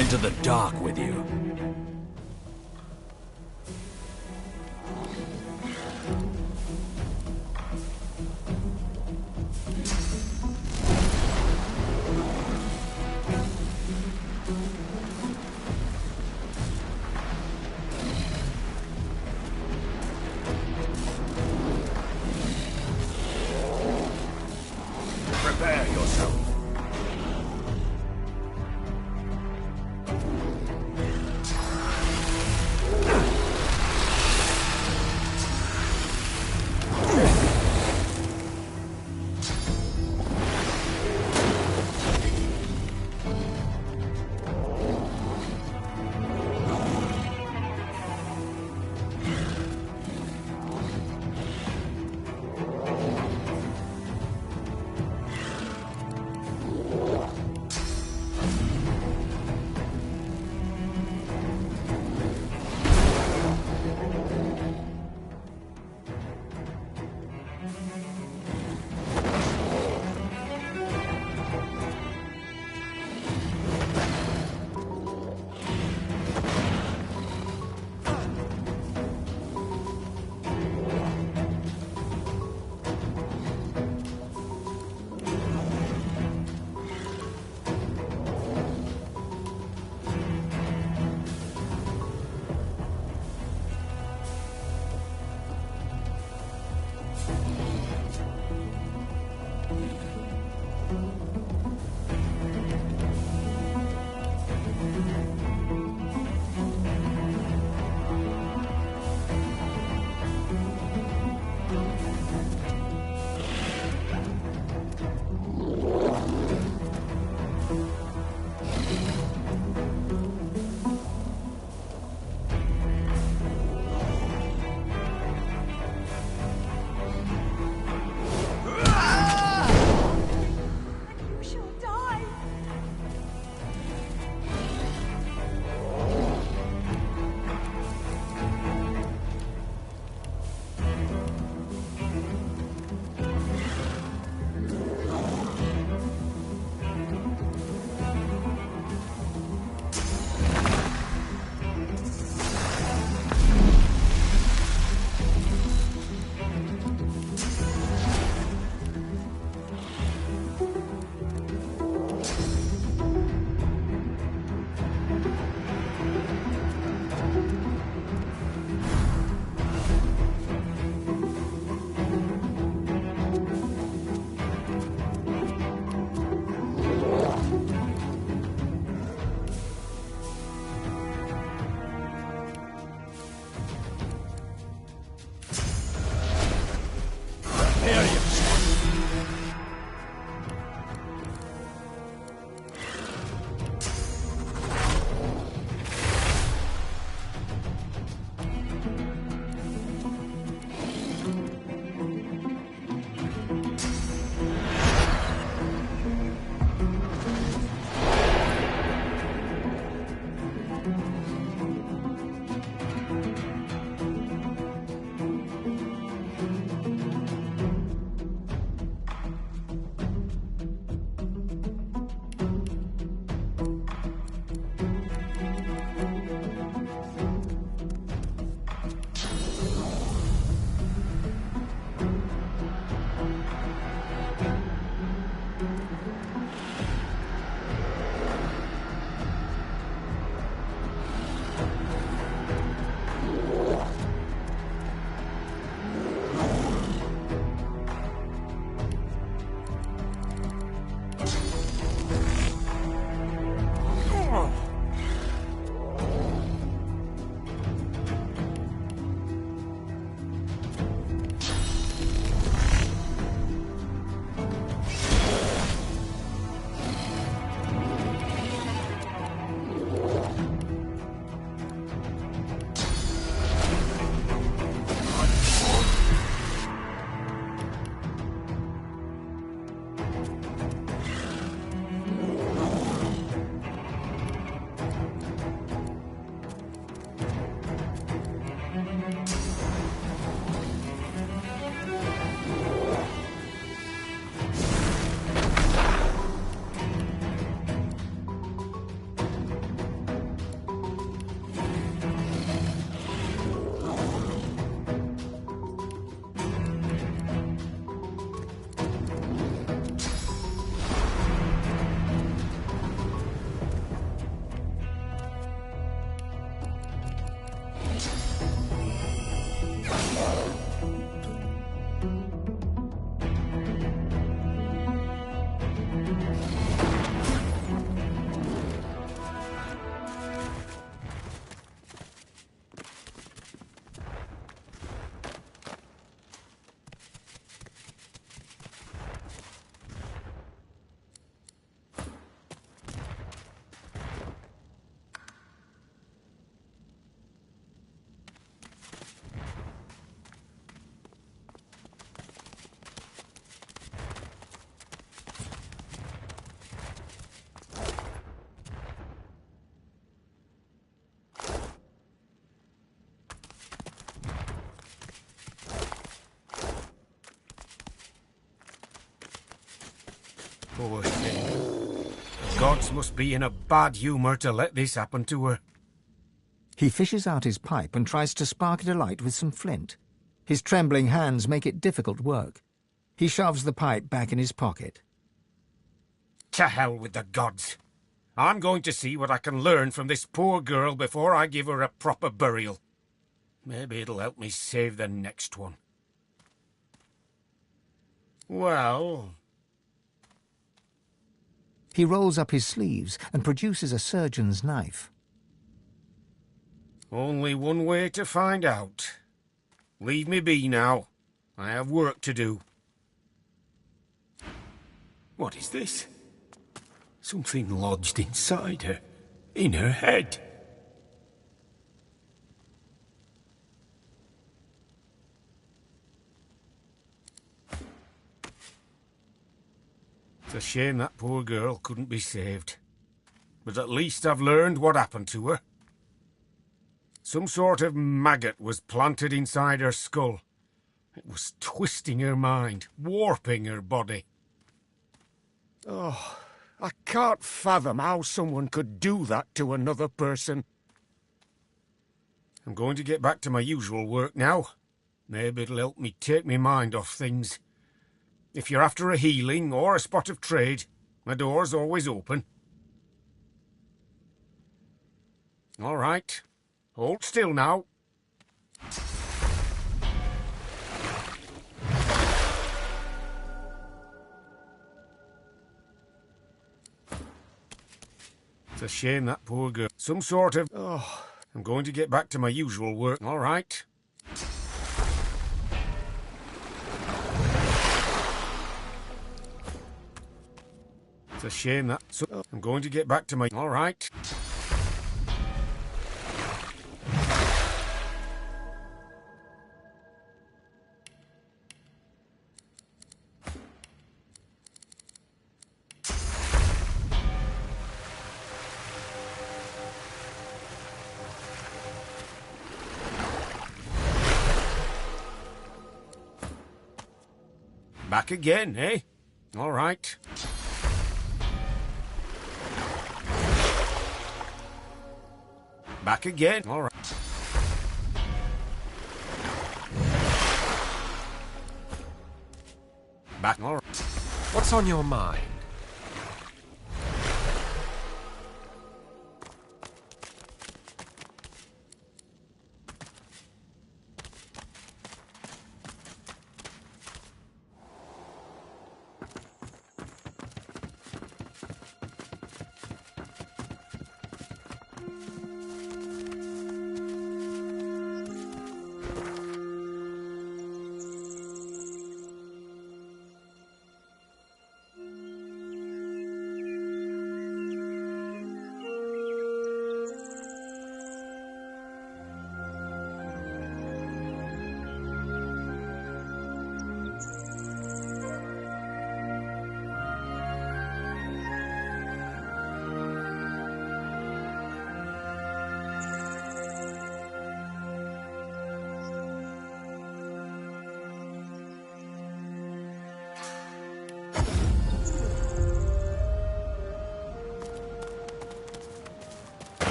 Into the dark with you. Prepare yourself. Poor thing. The gods must be in a bad humour to let this happen to her. He fishes out his pipe and tries to spark it alight with some flint. His trembling hands make it difficult work. He shoves the pipe back in his pocket. To hell with the gods. I'm going to see what I can learn from this poor girl before I give her a proper burial. Maybe it'll help me save the next one. Well... He rolls up his sleeves and produces a surgeon's knife. Only one way to find out. Leave me be now. I have work to do. What is this? Something lodged inside her. In her head. It's a shame that poor girl couldn't be saved. But at least I've learned what happened to her. Some sort of maggot was planted inside her skull. It was twisting her mind, warping her body. Oh, I can't fathom how someone could do that to another person. I'm going to get back to my usual work now. Maybe it'll help me take my mind off things. If you're after a healing or a spot of trade, my door's always open. All right. Hold still now. It's a shame that poor girl. Some sort of... Oh, I'm going to get back to my usual work. All right. It's a shame that... I'm going to get back to my... All right. Back again, eh? All right. Back again. All right. Back. All right. What's on your mind?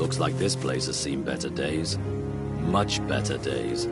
Looks like this place has seen better days. Much better days.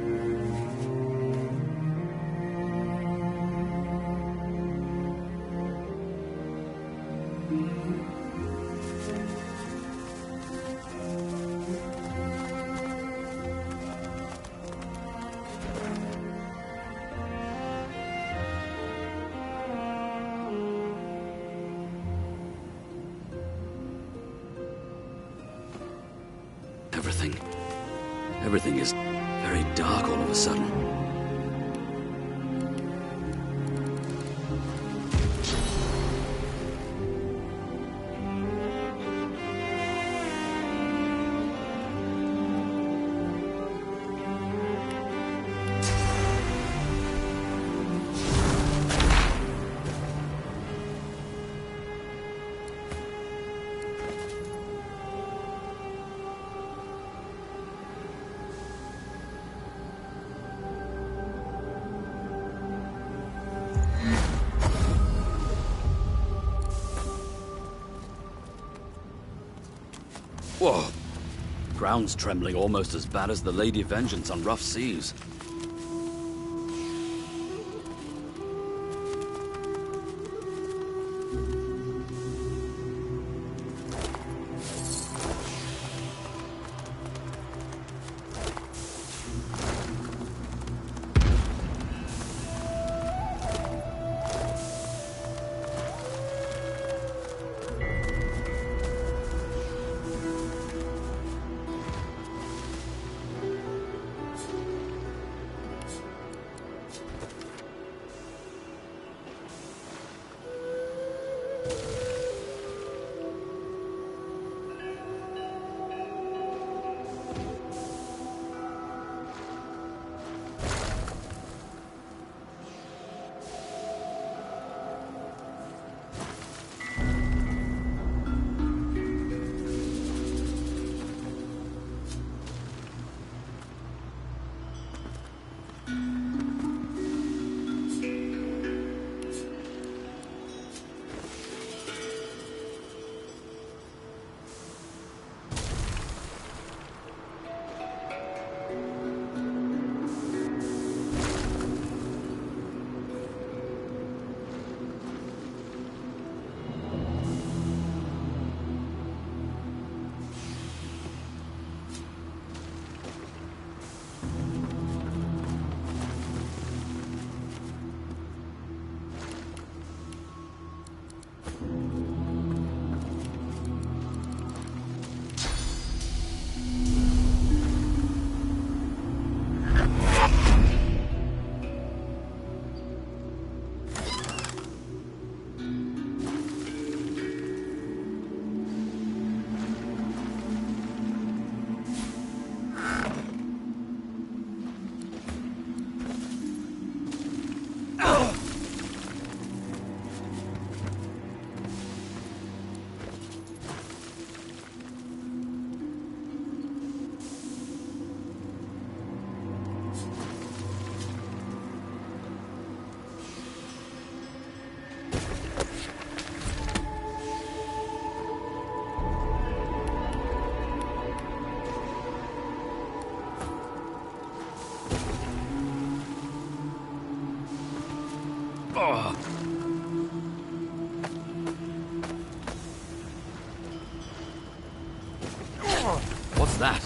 Everything is very dark all of a sudden. Whoa! Ground's trembling almost as bad as the Lady Vengeance on rough seas. What's that?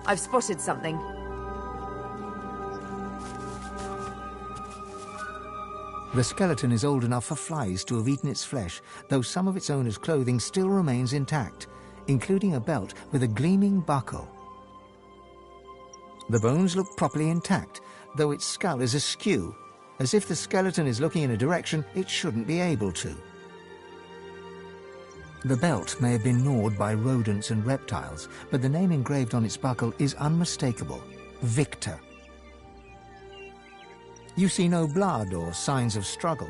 I've spotted something. The skeleton is old enough for flies to have eaten its flesh, though some of its owner's clothing still remains intact, including a belt with a gleaming buckle. The bones look properly intact, though its skull is askew, as if the skeleton is looking in a direction it shouldn't be able to. The belt may have been gnawed by rodents and reptiles, but the name engraved on its buckle is unmistakable: Victor. You see no blood or signs of struggle.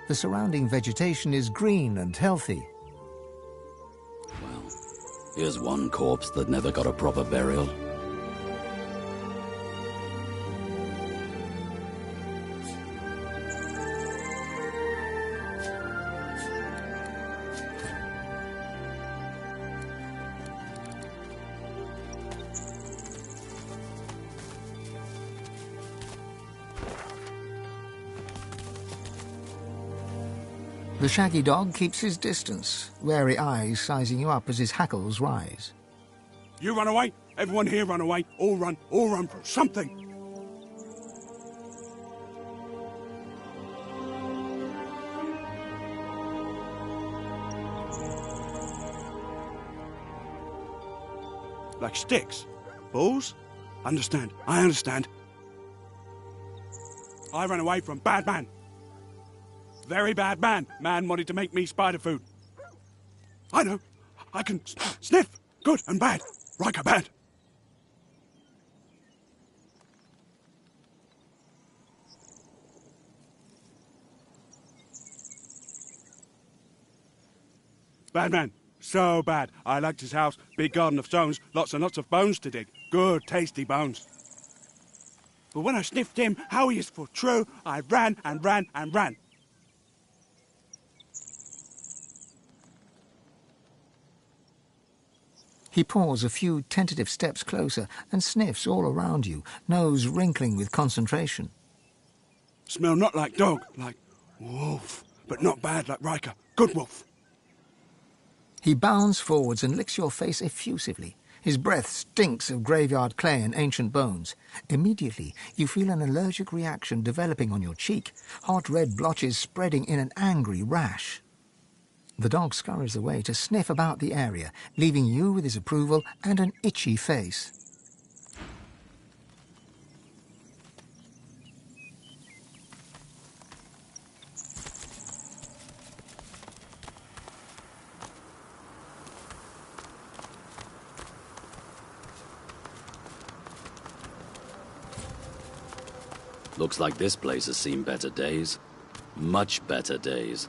The surrounding vegetation is green and healthy. Well, here's one corpse that never got a proper burial. The shaggy dog keeps his distance, wary eyes sizing you up as his hackles rise. You run away. Everyone here run away. All run from something. Like sticks? Balls? Understand. I understand. I ran away from bad man. Very bad man. Man wanted to make me spider food. I know. I can sniff. Good and bad. Riker bad. Bad man. So bad. I liked his house. Big garden of stones. Lots and lots of bones to dig. Good, tasty bones. But when I sniffed him, how he is for true, I ran and ran and ran. He paws a few tentative steps closer and sniffs all around you, nose wrinkling with concentration. Smell not like dog, like wolf, but not bad like Riker. Good wolf. He bounds forwards and licks your face effusively. His breath stinks of graveyard clay and ancient bones. Immediately, you feel an allergic reaction developing on your cheek, hot red blotches spreading in an angry rash. The dog scurries away to sniff about the area, leaving you with his approval and an itchy face. Looks like this place has seen better days. Much better days.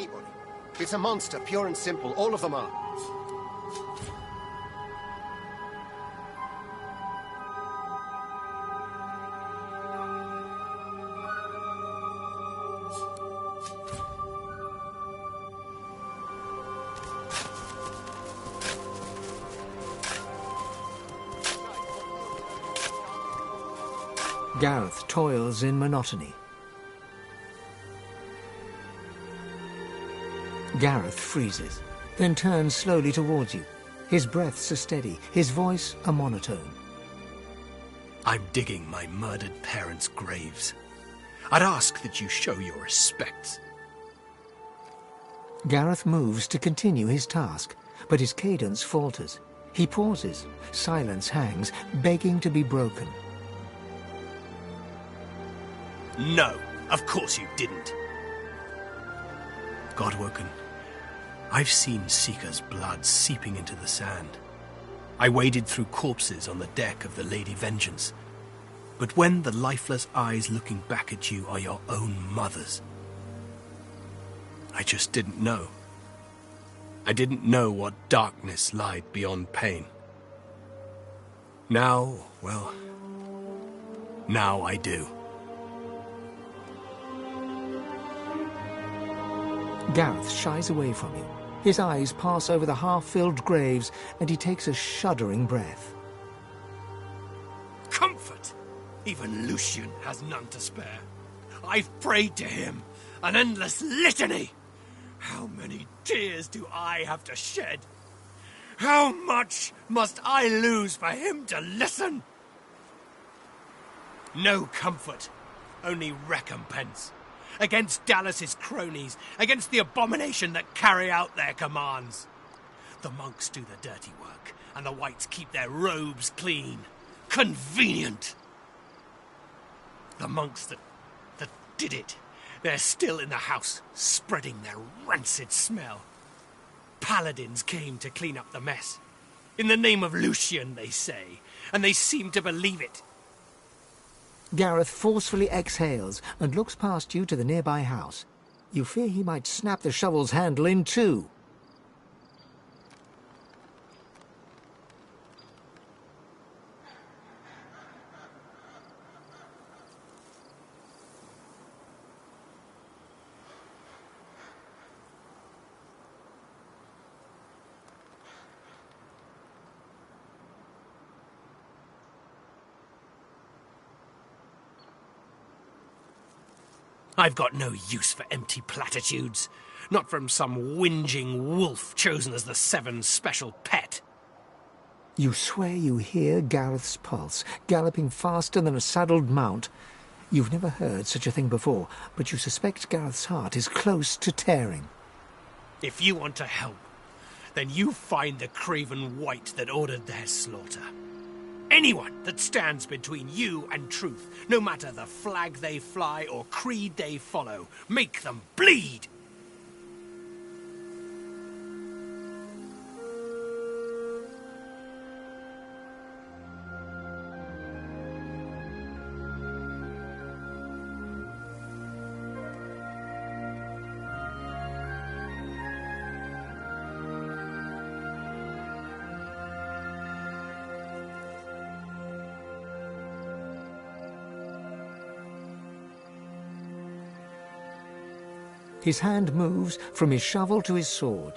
anybody. It's a monster, pure and simple. All of them are. Gareth toils in monotony. Gareth freezes, then turns slowly towards you. His breaths are steady, his voice a monotone. I'm digging my murdered parents' graves. I'd ask that you show your respects. Gareth moves to continue his task, but his cadence falters. He pauses, silence hangs, begging to be broken. No, of course you didn't. Godwoken, I've seen Seeker's blood seeping into the sand. I waded through corpses on the deck of the Lady Vengeance. But when the lifeless eyes looking back at you are your own mother's, I just didn't know. I didn't know what darkness lied beyond pain. Now, well, now I do. Gareth shies away from you. His eyes pass over the half-filled graves, and he takes a shuddering breath. Comfort! Even Lucian has none to spare. I've prayed to him, an endless litany. How many tears do I have to shed? How much must I lose for him to listen? No comfort, only recompense. Against Dallas's cronies, against the abomination that carry out their commands. The monks do the dirty work, and the whites keep their robes clean. Convenient! The monks that did it, they're still in the house, spreading their rancid smell. Paladins came to clean up the mess. In the name of Lucian, they say, and they seem to believe it. Gareth forcefully exhales and looks past you to the nearby house. You fear he might snap the shovel's handle in two. I've got no use for empty platitudes. Not from some whinging wolf chosen as the Seven's special pet. You swear you hear Gareth's pulse, galloping faster than a saddled mount. You've never heard such a thing before, but you suspect Gareth's heart is close to tearing. If you want to help, then you find the craven wight that ordered their slaughter. Anyone that stands between you and truth, no matter the flag they fly or creed they follow, make them bleed! His hand moves from his shovel to his sword.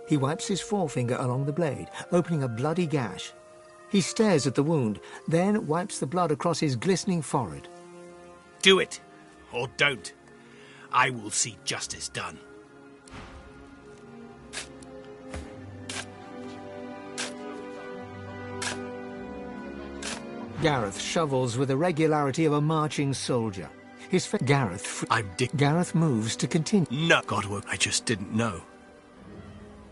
He wipes his forefinger along the blade, opening a bloody gash. He stares at the wound, then wipes the blood across his glistening forehead. Do it, or don't. I will see justice done. Gareth shovels with the regularity of a marching soldier. Gareth moves to continue. No, Godwoken, I just didn't know.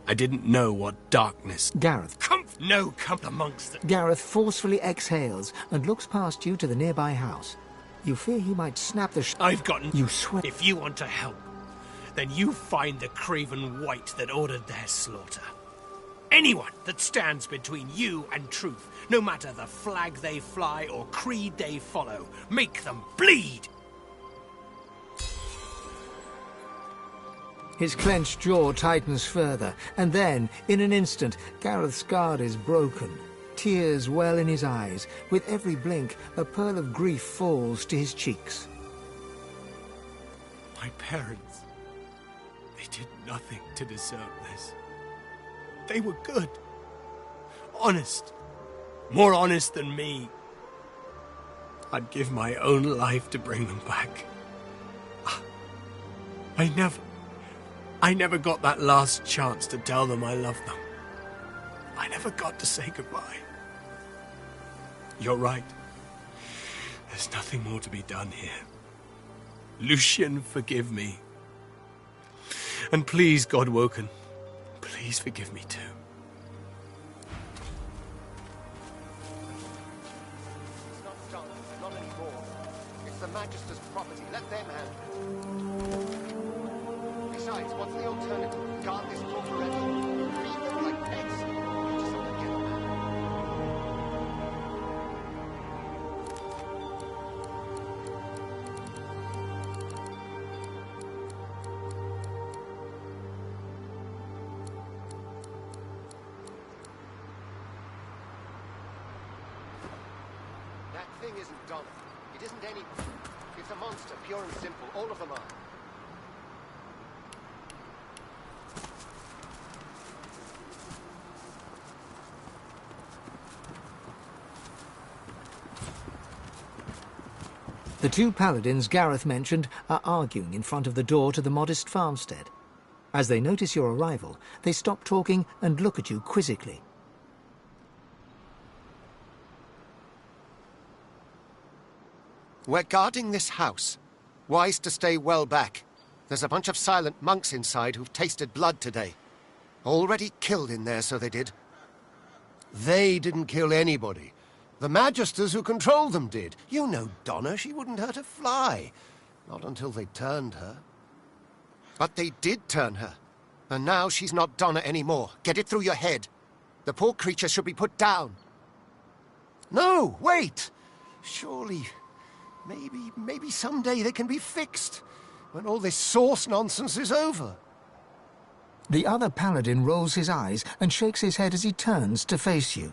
I didn't know what darkness... Gareth. The monks that... Gareth forcefully exhales and looks past you to the nearby house. You fear he might snap the I've gotten... You swear... If you want to help, then you find the craven wight that ordered their slaughter. Anyone that stands between you and truth, no matter the flag they fly or creed they follow, make them bleed! His clenched jaw tightens further, and then, in an instant, Gareth's guard is broken. Tears well in his eyes. With every blink, a pearl of grief falls to his cheeks. My parents, they did nothing to deserve this. They were good. Honest. More honest than me. I'd give my own life to bring them back. I never got that last chance to tell them I loved them. I never got to say goodbye. You're right. There's nothing more to be done here. Lucian, forgive me. And please, Godwoken, please forgive me too. It's not done, not anymore. It's the Magisters' property. Let them handle it. Besides, what's the alternative? Guard this door forever? Feed them like pets? Just forget about it. That thing isn't Donna. It isn't anybody. It's a monster, pure and simple. All of them are. The two paladins Gareth mentioned are arguing in front of the door to the modest farmstead. As they notice your arrival, they stop talking and look at you quizzically. We're guarding this house. Wise to stay well back. There's a bunch of silent monks inside who've tasted blood today. Already killed in there, so they did. They didn't kill anybody. The Magisters who controlled them did. You know Donna, she wouldn't hurt a fly. Not until they turned her. But they did turn her. And now she's not Donna anymore. Get it through your head. The poor creature should be put down. No, wait! Surely, maybe someday they can be fixed. When all this source nonsense is over. The other paladin rolls his eyes and shakes his head as he turns to face you.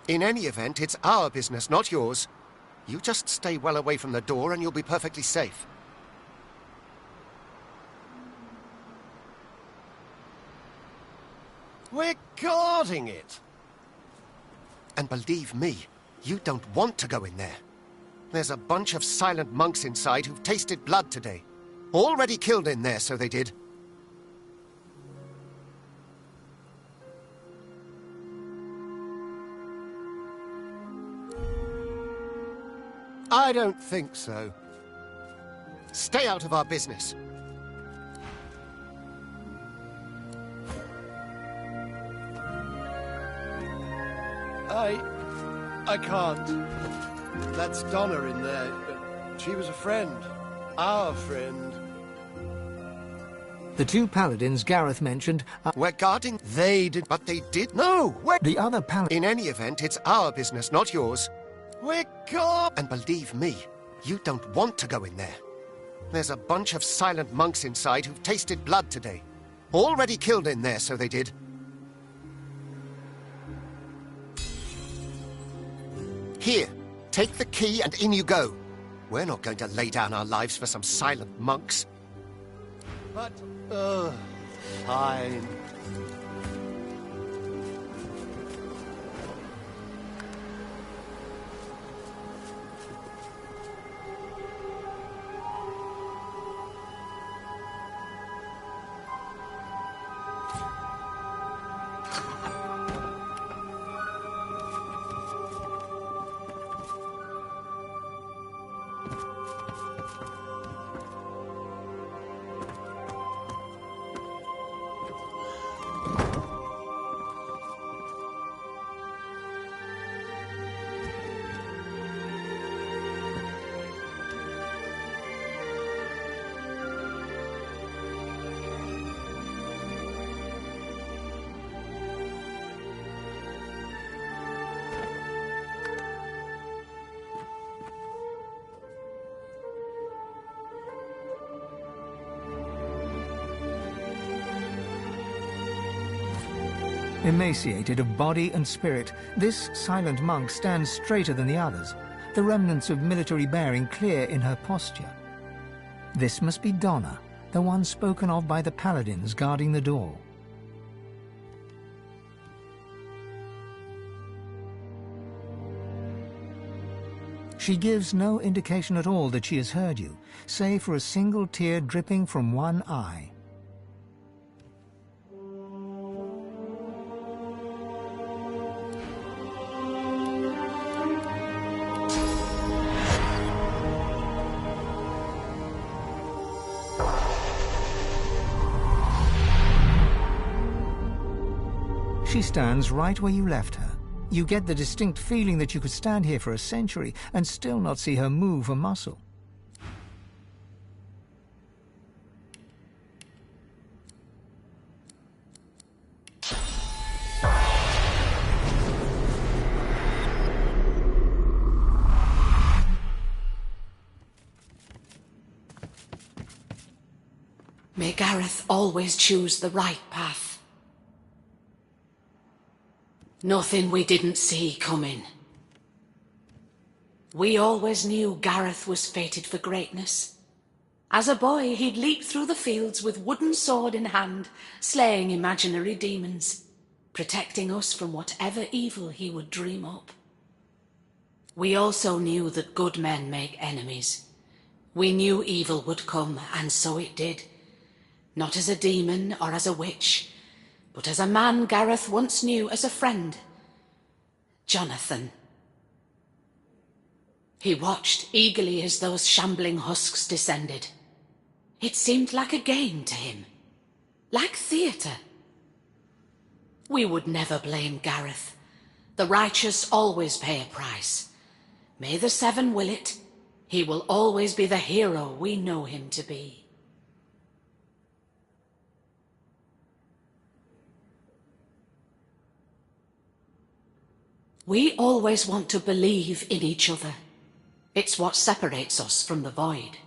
In any event, it's our business, not yours. You just stay well away from the door and you'll be perfectly safe. We're guarding it. And believe me, you don't want to go in there. There's a bunch of silent monks inside who've tasted blood today. Already killed in there, so they did. I don't think so. Stay out of our business. I can't. That's Donna in there. She was a friend. Our friend. The two paladins Gareth mentioned are... We're guarding... They did... But they did... No! Wait! The other paladin... In any event, it's our business, not yours. We're guard... And believe me, you don't want to go in there. There's a bunch of silent monks inside who've tasted blood today. Already killed in there, so they did. Here, take the key and in you go. We're not going to lay down our lives for some silent monks. But, fine. Emaciated of body and spirit, this silent monk stands straighter than the others, the remnants of military bearing clear in her posture. This must be Donna, the one spoken of by the paladins guarding the door. She gives no indication at all that she has heard you, save for a single tear dripping from one eye. She stands right where you left her. You get the distinct feeling that you could stand here for a century and still not see her move a muscle. May Gareth always choose the right path. Nothing we didn't see coming. We always knew Gareth was fated for greatness. As a boy, he'd leap through the fields with wooden sword in hand, slaying imaginary demons, protecting us from whatever evil he would dream up. We also knew that good men make enemies. We knew evil would come, and so it did. Not as a demon or as a witch, but as a man Gareth once knew as a friend, Jonathan. He watched eagerly as those shambling husks descended. It seemed like a game to him, like theatre. We would never blame Gareth. The righteous always pay a price. May the Seven will it, he will always be the hero we know him to be. We always want to believe in each other. It's what separates us from the void.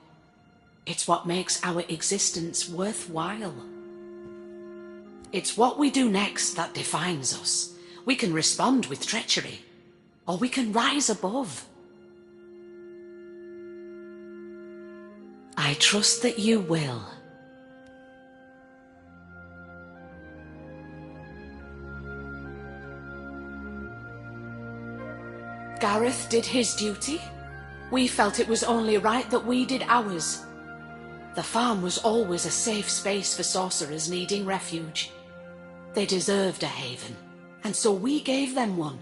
It's what makes our existence worthwhile. It's what we do next that defines us. We can respond with treachery, or we can rise above. I trust that you will. Gareth did his duty. We felt it was only right that we did ours. The farm was always a safe space for sorcerers needing refuge. They deserved a haven, and so we gave them one.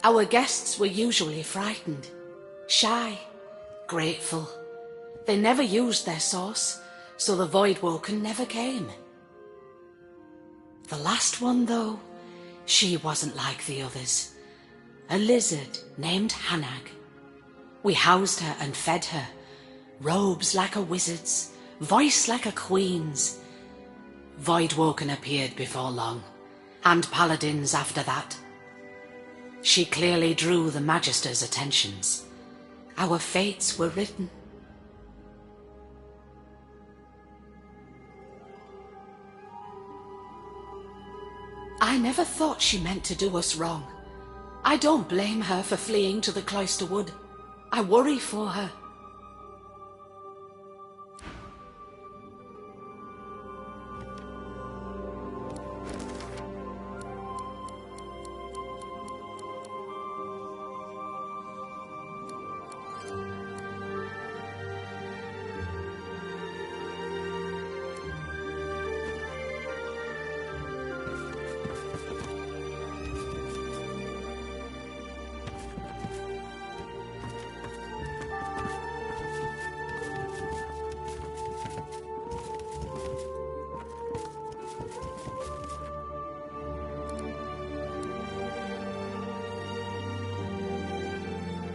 Our guests were usually frightened, shy, grateful. They never used their source, so the Voidwoken never came. The last one, though, she wasn't like the others. A lizard named Hanag. We housed her and fed her. Robes like a wizard's, voice like a queen's. Voidwoken appeared before long, and paladins after that. She clearly drew the Magisters' attentions. Our fates were written. I never thought she meant to do us wrong. I don't blame her for fleeing to the Cloister Wood. I worry for her.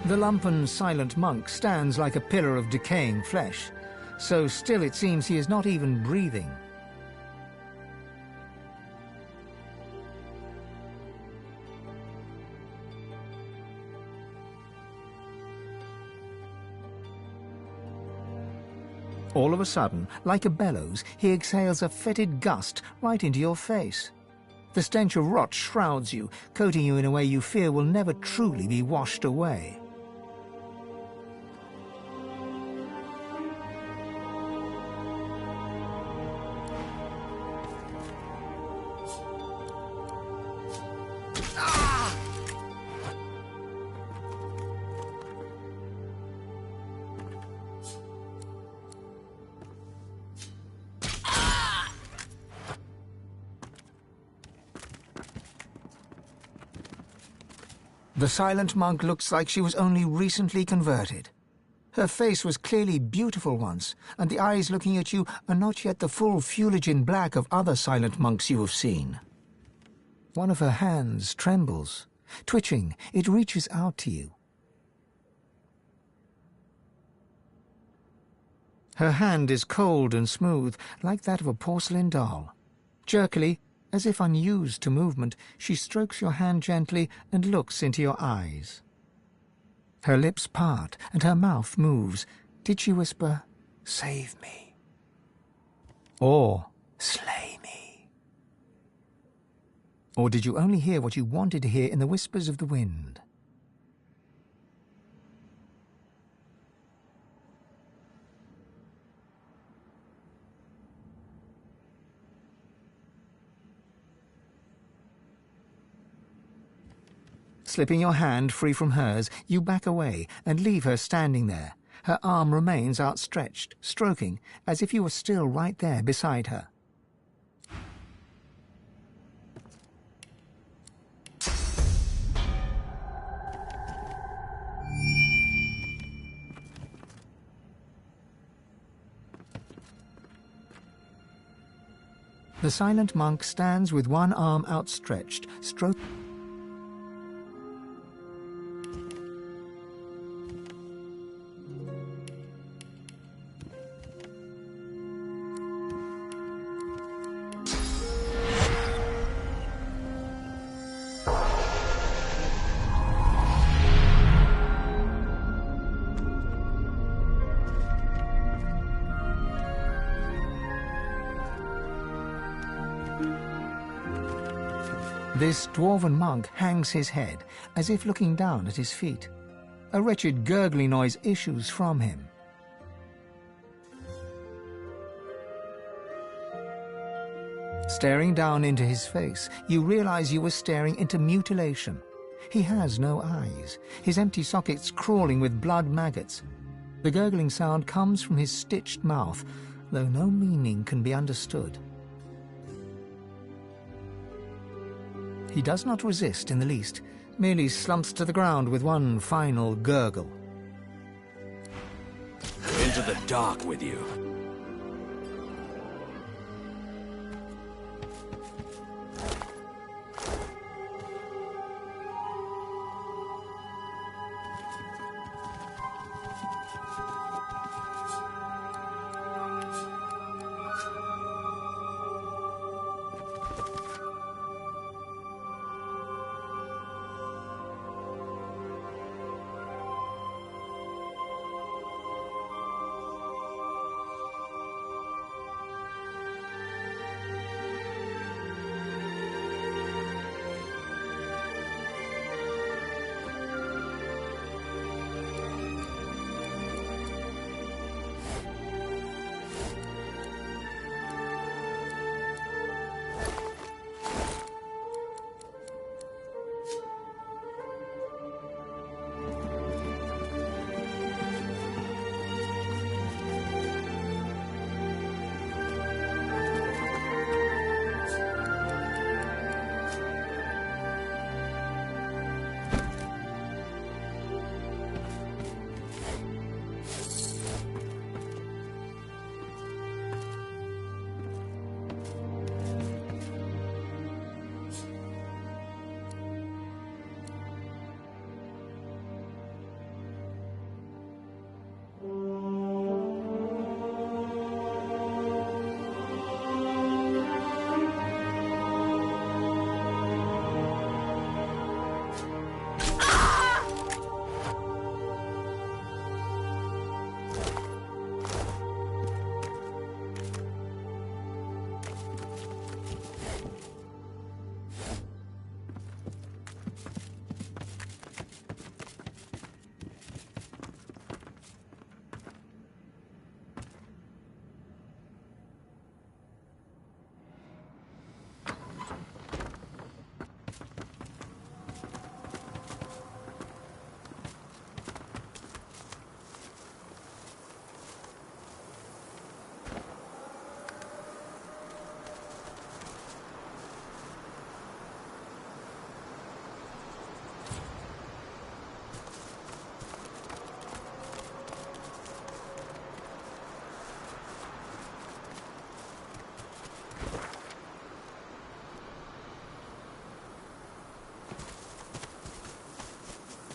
The lumpen, silent monk stands like a pillar of decaying flesh. So still it seems he is not even breathing. All of a sudden, like a bellows, he exhales a fetid gust right into your face. The stench of rot shrouds you, coating you in a way you fear will never truly be washed away. The silent monk looks like she was only recently converted. Her face was clearly beautiful once, and the eyes looking at you are not yet the full Fuligin black of other silent monks you have seen. One of her hands trembles. Twitching, it reaches out to you. Her hand is cold and smooth, like that of a porcelain doll. Jerkily, as if unused to movement, she strokes your hand gently and looks into your eyes. Her lips part and her mouth moves. Did she whisper, "Save me"? Or, "Slay me"? Or did you only hear what you wanted to hear in the whispers of the wind? Slipping your hand free from hers, you back away and leave her standing there. Her arm remains outstretched, stroking, as if you were still right there beside her. The silent monk stands with one arm outstretched, stroking. This dwarven monk hangs his head, as if looking down at his feet. A wretched gurgling noise issues from him. Staring down into his face, you realize you were staring into mutilation. He has no eyes, his empty sockets crawling with blood maggots. The gurgling sound comes from his stitched mouth, though no meaning can be understood. He does not resist in the least, merely slumps to the ground with one final gurgle. Into the dark with you.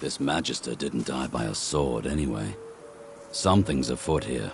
This Magister didn't die by a sword anyway. Something's afoot here.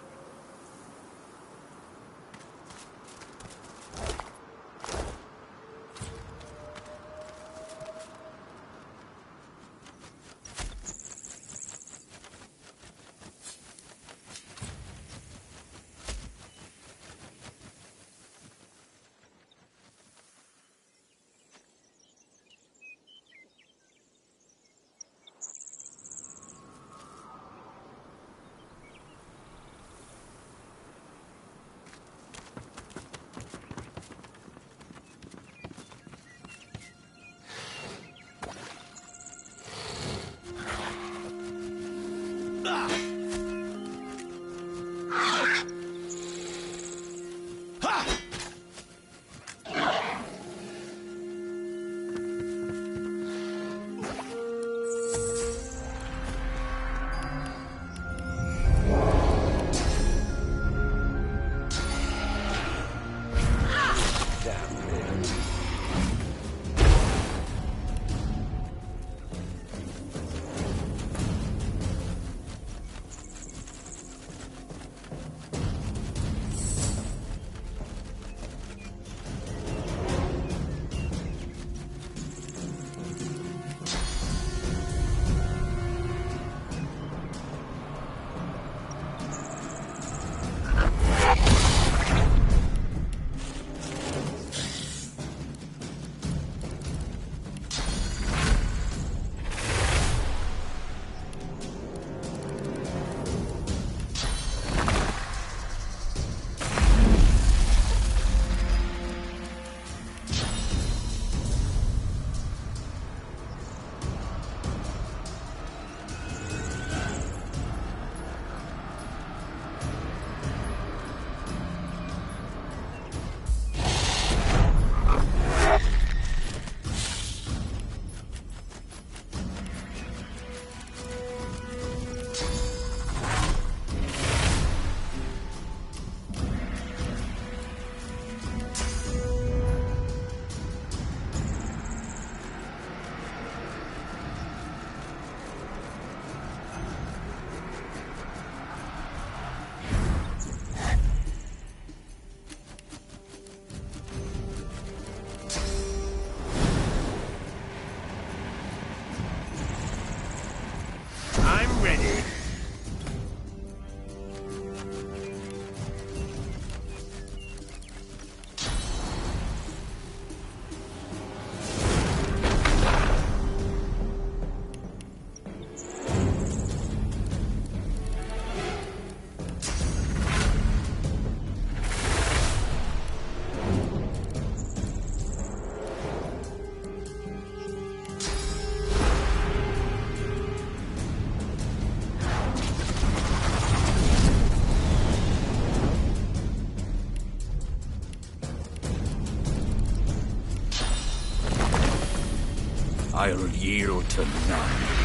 I'll yield to none.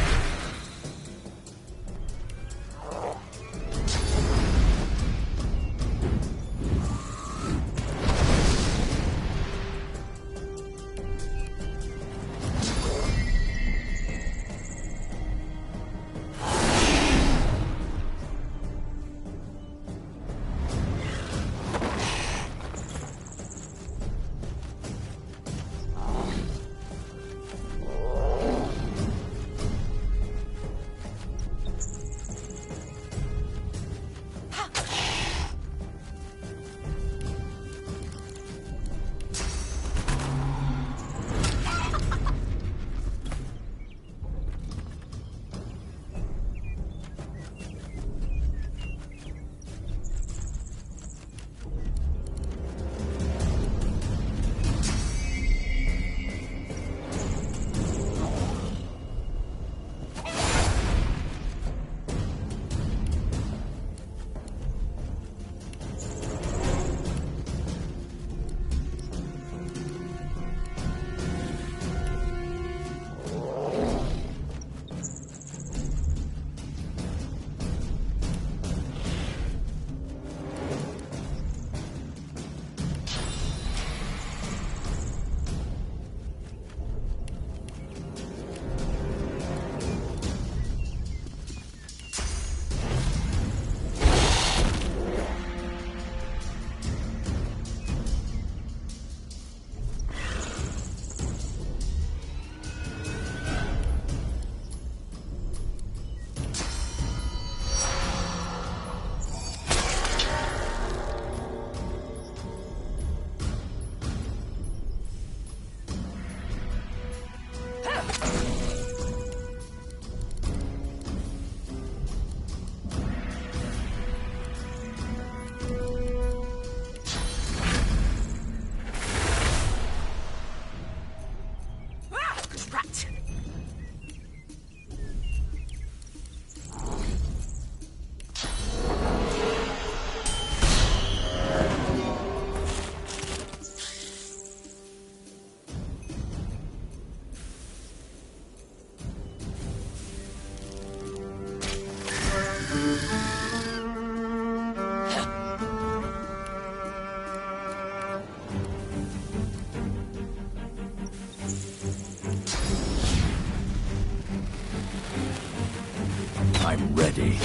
I'm ready.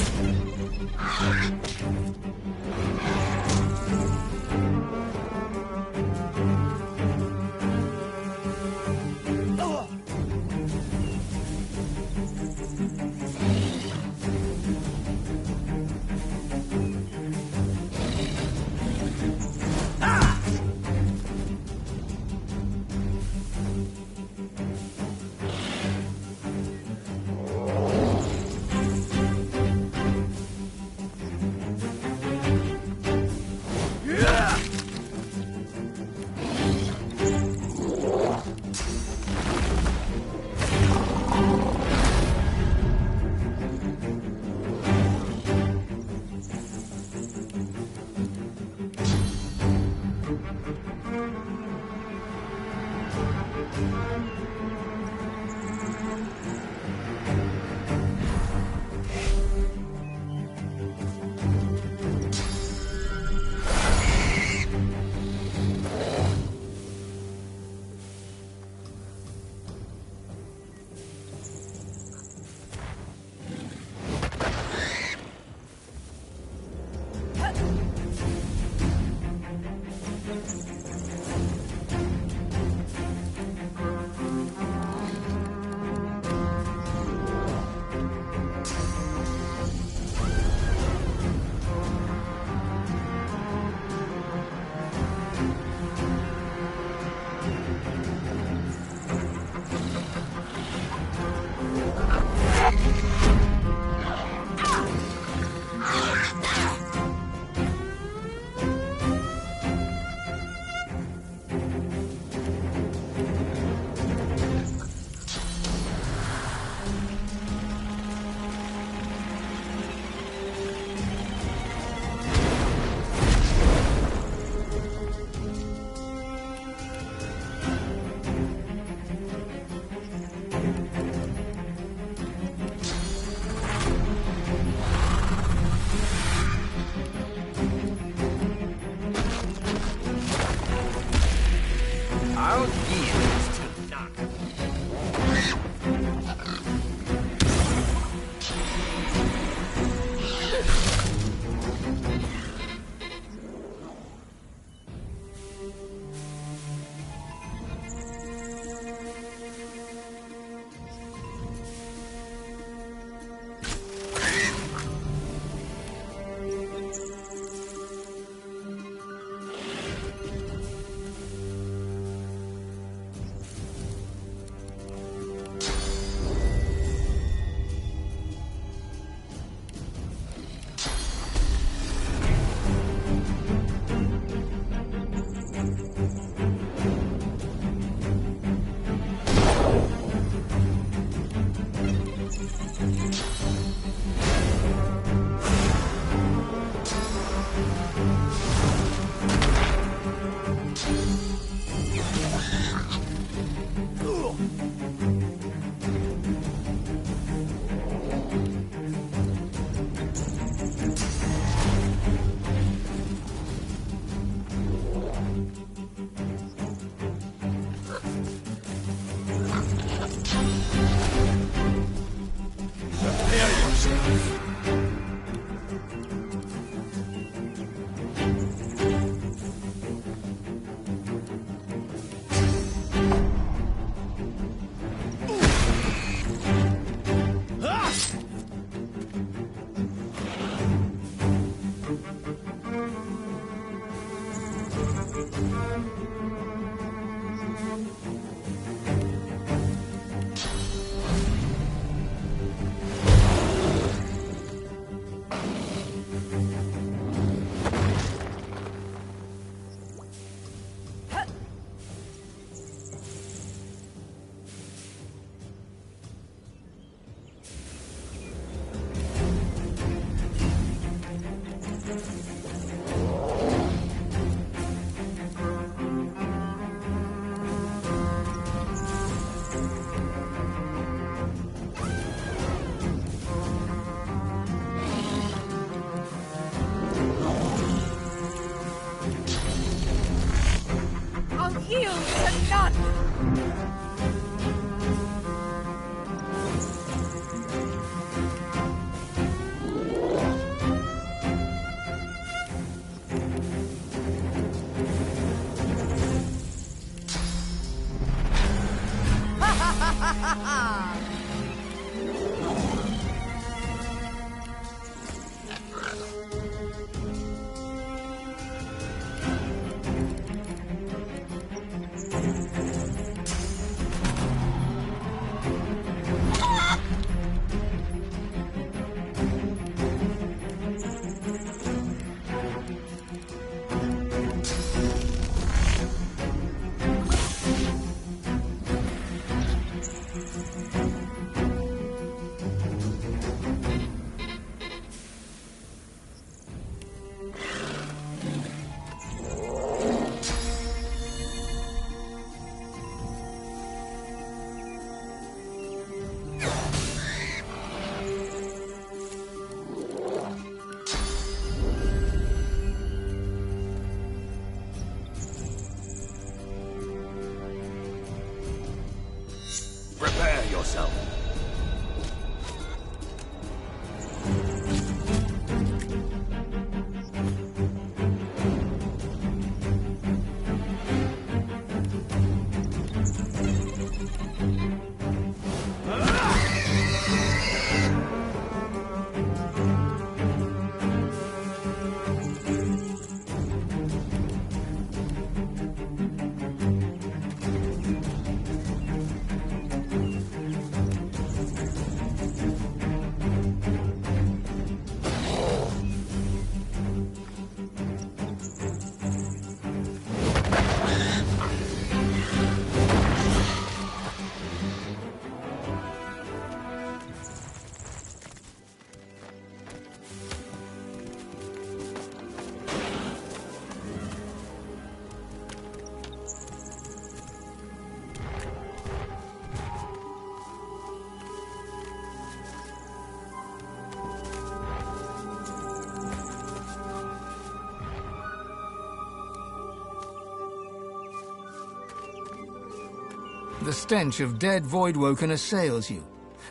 The stench of dead Voidwoken assails you.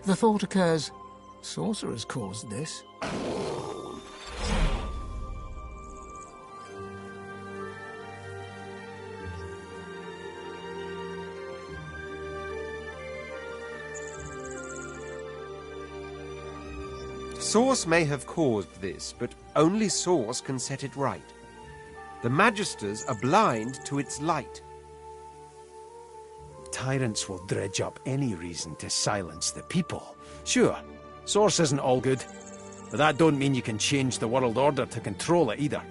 The thought occurs, Sourcerers caused this. Source may have caused this, but only Source can set it right. The Magisters are blind to its light. Tyrants will dredge up any reason to silence the people. Sure, Source isn't all good, but that don't mean you can change the world order to control it either.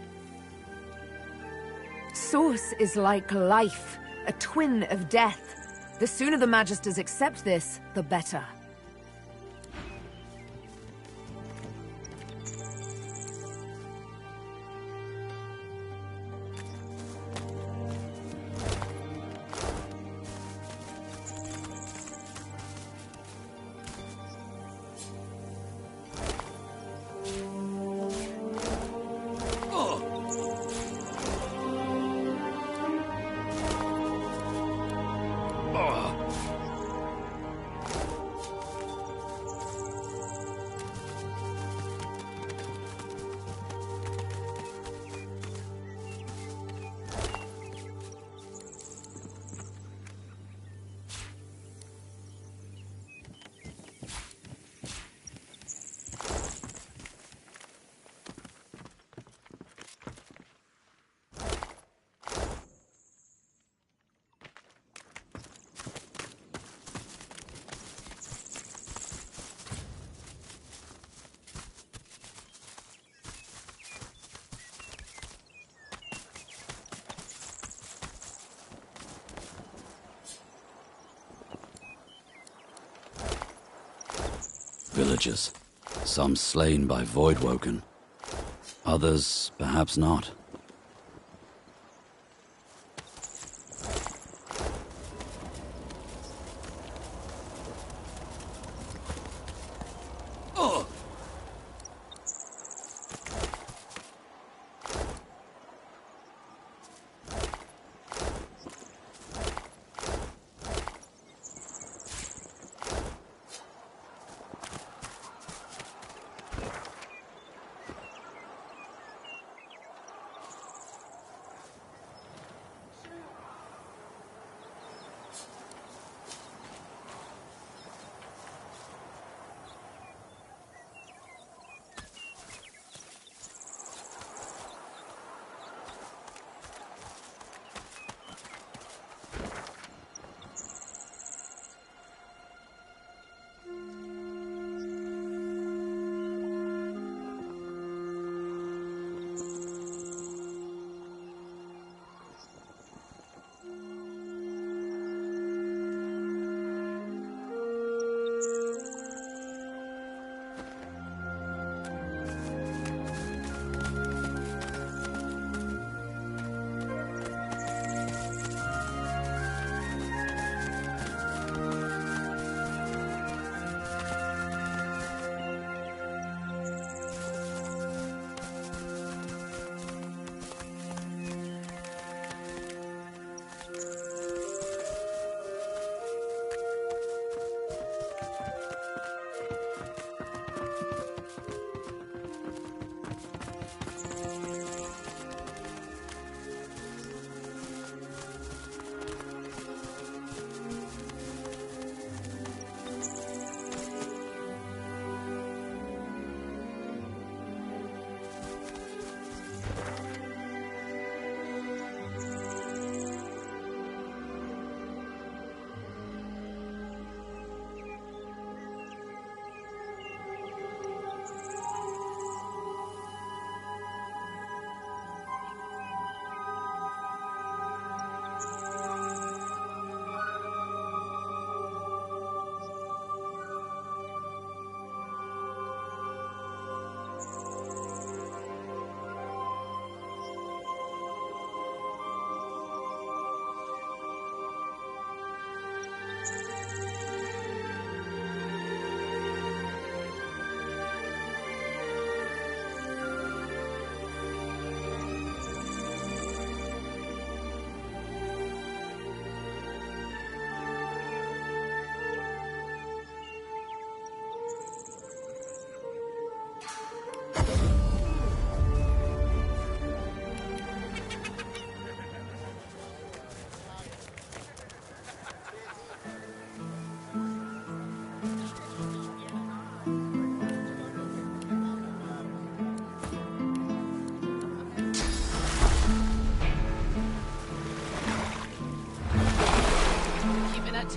Source is like life, a twin of death. The sooner the Magisters accept this, the better. Villagers, some slain by Voidwoken, others perhaps not.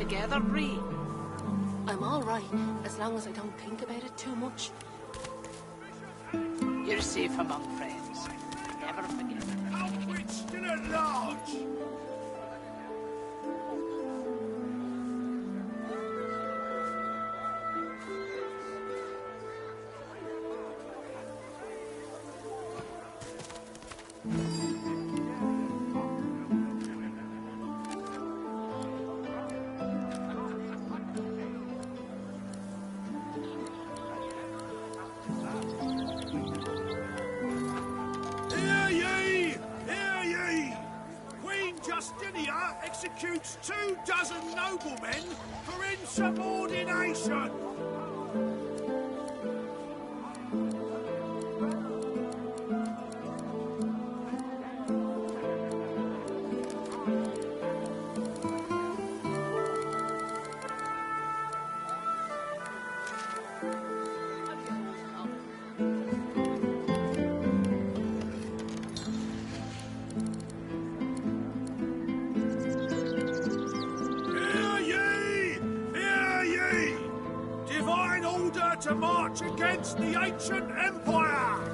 together, Bree? I'm all right, as long as I don't think about it too much. You're safe among friends. Never forget. Outwit still at large! Executes 24 noblemen for insubordination! To march against the ancient empire!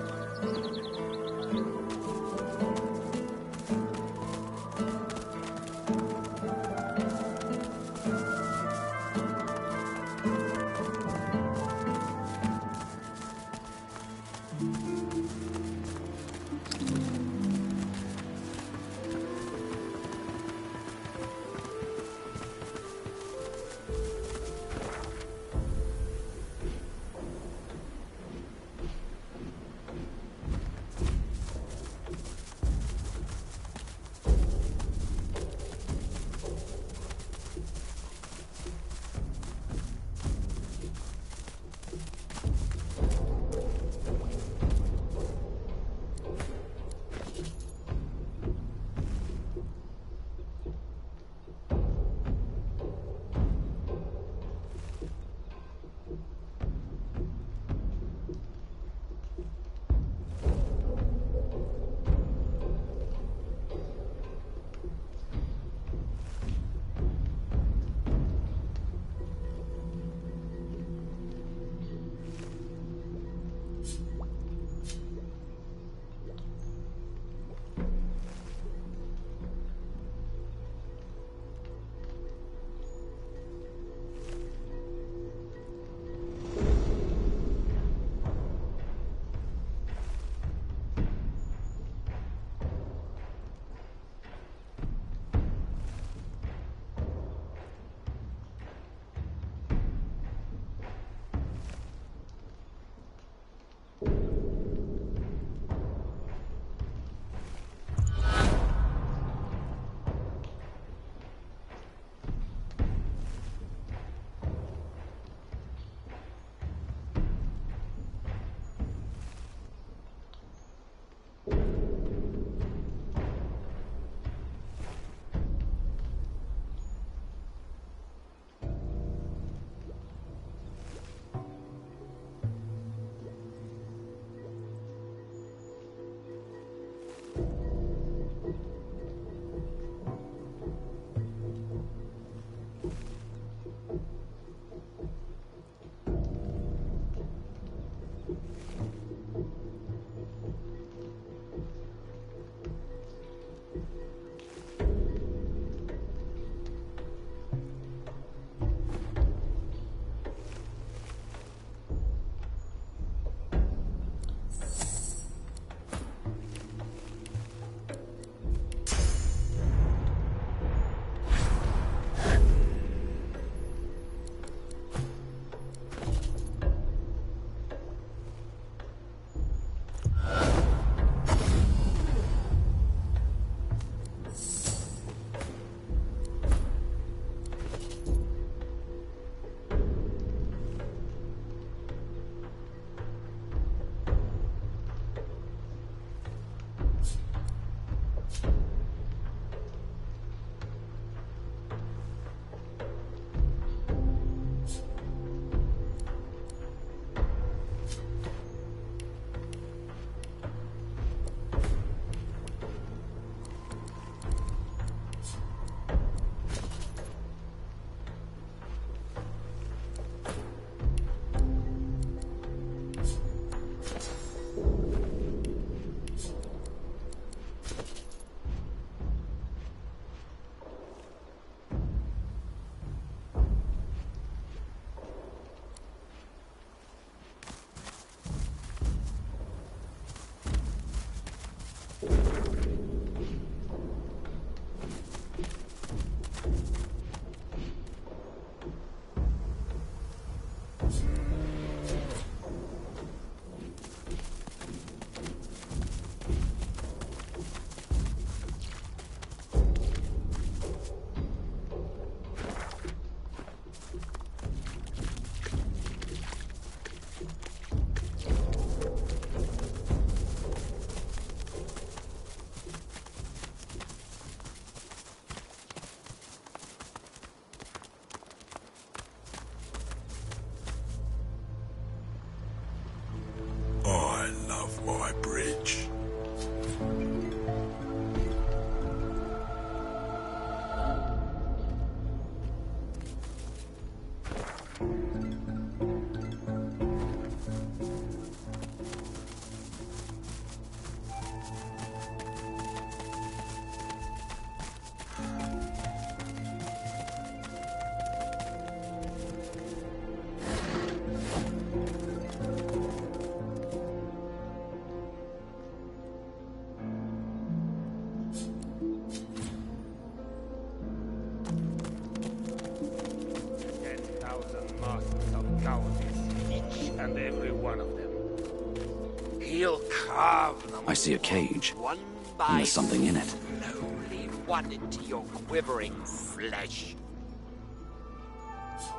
one of them. He'll carve them. I see a cage. One And by there's something in it. slowly one into your quivering flesh.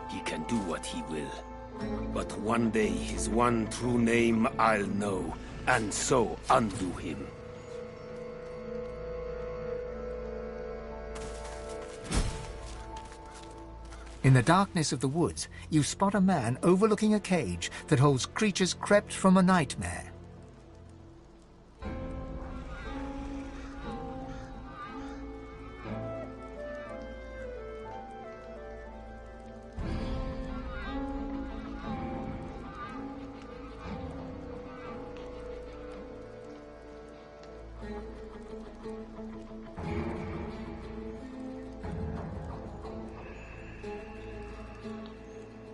He can do what he will. But one day his one true name I'll know, and so undo him. In the darkness of the woods, you spot a man overlooking a cage that holds creatures crept from a nightmare.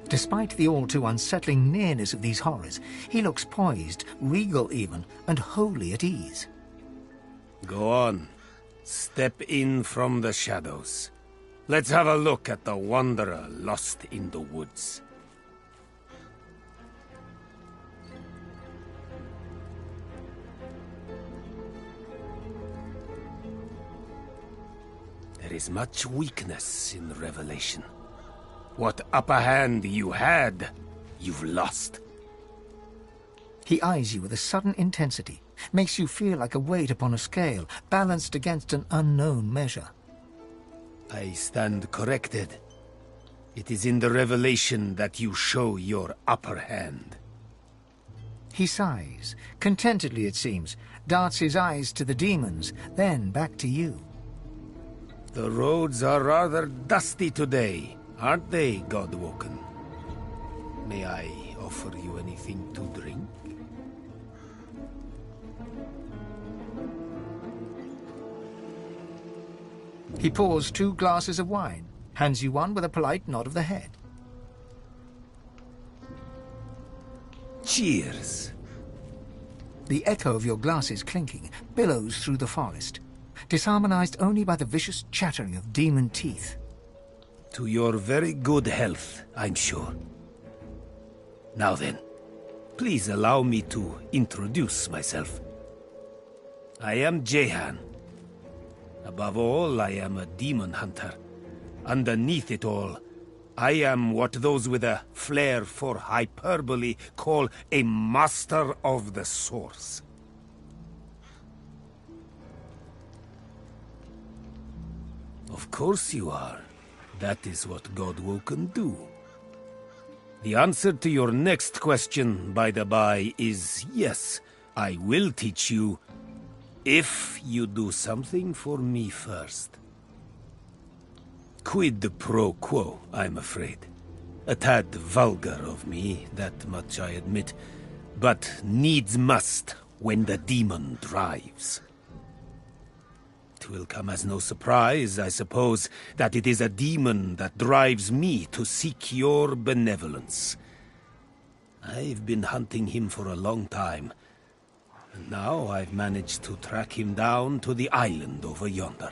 Despite the all-too unsettling nearness of these horrors, he looks poised, regal even, and wholly at ease. Go on. Step in from the shadows. Let's have a look at the wanderer lost in the woods. There is much weakness in Revelation. What upper hand you had, you've lost. He eyes you with a sudden intensity, makes you feel like a weight upon a scale, balanced against an unknown measure. I stand corrected. It is in the revelation that you show your upper hand. He sighs, contentedly it seems, darts his eyes to the demons, then back to you. The roads are rather dusty today, aren't they, Godwoken? May I offer you anything to drink? He pours 2 glasses of wine, hands you one with a polite nod of the head. Cheers. The echo of your glasses clinking billows through the forest, disharmonized only by the vicious chattering of demon teeth. To your very good health, I'm sure. Now then, please allow me to introduce myself. I am Jehan. Above all, I am a demon hunter. Underneath it all, I am what those with a flair for hyperbole call a master of the source. Of course you are. That is what Godwoken do. The answer to your next question, by the by, is yes, I will teach you, if you do something for me first. Quid pro quo, I'm afraid. A tad vulgar of me, that much I admit, but needs must when the demon drives. It will come as no surprise, I suppose, that it is a demon that drives me to seek your benevolence. I've been hunting him for a long time, and now I've managed to track him down to the island over yonder.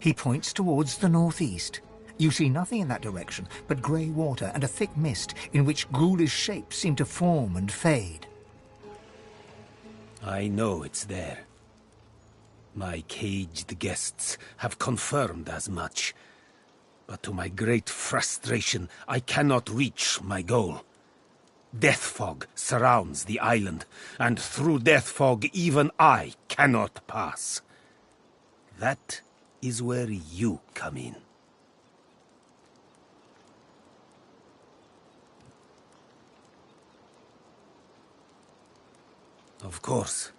He points towards the northeast. You see nothing in that direction but grey water and a thick mist in which ghoulish shapes seem to form and fade. I know it's there. My caged guests have confirmed as much. But to my great frustration, I cannot reach my goal. Death fog surrounds the island, and through death fog even I cannot pass. That is where you come in. Of course,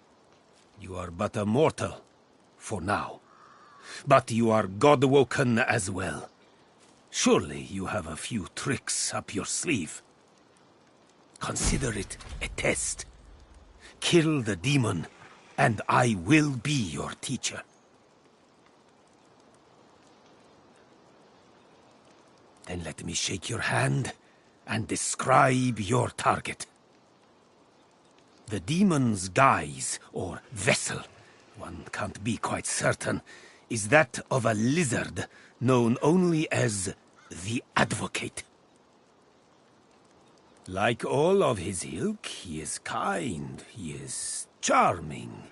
you are but a mortal. For now. But you are Godwoken as well. Surely you have a few tricks up your sleeve. Consider it a test. Kill the demon, and I will be your teacher. Then let me shake your hand and describe your target. The demon's guise, or vessel, one can't be quite certain, is that of a lizard known only as the Advocate. Like all of his ilk, he is kind, he is charming.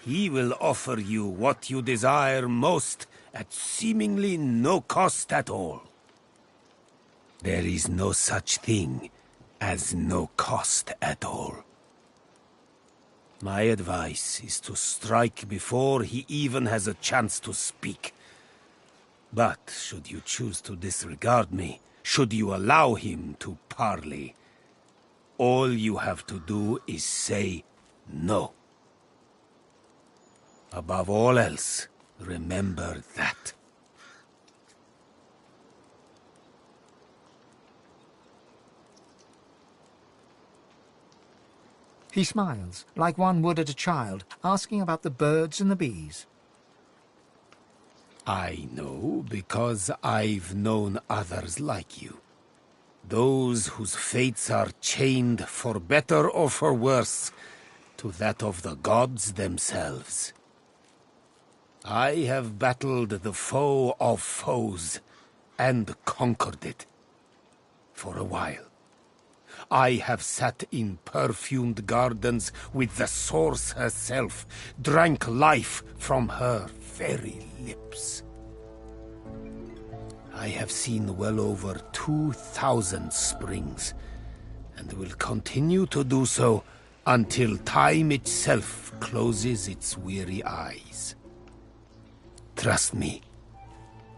He will offer you what you desire most at seemingly no cost at all. There is no such thing as no cost at all. My advice is to strike before he even has a chance to speak. But should you choose to disregard me, should you allow him to parley, all you have to do is say no. Above all else, remember that. He smiles, like one would at a child, asking about the birds and the bees. I know because I've known others like you. Those whose fates are chained, for better or for worse, to that of the gods themselves. I have battled the foe of foes, and conquered it. For a while. I have sat in perfumed gardens with the source herself, drank life from her very lips. I have seen well over 2,000 springs, and will continue to do so until time itself closes its weary eyes. Trust me,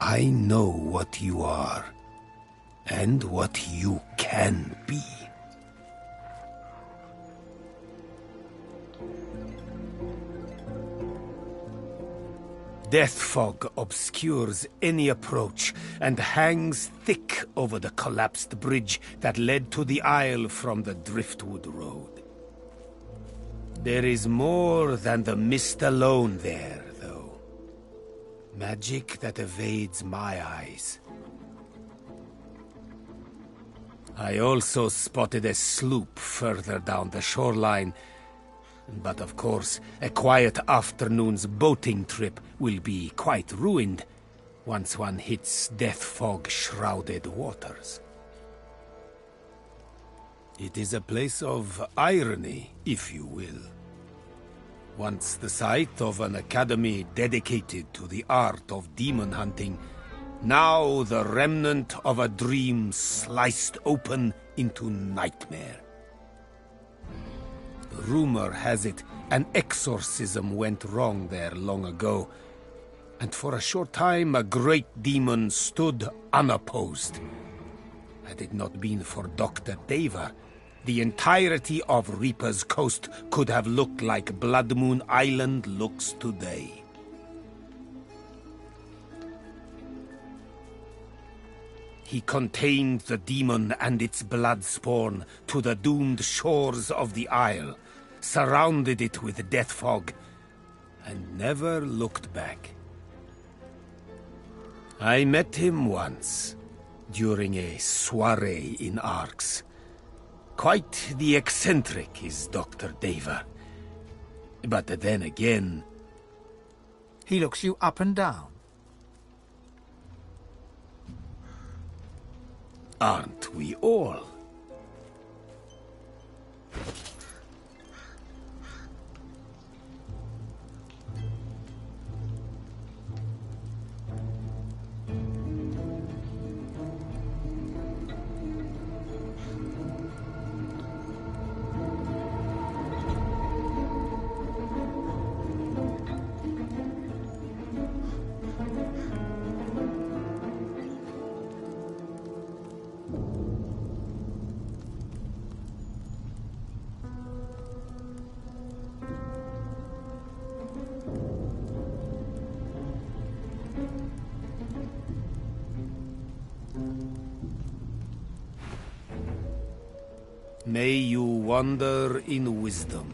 I know what you are, and what you can be. Death fog obscures any approach and hangs thick over the collapsed bridge that led to the Isle from the Driftwood Road. There is more than the mist alone there, though. Magic that evades my eyes. I also spotted a sloop further down the shoreline. But of course, a quiet afternoon's boating trip will be quite ruined once one hits death fog-shrouded waters. It is a place of irony, if you will. Once the site of an academy dedicated to the art of demon hunting, now the remnant of a dream sliced open into nightmare. Rumor has it an exorcism went wrong there long ago, and for a short time a great demon stood unopposed. Had it not been for Dr. Daver, the entirety of Reaper's Coast could have looked like Blood Moon Island looks today. He contained the demon and its blood spawn to the doomed shores of the Isle, surrounded it with death fog, and never looked back. I met him once, during a soirée in Arx. Quite the eccentric is Dr. Daver. But then again... He looks you up and down. Aren't we all? May you wander in wisdom.